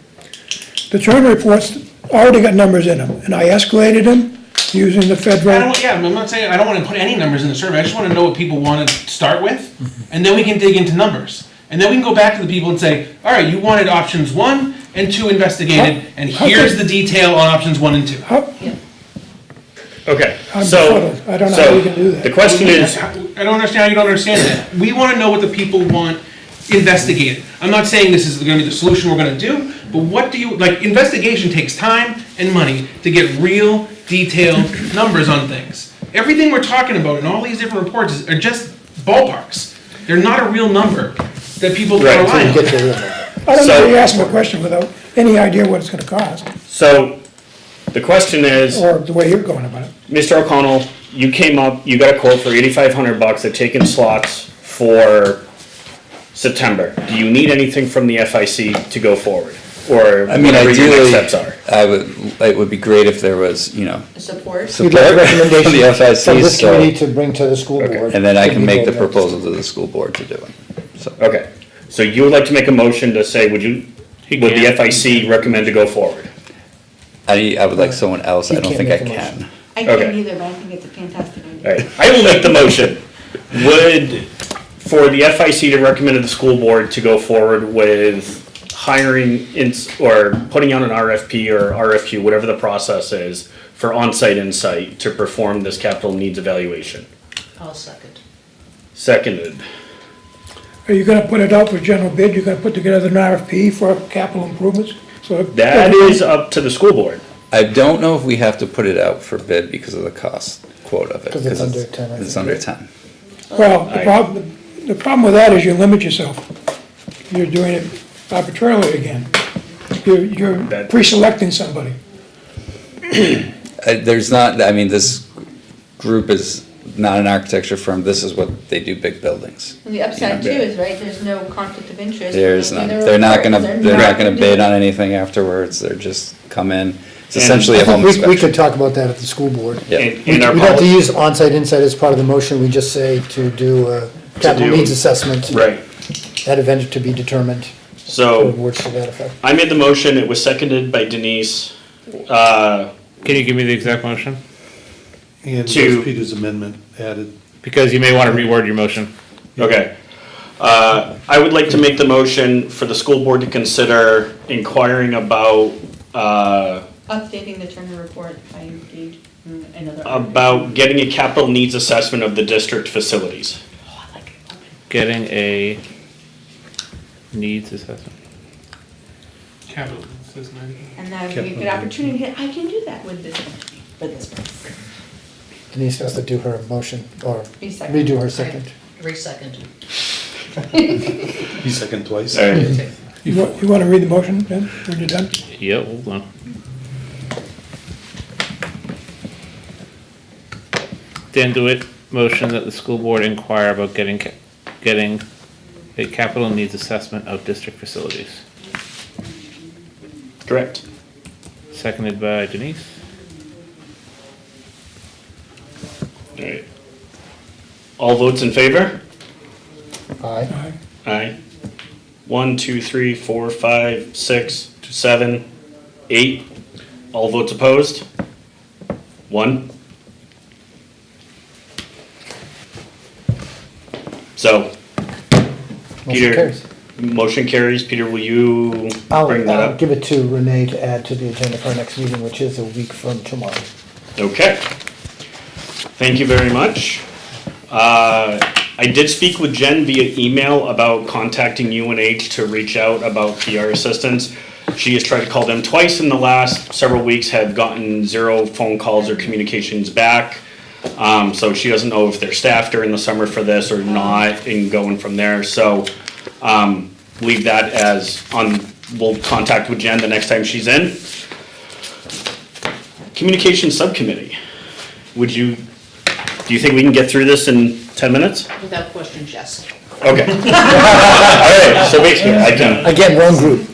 the Turner report's already got numbers in them, and I escalated them using the I federal, don't, yeah, I'm not saying, I don't wanna put any numbers in the survey, I just wanna know what people wanna start with, and then we can dig into numbers. And then we can go back to the people and say, all right, you wanted options 1 and 2 investigated, and here's the detail on options 1 and 2. how, Okay, I'm so, befuddled. I don't know how you can do that. the question is, I don't understand how you don't understand that. We wanna know what the people want investigated. I'm not saying this is gonna be the solution we're gonna do, but what do you, like, investigation takes time and money to get real, detailed numbers on things. Everything we're talking about in all these different reports are just ballparks. They're not a real number that people can Right, rely You get on. to the end. I don't know, So- you asked me a question without any idea what it's gonna cost, so, the question is, or the way you're going about it. Mr. O'Connell, you came up, you got a quote for $8,500, they're taking slots for September. Do you need anything from the FIC to go forward? Or I mean, whatever your ideally, next steps are? it would be great if there was, Support. You'd like a support recommendation from the from FIC, this committee so, to bring to the school Okay. board. and then I to can be make the voted on. proposal to the school board to do it, so. Okay, so you would like to make a motion to say, would the FIC recommend to go forward? I would like someone else, He I don't can't think I make the can. I can't Okay. either, but I think it's a fantastic idea. Alright, I will make the motion. Would, for the FIC to recommend to the school board to go forward with hiring or putting out an RFP or RFQ, whatever the process is, for on-site insight to perform this capital needs evaluation. I'll second. Seconded. Are you gonna put it out for general bid, you're gonna put together an RFP for capital improvements? So That is up to the school board. I don't know if we have to put it out for bid because of the cost quote of it. 'Cause it's under 10, I It's think. under 10. Well, the problem with that is you limit yourself. You're doing it arbitrarily again. You're That- pre-selecting somebody. There's not, I mean, this group is not an architecture firm, this is what they do, big buildings. And the upside too Yeah. is, right, there's no conflict of interest. There's in none, their they're not gonna, reports. they're not gonna do bid it. on anything afterwards, they're just come in. It's And essentially I a think home we inspection. could talk about that at the school board. Yeah. We In our don't have to policy. use on-site insight as part of the motion, we just say to do a capital do- needs assessment. Right. At a vendor to be determined, or So, words to that effect. I made the motion, it was seconded by Denise. Can you give me the exact motion? And To- Bruce Peters' amendment added. Because you may want to reword your motion. Okay. I would like to make the motion for the school board to consider inquiring about, Updating the Turner report by Gage, another. about getting a capital needs assessment of the district facilities. Getting a needs assessment. Capital, says 90. And that would be a good opportunity, I can do that with this person. Denise has to do her motion, or Resecond. redo her second. Resecond. He second twice. All right. You wanna read the motion then, when you're done? Yeah, hold on. Dan DeWitt, motion that the school board inquire about getting a capital needs assessment of district facilities. Correct. Seconded by Denise. All right. All votes in favor? Aye. Aye. Aye. 1, 2, 3, 4, 5, 6, 7, 8. All votes opposed? 1. So, Motion Peter, carries. motion carries. Peter, will you I'll bring that up? give it to Renee to add to the agenda for our next meeting, which is a week from tomorrow. Okay. Thank you very much. I did speak with Jen via email about contacting UNH to reach out about PR assistance. She has tried to call them twice in the last several weeks, have gotten 0 phone calls or communications back. So she doesn't know if they're staffed during the summer for this or not, and going from there. So, leave that as we'll contact with Jen the next time she's in. Communications Subcommittee. Do you think we can get through this in 10 minutes? Without question, yes. Okay. All right, so basically, I can. Again, wrong group.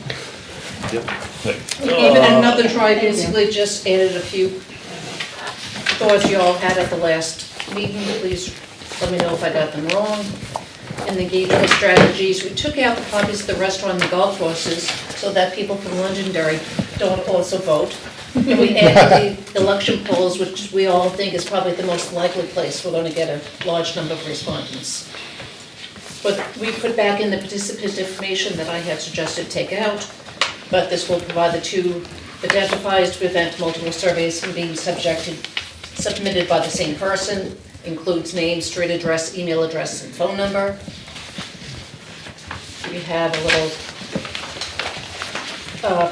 Even another try, basically just added a few thoughts you all had at the last meeting. Please let me know if I got them wrong. In the engagement strategies, we took out the copies of the restaurant and the golf courses so that people from Londonderry don't also vote. And we added the election polls, which we all think is probably the most likely place we're gonna get a large number of respondents. But we put back in the participant information that I had suggested take out, but this will provide the two identifiers to prevent multiple surveys from being submitted by the same person, includes name, street address, email address, and phone number. We have a little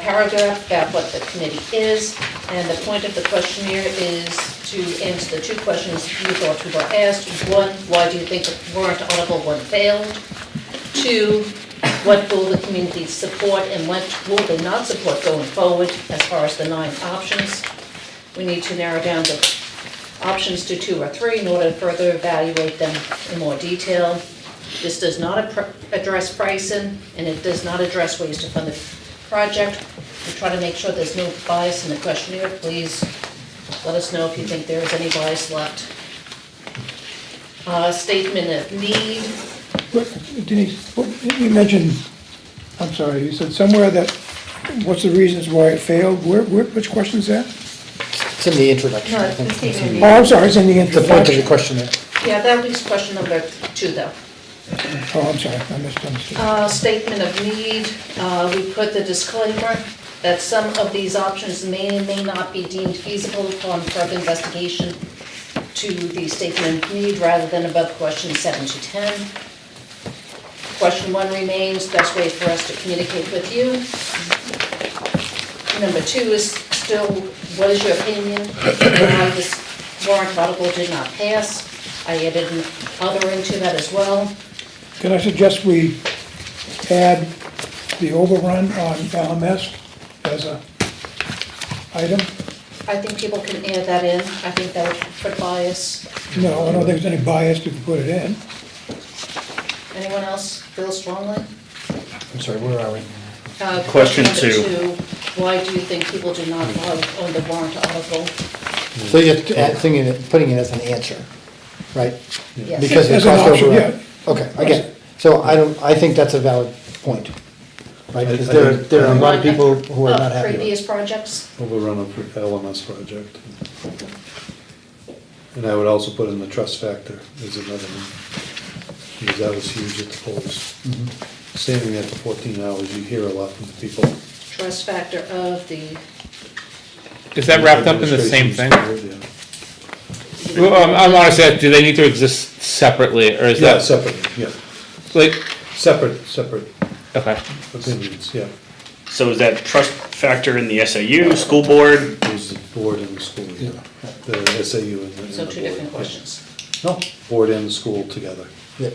paragraph about what the committee is, and the point of the questionnaire is to answer the two questions you thought we were asked. One, why do you think the warrant article 1 failed? 2, what will the community support and what will they not support going forward as far as the 9 options? We need to narrow down the options to 2 or 3 in order to further evaluate them in more detail. This does not address pricing, and it does not address ways to fund the project. We try to make sure there's no bias in the questionnaire. Please let us know if you think there is any bias left. Statement of need. Denise, you mentioned, I'm sorry, you said somewhere that, what's the reasons why it failed? Which question is that? It's in the introduction. No, I it's think. the It's statement in of Oh, I'm sorry, it's in the the point of the introduction. questionnaire. Yeah, that leaves question number 2, though. Oh, I'm sorry, I misunderstood. Statement of need, we put the disclaimer that some of these options may and may not be deemed feasible upon further investigation to the statement of need rather than above questions 7 to 10. Question 1 remains, best way for us to communicate with you. Number 2 is still, what is your opinion? Why this warrant article did not pass? I added an other into that as well. Can I suggest we add the overrun on LMS as a item? I think people can add that in. I think that would put bias. No, I don't think there's any bias to put it in. Anyone else feel strongly? I'm sorry, where are we? Question number 2. 2, why do you think people do not vote on the warrant article? So you're thinking, putting it as an answer, right? Yes. Because the As an cost option, overrun. yeah. Okay, I get it. So I think that's a valid point, right? Because there are a lot of people who are not happy with it. Previous projects? Overrun of LMS project. And I would also put in the trust factor as another one, because that was huge at the polls. Standing there for 14 hours, you hear a lot from the people. Trust factor of the, Is that wrapped up in the same thing? Administration's board, Well, I'm honestly, do they need to exist separately, or is Yeah, that, separate, yeah. like, Separate okay. opinions, yeah. So is that trust factor in the SAU, school board? There's the board and the school, yeah. The SAU and the. so and the 2 board, different yeah. questions. No, board and the school together. Yeah.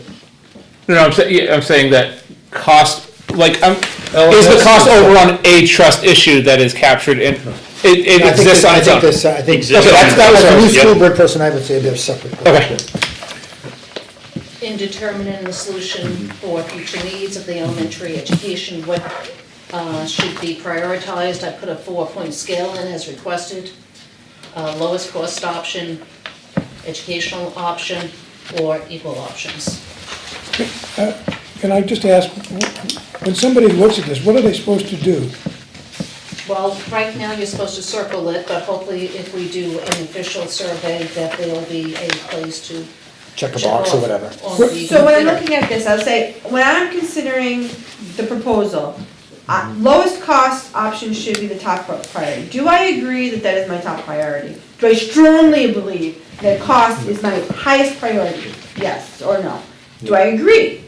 No, I'm saying that cost, like, is LMS the cost is- overrun a trust issue that is captured in, it I think exists on I its think own? this, I think. Exists on its As a new own. school Yep. board person, I would say they're separate. Okay. In determining the solution for future needs of the elementary education, what should be prioritized, I put a 4-point scale in as requested. Lowest cost option, educational option, or equal options. Can I just ask, when somebody looks at this, what are they supposed to do? Well, right now, you're supposed to circle it, but hopefully if we do an official survey, that there'll be a place to Check a check box or off whatever. on the So when I'm computer. looking at this, I'll say, when I'm considering the proposal, lowest cost option should be the top priority. Do I agree that that is my top priority? Do I strongly believe that cost is my highest priority? Yes or no? Do I agree?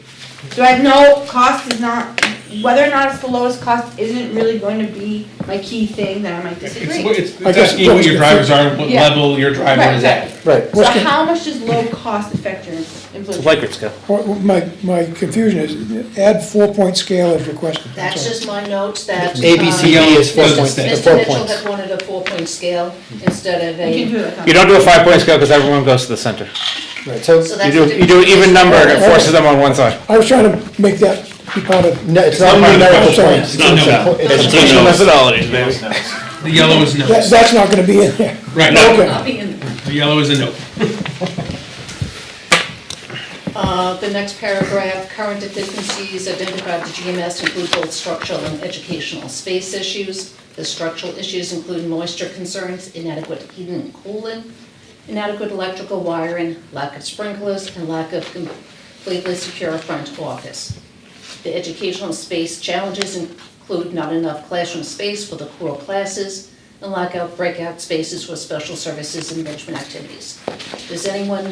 Do I know cost is not, whether or not it's the lowest cost isn't really going to be my key thing, then I might disagree. It's I guess asking what your drivers are, what Yeah. level your driver Right, is at. Right. So how much does low cost affect your influence? Likert scale. My confusion is, add 4-point scale as requested. That's just my notes that. A, B, C, D is 4 Doesn't points, stay. the Mr. 4 Mitchell points. had wanted a 4-point scale instead of You can do a, it. You don't do a 5-point scale because everyone goes to the center. Right, so, so You that's. do, you do an even number and it forces them on one side. I was trying to make that be part of, no, it's not not part of the numerical question. points. It's not numerical. It's a Educational point. methodologies, baby. The yellow is no. that's not gonna be in there. Right, No. Okay. I'll be in- the yellow is a no. The next paragraph, current deficiencies identified at the GMS include both structural and educational space issues. The structural issues include moisture concerns, inadequate heating and cooling, inadequate electrical wiring, lack of sprinklers, and lack of completely secure front office. The educational space challenges include not enough classroom space for the core classes and lack of breakout spaces for special services and enrichment activities. Does anyone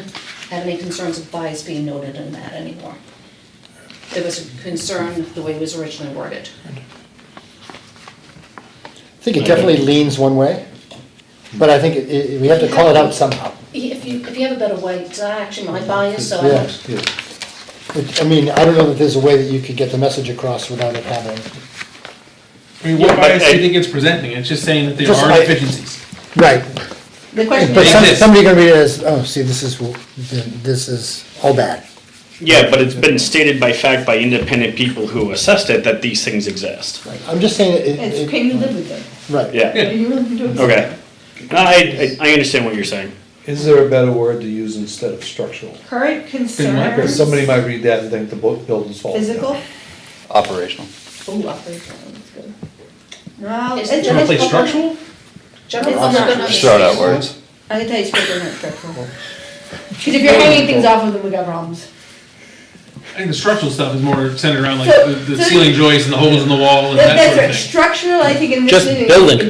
have any concerns of bias being noted in that anymore? There was a concern the way it was originally worded. I think it definitely leans one way, but I think we have to call it out somehow. If you have a better way, it's not actually my bias, so I Yeah. don't. Yeah. I mean, I don't know that there's a way that you could get the message across without it having, I mean, what Yeah, but bias do you think it's presenting? It's just saying that there Just are like- deficiencies. right. The question But is, exist. somebody gonna read it as, oh, see, this is all bad. Yeah, but it's been stated by fact by independent people who assessed it that these things exist. I'm just saying, it's, can you live with them? right. Yeah, You really can do it. okay. No, I understand what you're saying. Is there a better word to use instead of structural? Current Because concerns, somebody might read that and think the building's falling down. physical, Operational. ooh, operational, that's good. Well, Is it's, it You wanna it's, play structural? General It's public not- gonna Just throw out understand. words. I can tell you straight, they're not structural. Because if you're hanging things off of them, we got problems. I think the structural stuff is more centered around like So- the so- ceiling joists and the holes in the wall and that That's sort right, of thing. structural, I think in this. Just is building.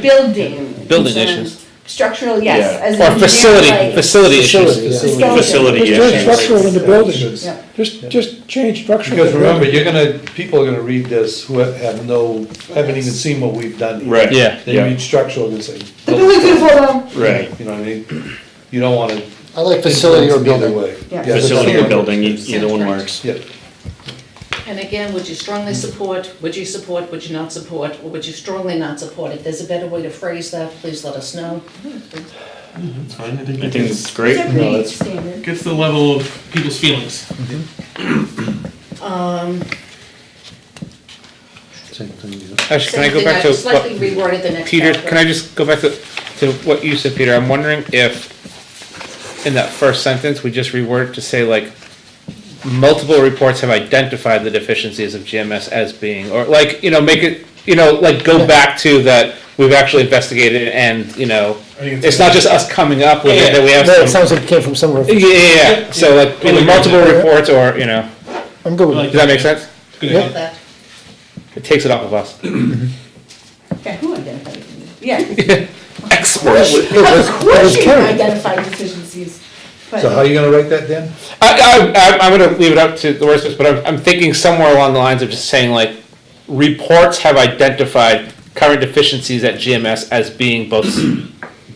Building Issues. concerns. Structural, yes, Yeah. as Or in facility, like- facility issues. Facility, yeah. Skeleton. Facility Just change issues. structural in the building. Yeah. Just change structural. Because remember, people are gonna read this who haven't even seen what we've done here. Right. Yeah. They read structural and say. The building's gonna fall down. Right. You know what I mean? You don't wanna. I like facility or Either building. way. Yeah. Facility or that's- building, either one works. Yeah. And again, would you strongly support, would you support, would you not support, or would you strongly not support? If there's a better way to phrase that, please let us know. That's fine, I think I it think gets, it's great. They're pretty standard. gets the level of people's feelings. Same thing, yeah. Actually, can I go Same back thing, to Slightly what, reworded the next Peter, paragraph. can I just go back to what you said, Peter? I'm wondering if, in that first sentence, we just reword it to say like, multiple reports have identified the deficiencies of GMS as being, or like, make it, like go back to that we've actually investigated it and, I think it's not just us coming up with it, that we have No, it some. sounds like it came from somewhere. Yeah, so like, Totally multiple agree with reports or, I'm good with Like- it. does that make sense? Good Yeah. idea. That. It takes it off of us. Yeah, who identified it? Yeah. Experts. Of course you Karen. identify deficiencies. But- So how are you gonna write that, Dan? I'm gonna leave it up to the wordsmiths, but I'm thinking somewhere along the lines of just saying like, reports have identified current deficiencies at GMS as being both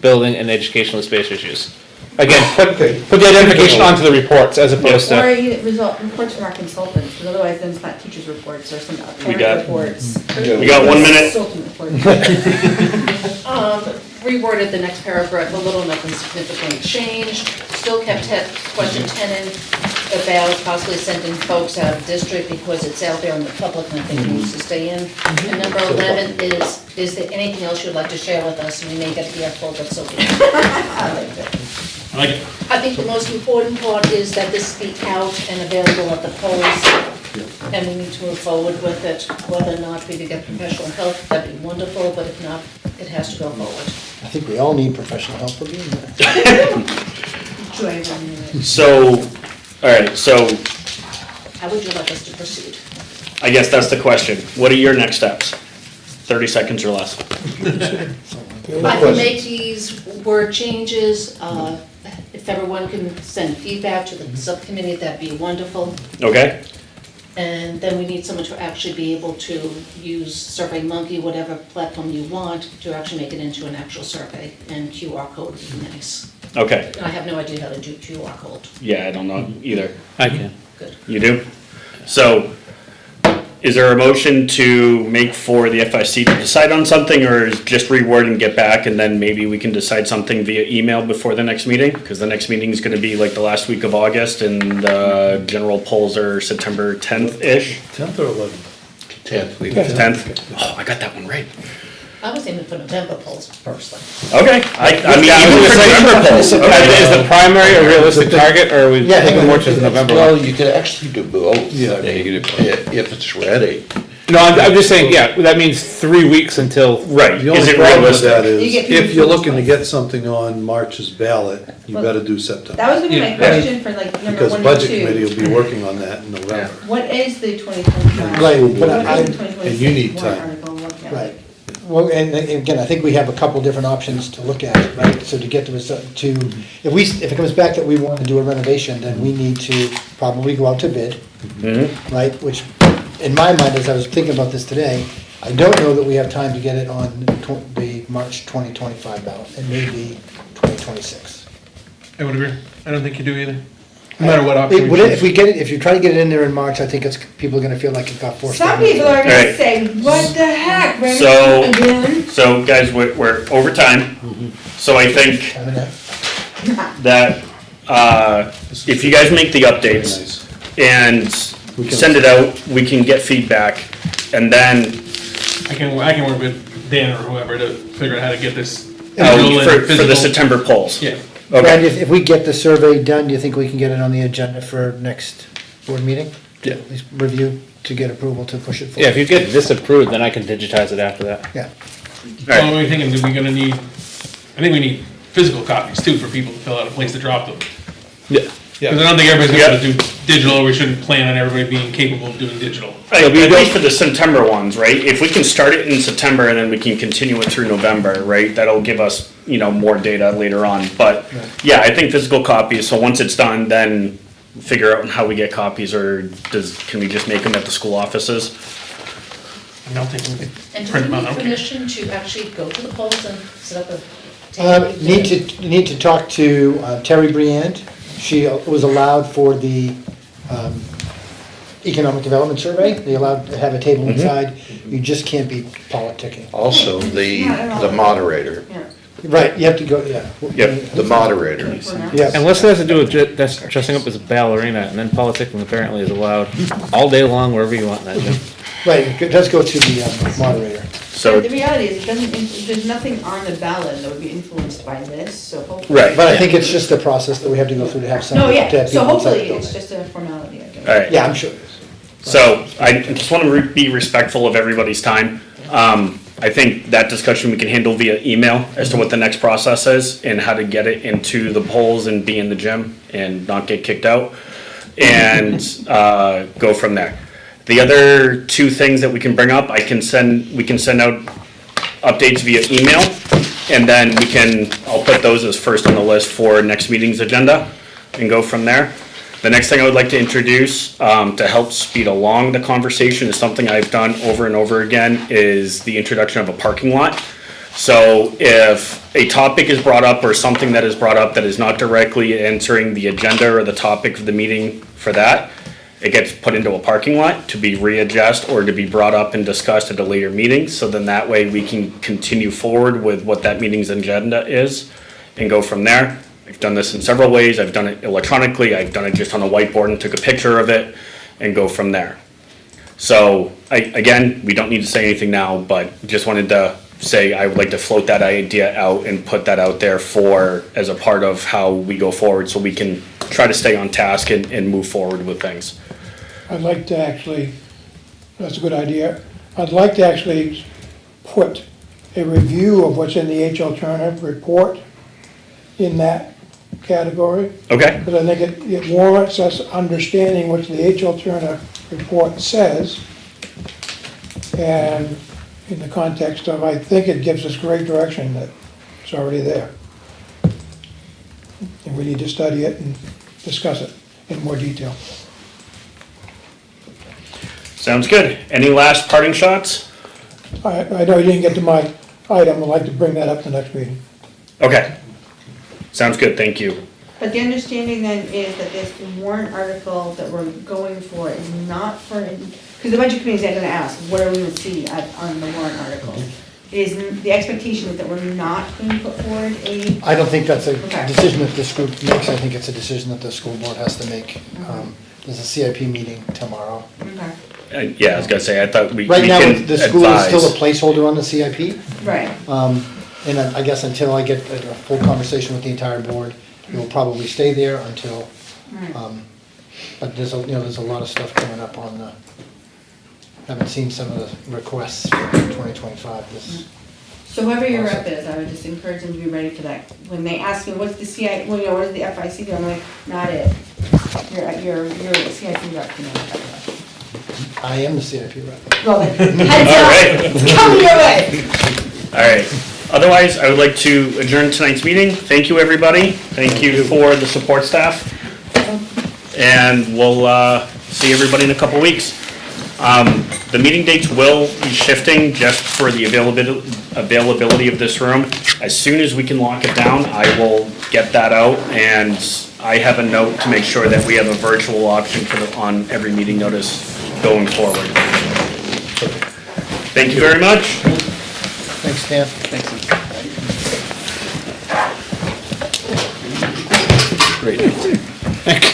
building and educational space issues. Again, Okay. put the identification onto the reports as opposed Or to, reports from our consultants, because otherwise then it's not teachers' reports or some got- parent reports. We got 1 minute. Consultant reports. Reworded the next paragraph, a little, nothing significant changed. Still kept question 10 in about possibly sending folks out of district because it's out there in the public and I think it needs to stay in. And number 11 is there anything else you'd like to share with us? And we may get a earful, but so be it. I like it. I think the most important part is that this be out and available at the polls, and we need to move forward with it. Whether or not we can get professional help, that'd be wonderful, but if not, it has to go forward. I think we all need professional help for being there. Joy of running it. So, all right, so How would you like us to proceed? I guess that's the question. What are your next steps? 30 seconds or less. I can make these word changes, if everyone can send feedback to the subcommittee, that'd be wonderful. Okay? And then we need someone to actually be able to use SurveyMonkey, whatever platform you want, to actually make it into an actual survey, and QR code would be nice. Okay. And I have no idea how to do QR code. Yeah, I don't know either. I can. Good. You do? So, is there a motion to make for the FIC to decide on something, or is just reword and get back, and then maybe we can decide something via email before the next meeting? Because the next meeting is gonna be like the last week of August, and general polls are September 10th-ish? 10th or 11th? 10th, we 10th? Oh, I got that one right. I was aiming for November polls personally. Okay, I mean, Yeah, I was even gonna for say, November polls, Is the primary a realistic target, or are we Yeah, thinking more to the November Well, one? you could actually do both. Yeah, I mean, you could do If it's ready. No, I'm just saying, yeah, that means 3 weeks until. right, The is only it problem with that realistic? You get is, people if you're to looking to apply. get something on March's ballot, you Well, better do September. That was gonna be my Yeah. question for like number Because one and budget committee two. will be working on that in November. What is the 2025? Right, but What I- is the 2026 and you need warrant time. article? What- Right. Well, and again, I think we have a couple different options to look at, right? So to get the result, if it comes back that we want to do a renovation, then we need to probably go out to bid, right? Which, in my mind, as I was thinking about this today, I don't know that we have time to get it on the March 2025 ballot. It may be 2026. I would agree. I don't think you do either. No matter what option we If we choose. get it, if you try to get it in there in March, I think people are gonna feel like it got forced. Some down. people are gonna Right. say, what the heck, So- renovation again? So, guys, we're over time, so I think I mean, that, if you guys make the updates Nice. and send it out, we can get feedback, and then I can work with Dan or whoever to figure out how to get this. out digital and for the physical. September polls. Yeah. And Okay, if we get the survey done, do you think we can get it on the agenda for next board meeting? Yeah. At least review to get approval to push it forward? Yeah, if you get this approved, then I can digitize it after that. Yeah. So I'm thinking, that we're gonna need, I think we need physical copies too for people to fill out a place to drop them. Yeah. Because I don't think everybody's gonna do digital, we shouldn't plan on everybody being capable of doing digital. at least for the September ones, right? If we can start it in September and then we can continue it through November, right? That'll give us, more data later on, but, yeah, I think physical copies, so once it's done, then figure out how we get copies, or can we just make them at the school offices? I don't think we And do print we them out, need I don't care. permission to actually go to the polls and set up a table? Need to talk to Terry Briand. She was allowed for the economic development survey. They allowed to have a table inside. You just can't be politicking. Also, the moderator, Yeah. Right, you have to go, yeah. Yep, the moderator. Yeah. Unless it has to do with that's dressing up as a ballerina, and then politicking apparently is allowed all day long, wherever you want in that gym. Right, it does go to the moderator. so, The reality is, there's nothing on the ballot that would be influenced by this, so hopefully. right, But I think it's just the process that we have to go through to have some. No, to yeah, have so people inside the hopefully it's building. just a formality, I guess. alright. Yeah, I'm sure it is. So I just want to be respectful of everybody's time. I think that discussion we can handle via email as to what the next process is and how to get it into the polls and be in the gym and not get kicked out, and go from there. The other two things that we can bring up, we can send out updates via email, and then I'll put those as first on the list for next meeting's agenda and go from there. The next thing I would like to introduce, to help speed along the conversation, is something I've done over and over again, is the introduction of a parking lot. So if a topic is brought up or something that is brought up that is not directly entering the agenda or the topic of the meeting for that, it gets put into a parking lot to be readjusted or to be brought up and discussed at a later meeting. So then that way we can continue forward with what that meeting's agenda is and go from there. I've done this in several ways. I've done it electronically. I've done it just on a whiteboard and took a picture of it and go from there. So again, we don't need to say anything now, but just wanted to say I would like to float that idea out and put that out there as a part of how we go forward, so we can try to stay on task and move forward with things. I'd like to actually, that's a good idea, I'd like to actually put a review of what's in the H alternative report in that category, Okay? because I think it warrants us understanding what the H alternative report says, and in the context of, I think it gives us great direction that it's already there. And we need to study it and discuss it in more detail. Sounds good. Any last parting shots? I know you didn't get to my item, I'd like to bring that up the next meeting. Okay. Sounds good, thank you. But the understanding then is that this warrant article that we're going for is not for, because the budget committee is gonna ask, what are we gonna see on the warrant articles? Is, the expectation is that we're not going to put forward a, I don't think that's a Okay. decision that this group makes. I think it's a decision that the school board has to make. there's a CIP meeting tomorrow. Okay, Yeah, I was gonna say, I thought we Right now, can the school is still a advise. placeholder on the CIP. right. And I guess until I get a full conversation with the entire board, it will probably stay there until, Right. but there's a lot of stuff coming up on the, haven't seen some of the requests for 2025. So whoever your rep is, I would just encourage them to be ready for that. When they ask me, what's the CI, well, what is the FIC do, I'm like, not it. Your CIP rep can answer that question. I am the CIP rep. Well, then, heads All up, right. it's coming your way. All right. Otherwise, I would like to adjourn tonight's meeting. Thank you, everybody. Thank you for the support staff. And we'll see everybody in a couple weeks. The meeting dates will be shifting just for the availability of this room. As soon as we can lock it down, I will get that out, and I have a note to make sure that we have a virtual option on every meeting notice going forward. Thank you very much. Thanks, Dan. Great.